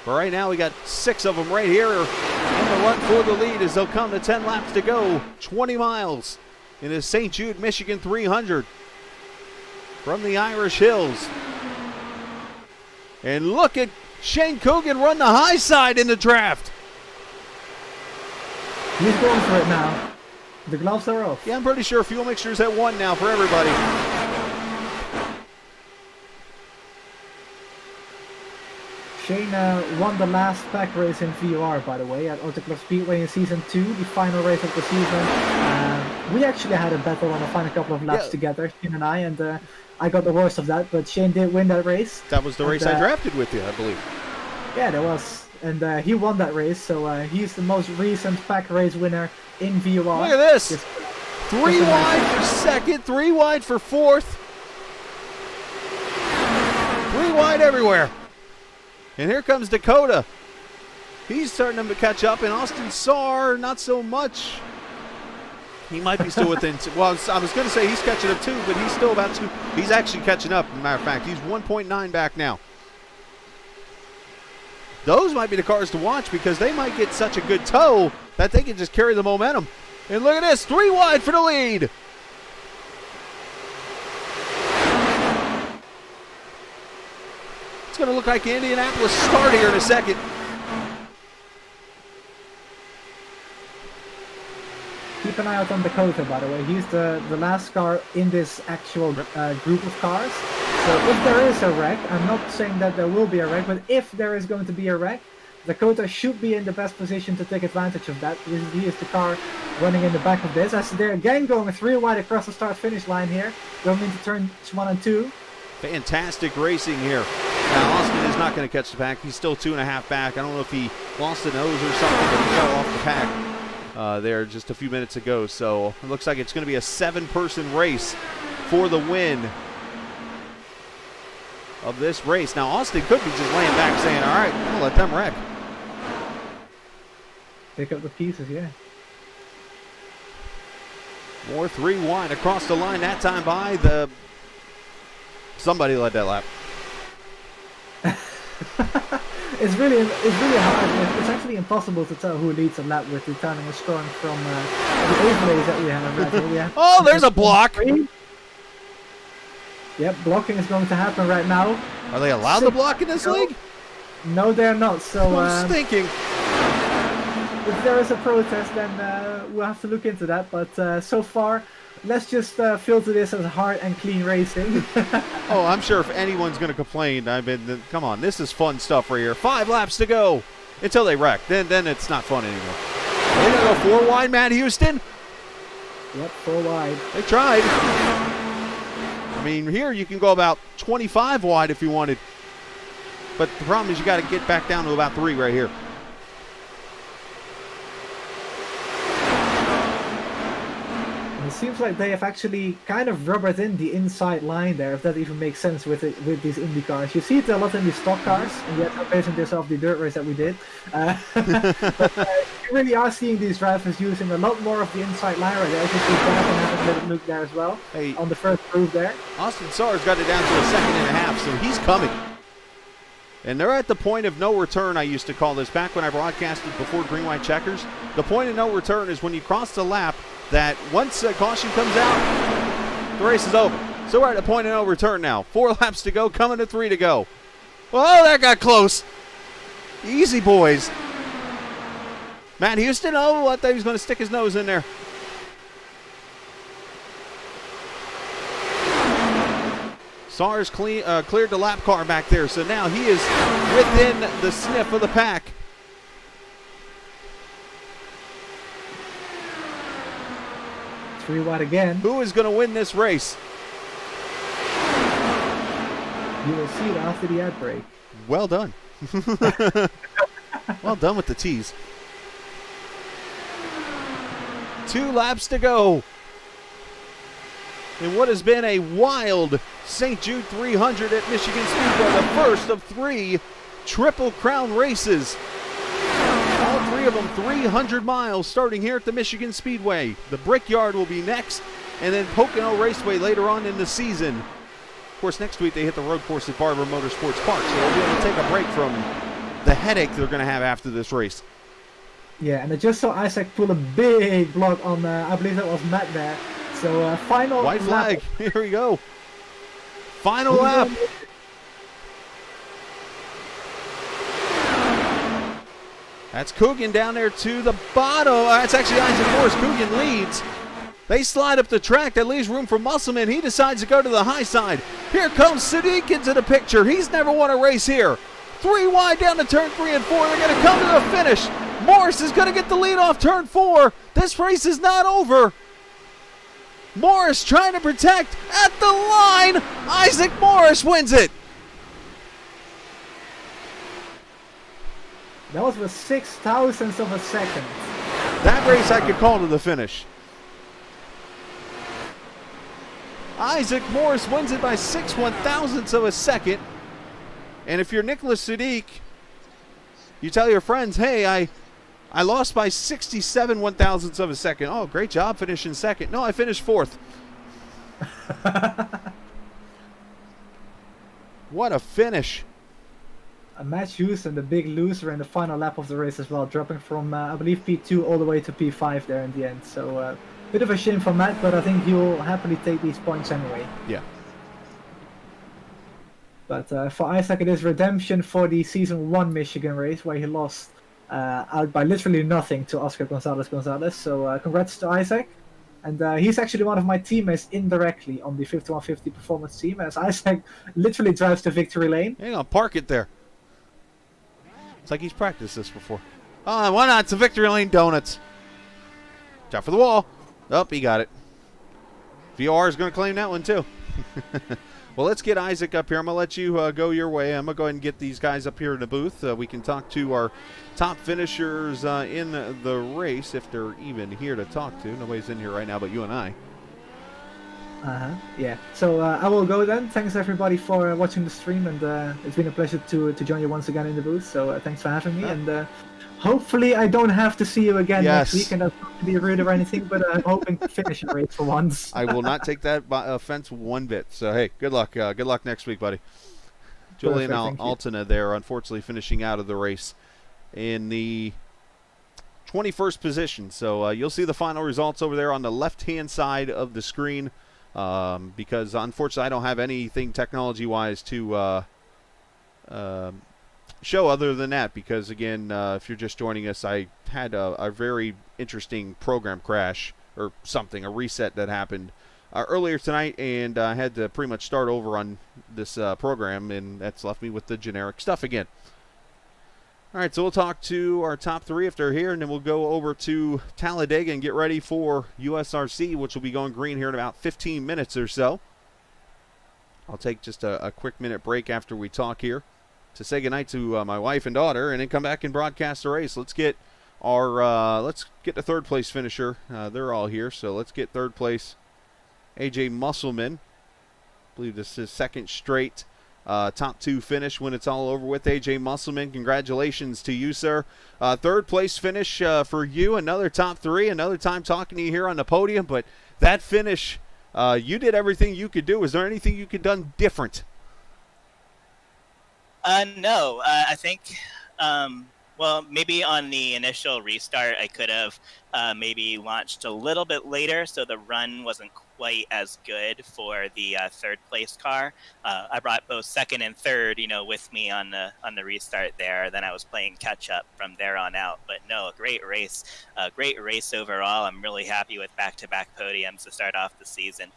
But right now we got 6 of them right here in the run for the lead as they'll come to 10 laps to go. 20 miles in the St. Jude, Michigan 300 from the Irish Hills. And look at Shane Coogan run the high side in the draft. He's going for it now. The gloves are off. Yeah, I'm pretty sure fuel mixture's at 1 now for everybody. Shane won the last pack race in VOR, by the way, at Auto Club Speedway in Season 2, the final race of the season. We actually had a battle on the final couple of laps together, Shane and I, and I got the worst of that, but Shane did win that race. That was the race I drafted with you, I believe. Yeah, that was. And he won that race, so he's the most recent pack race winner in VOR. Look at this! 3 wide for second, 3 wide for fourth. 3 wide everywhere. And here comes Dakota. He's starting to catch up, and Austin Saar, not so much. He might be still within, well, I was going to say he's catching up too, but he's still about 2. He's actually catching up, as a matter of fact. He's 1.9 back now. Those might be the cars to watch because they might get such a good tow that they can just carry the momentum. And look at this, 3 wide for the lead. It's going to look like Indianapolis start here in a second. Keep an eye out on Dakota, by the way. He's the last car in this actual group of cars. So if there is a wreck, I'm not saying that there will be a wreck, but if there is going to be a wreck, Dakota should be in the best position to take advantage of that. He is the car running in the back of this. As they're again going 3 wide across the start-finish line here, going into turns 1 and 2. Fantastic racing here. Now Austin is not going to catch the pack. He's still 2.5 back. I don't know if he lost a nose or something, but he fell off the pack there just a few minutes ago. So it looks like it's going to be a 7-person race for the win of this race. Now Austin could be just laying back saying, all right, we'll let them wreck. Pick up the pieces, yeah. More 3 wide across the line, that time by somebody led that lap. It's really hard. It's actually impossible to tell who leads a lap with the timing is strong from the overlays that we have right here. Oh, there's a block. Yep, blocking is going to happen right now. Are they allowed to block in this league? No, they're not. So I'm thinking. If there is a protest, then we'll have to look into that. But so far, let's just filter this as hard and clean racing. Oh, I'm sure if anyone's going to complain, come on, this is fun stuff right here. 5 laps to go until they wreck. Then it's not fun anymore. They're going to go 4 wide, Matt Houston. Yep, 4 wide. They tried. I mean, here you can go about 25 wide if you wanted. But the problem is you got to get back down to about 3 right here. It seems like they have actually kind of rubbered in the inside line there, if that even makes sense with these Indy cars. You see it a lot in these stock cars, and yet I'm basing this off the dirt race that we did. But you really are seeing these drivers using a lot more of the inside line right there. I think we've having a little look there as well, on the first groove there. Austin Saar's got it down to a 2.5 seconds, so he's coming. And they're at the point of no return, I used to call this, back when I broadcasted before Green White Checkers. The point of no return is when you cross the lap, that once a caution comes out, the race is over. So we're at a point of no return now. 4 laps to go, coming to 3 to go. Oh, that got close. Easy, boys. Matt Houston, oh, I thought he was going to stick his nose in there. Saar's cleared the lap car back there, so now he is within the sniff of the pack. Wide again. Who is going to win this race? You will see it after the ad break. Well done. Well done with the tease. 2 laps to go. In what has been a wild St. Jude 300 at Michigan Speedway, the first of 3 Triple Crown races. All 3 of them 300 miles starting here at the Michigan Speedway. The Brickyard will be next, and then Pocono Raceway later on in the season. Of course, next week they hit the road course at Barber Motorsports Park, so they'll be able to take a break from the headache they're going to have after this race. Yeah, and I just saw Isaac pull a big block on, I believe that was Matt there. So final white flag, lap. Here we go. Final lap. That's Coogan down there to the bottom. That's actually Isaac Morris. Coogan leads. They slide up the track. That leaves room for Musselman. He decides to go to the high side. Here comes Sadiq into the picture. He's never won a race here. 3 wide down to turn 3 and 4. They're going to come to the finish. Morris is going to get the lead off turn 4. This race is not over. Morris trying to protect at the line. Isaac Morris wins it. That was with 6,000ths of a second. That race I could call to the finish. Isaac Morris wins it by 6/1000ths of a second. And if you're Nicholas Sadiq, you tell your friends, hey, I lost by 67/1000ths of a second. Oh, great job finishing second. No, I finished 4th. What a finish. Matt Houston, the big loser in the final lap of the race as well, dropping from, I believe, P2 all the way to P5 there in the end. So, bit of a shame for Matt, but I think he'll happily take these points anyway. Yeah. But for Isaac, it is redemption for the Season 1 Michigan race, where he lost out by literally nothing to Oscar Gonzalez. So, congrats to Isaac. And he's actually one of my teammates indirectly on the 5150 performance team, as Isaac literally drives the victory lane. Hang on, park it there. It's like he's practiced this before. Oh, why not? It's a victory lane donuts. Shot for the wall. Oh, he got it. VOR is going to claim that one too. Well, let's get Isaac up here. I'm going to let you go your way. I'm going to go ahead and get these guys up here in the booth. We can talk to our top finishers in the race, if they're even here to talk to. Nobody's in here right now but you and I. Yeah. So I will go then. Thanks everybody for watching the stream, and it's been a pleasure to join you once again in the booth. So thanks for having me, and hopefully I don't have to see you again next week. And that's not to be rude or anything, but I'm hoping to finish a race for once. I will not take that offense one bit. So hey, good luck. Good luck next week, buddy. Julian Altena there, unfortunately finishing out of the race in the 21st position. So you'll see the final results over there on the left-hand side of the screen. Because unfortunately I don't have anything technology-wise to show other than that, because again, if you're just joining us, I had a very interesting program crash or something, a reset that happened earlier tonight, and I had to pretty much start over on this program, and that's left me with the generic stuff again. All right, so we'll talk to our top 3 if they're here, and then we'll go over to Talladega and get ready for USRC, which will be going green here in about 15 minutes or so. I'll take just a quick minute break after we talk here to say goodnight to my wife and daughter, and then come back and broadcast the race. Let's get our let's get the 3rd place finisher. They're all here, so let's get 3rd place AJ Musselman. I believe this is 2nd straight top 2 finish when it's all over with. AJ Musselman, congratulations to you, sir. 3rd place finish for you. Another top 3. Another time talking to you here on the podium. But that finish, you did everything you could do. Is there anything you could have done different? No. I think, well, maybe on the initial restart, I could have maybe launched a little bit later, so the run wasn't quite as good for the 3rd place car. I brought both 2nd and 3rd, with me on the restart there. Then I was playing catch up from there on out. But no, great race overall. I'm really happy with back-to-back podiums to start off the season.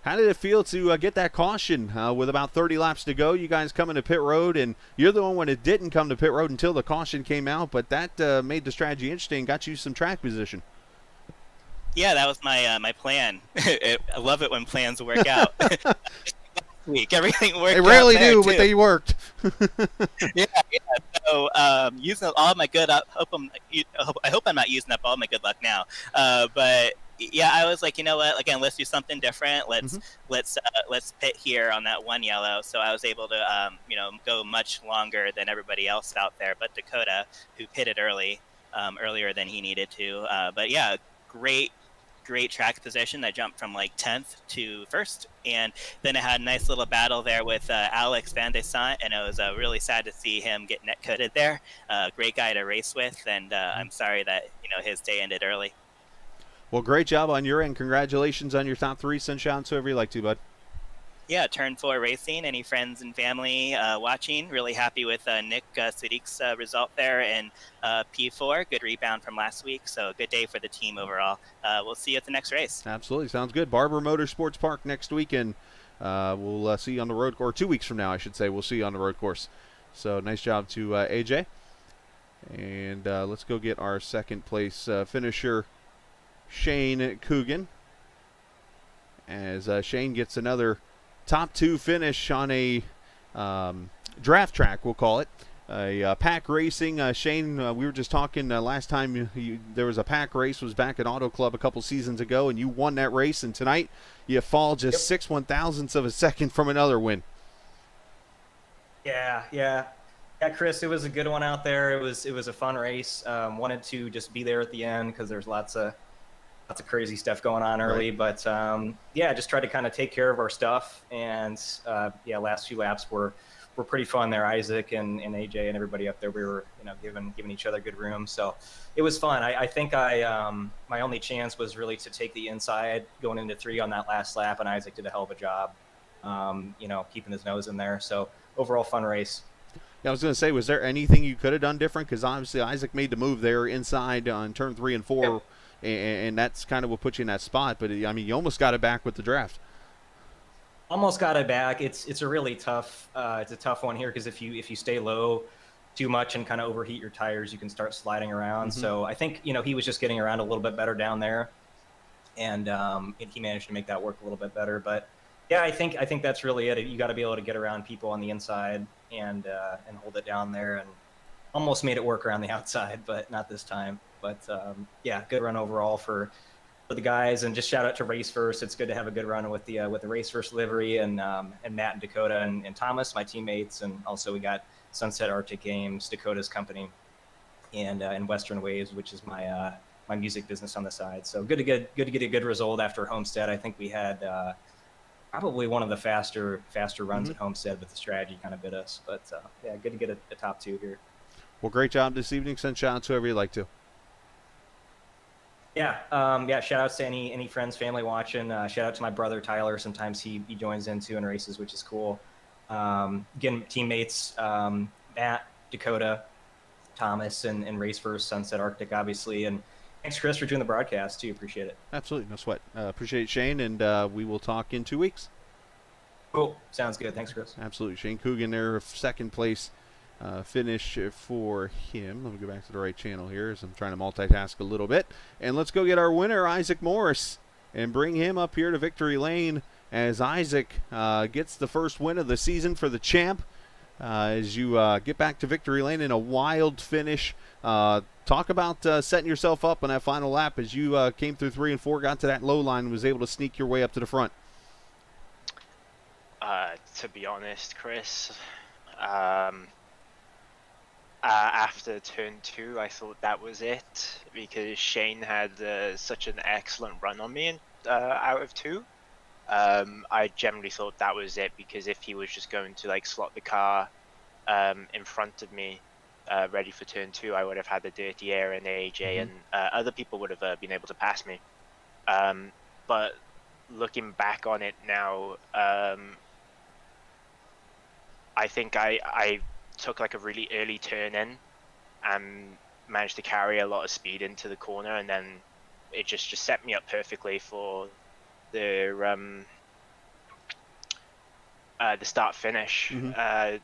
How did it feel to get that caution with about 30 laps to go? You guys coming to pit road, and you're the one when it didn't come to pit road until the caution came out, but that made the strategy interesting, got you some track position. Yeah, that was my plan. I love it when plans work out. Week everything worked. They rarely out there do, too. but they worked. Yeah. So using all my good, I hope I'm not using up all my good luck now. But yeah, I was like, you know what? Again, let's do something different. Let's pit here on that one yellow. So I was able to go much longer than everybody else out there. But Dakota, who pitted earlier than he needed to. But yeah, great track position. I jumped from like 10th to 1st, and then I had a nice little battle there with Alex Van de Sant, and it was really sad to see him get net cutted there. Great guy to race with, and I'm sorry that his day ended early. Well, great job on your end. Congratulations on your top 3. Sunshine, so whoever you like to, bud. Yeah, Turn 4 Racing. Any friends and family watching? Really happy with Nick Sadiq's result there in P4. Good rebound from last week, so good day for the team overall. We'll see you at the next race. Absolutely. Sounds good. Barber Motorsports Park next weekend. We'll see you on the road, or 2 weeks from now, I should say. We'll see you on the road course. So nice job to AJ. And let's go get our second place finisher, Shane Coogan. As Shane gets another top 2 finish on a draft track, we'll call it. A pack racing. Shane, we were just talking last time there was a pack race, was back at Auto Club a couple seasons ago, and you won that race, and tonight you fall just 6/1000ths of a second from another win. Yeah, Chris, it was a good one out there. It was a fun race. Wanted to just be there at the end because there's lots of crazy stuff going on early, right. But just tried to kind of take care of our stuff, and last few laps were pretty fun there. Isaac and AJ and everybody up there, we were giving each other good room, so it was fun. I think my only chance was really to take the inside going into 3 on that last lap, and Isaac did a hell of a job, keeping his nose in there. So overall fun race. Yeah, I was going to say, was there anything you could have done different? Because obviously Isaac made the move there inside on turn 3 and 4. Yep. And that's kind of what put you in that spot. But, I mean, you almost got it back with the draft. Almost got it back. It's a really tough it's a tough one here because if you stay low too much and kind of overheat your tires, you can start sliding around. Mm-hmm. So I think he was just getting around a little bit better down there, and he managed to make that work a little bit better. But yeah, I think that's really it. You got to be able to get around people on the inside and hold it down there, and almost made it work around the outside, but not this time. But good run overall for the guys, and just shout out to Race First. It's good to have a good run with the Race First livery, and Matt and Dakota and Thomas, my teammates, and also we got Sunset Arctic Games, Dakota's company, and Western Waves, which is my music business on the side. So good to get a good result after Homestead. I think we had probably one of the faster runs at Homestead, but the strategy kind of bit us. But good to get a top 2 here. Well, great job this evening. Send shout out to whoever you like to. Shout outs to any friends, family watching. Shout out to my brother Tyler. Sometimes he joins in too in races, which is cool. Again, teammates Matt, Dakota, Thomas, and Race First, Sunset Arctic, obviously. And thanks, Chris, for doing the broadcast too. Appreciate it. Absolutely, no sweat. Appreciate it, Shane, and we will talk in 2 weeks. Cool, sounds good. Thanks, Chris. Absolutely, Shane Coogan there, second place finish for him. Let me go back to the right channel here as I'm trying to multitask a little bit. And let's go get our winner, Isaac Morris, and bring him up here to victory lane as Isaac gets the first win of the season for the champ. As you get back to victory lane in a wild finish. Talk about setting yourself up on that final lap as you came through 3 and 4, got to that low line, and was able to sneak your way up to the front. To be honest, Chris, after turn 2, I thought that was it because Shane had such an excellent run on me out of 2. I generally thought that was it because if he was just going to slot the car in front of me, ready for turn 2, I would have had the dirty air and AJ, and other people would have been able to pass me. But looking back on it now, I think I took a really early turn in and managed to carry a lot of speed into the corner, and then it just set me up perfectly for the start finish to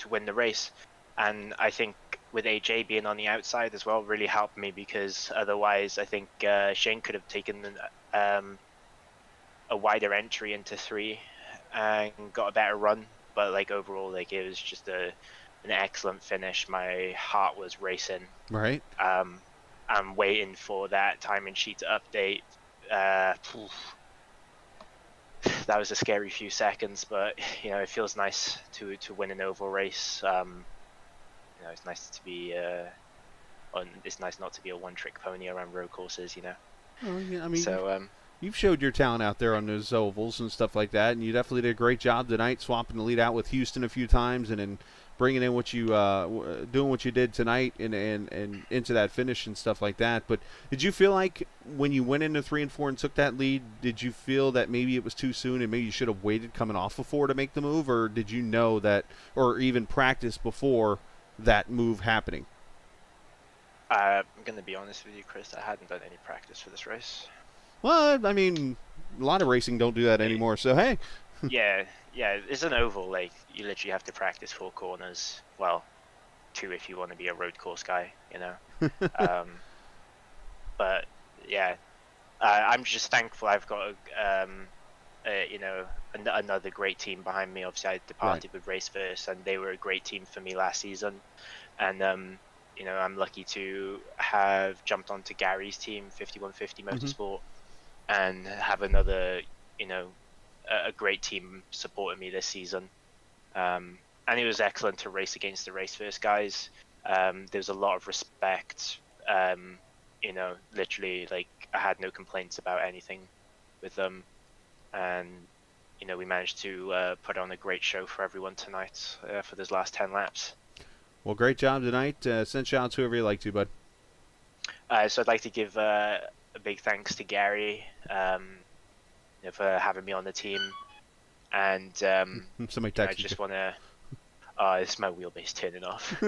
win the race. And I think with AJ being on the outside as well really helped me, because otherwise I think Shane could have taken a wider entry into 3 and got a better run. But overall, it was just an excellent finish. My heart was racing. Right. I'm waiting for that timing sheet to update. That was a scary few seconds, but it feels nice to win an oval race. It's nice to be it's nice not to be a one-trick pony around road courses. Well, yeah, I mean, so you've showed your talent out there on those ovals and stuff like that, and you definitely did a great job tonight, swapping the lead out with Houston a few times, and then bringing in what you doing what you did tonight and into that finish and stuff like that. But did you feel like when you went into 3 and 4 and took that lead, did you feel that maybe it was too soon and maybe you should have waited coming off of 4 to make the move, or did you know that, or even practice before that move happening? I'm going to be honest with you, Chris. I hadn't done any practice for this race. Well, I mean, a lot of racing don't do that anymore. So hey, yeah, it's an oval. Like, you literally have to practice 4 corners. Well, 2 if you want to be a road course guy, you know. But yeah, I'm just thankful I've got you know, another great team behind me. Obviously, I departed with Race First, and they were a great team for me last season. And you know, I'm lucky to have jumped onto Gary's team, 5150 Motorsport, and have another, you know, a great team supporting me this season. And it was excellent to race against the Race First guys. There was a lot of respect. You know, literally, like, I had no complaints about anything with them. And, you know, we managed to put on a great show for everyone tonight for those last 10 laps. well, great job tonight. Send shout out to whoever you like to, bud. So I'd like to give a big thanks to Gary, you know, for having me on the team. And Somebody I texted just you. want to... this is my wheelbase turning off.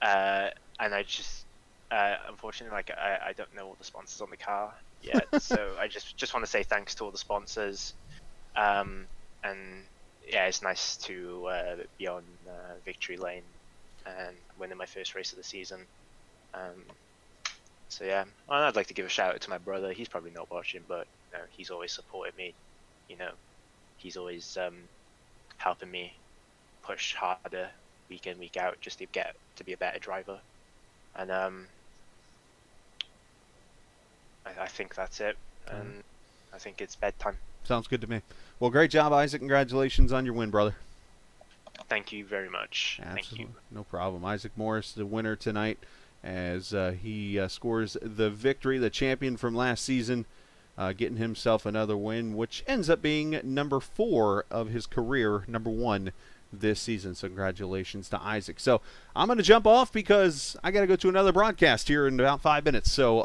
And I just... unfortunately, like, I don't know all the sponsors on the car yet. So I just want to say thanks to all the sponsors. And yeah, it's nice to be on victory lane and winning my first race of the season. So yeah, well, I'd like to give a shout out to my brother. He's probably not watching, but you know, he's always supported me. You know, he's always helping me push harder week in, week out, just to get to be a better driver. And I think that's it. And I think it's bedtime. Sounds good to me. Well, great job, Isaac. Congratulations on your win, brother. Thank you very much. Absolutely. Thank you. No problem. Isaac Morris, the winner tonight, as he scores the victory, the champion from last season, getting himself another win, which ends up being number 4 of his career, number 1 this season. So congratulations to Isaac. So I'm going to jump off because I got to go to another broadcast here in about 5 minutes. So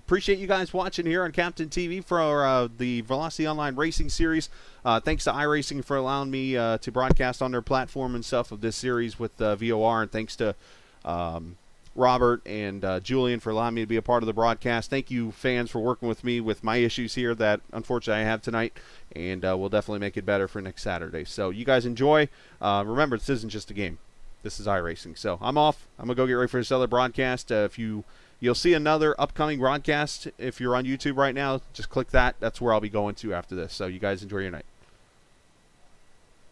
appreciate you guys watching here on Captain TV for the Velocity Online Racing Series. Thanks to iRacing for allowing me to broadcast on their platform and stuff of this series with VOR, and thanks to Robert and Julian for allowing me to be a part of the broadcast. Thank you, fans, for working with me with my issues here that unfortunately I have tonight, and we'll definitely make it better for next Saturday. So you guys enjoy. Remember, this isn't just a game. This is iRacing. So I'm off. I'm going to go get ready for this other broadcast. You'll see another upcoming broadcast if you're on YouTube right now. Just click that. That's where I'll be going to after this. So you guys enjoy your night.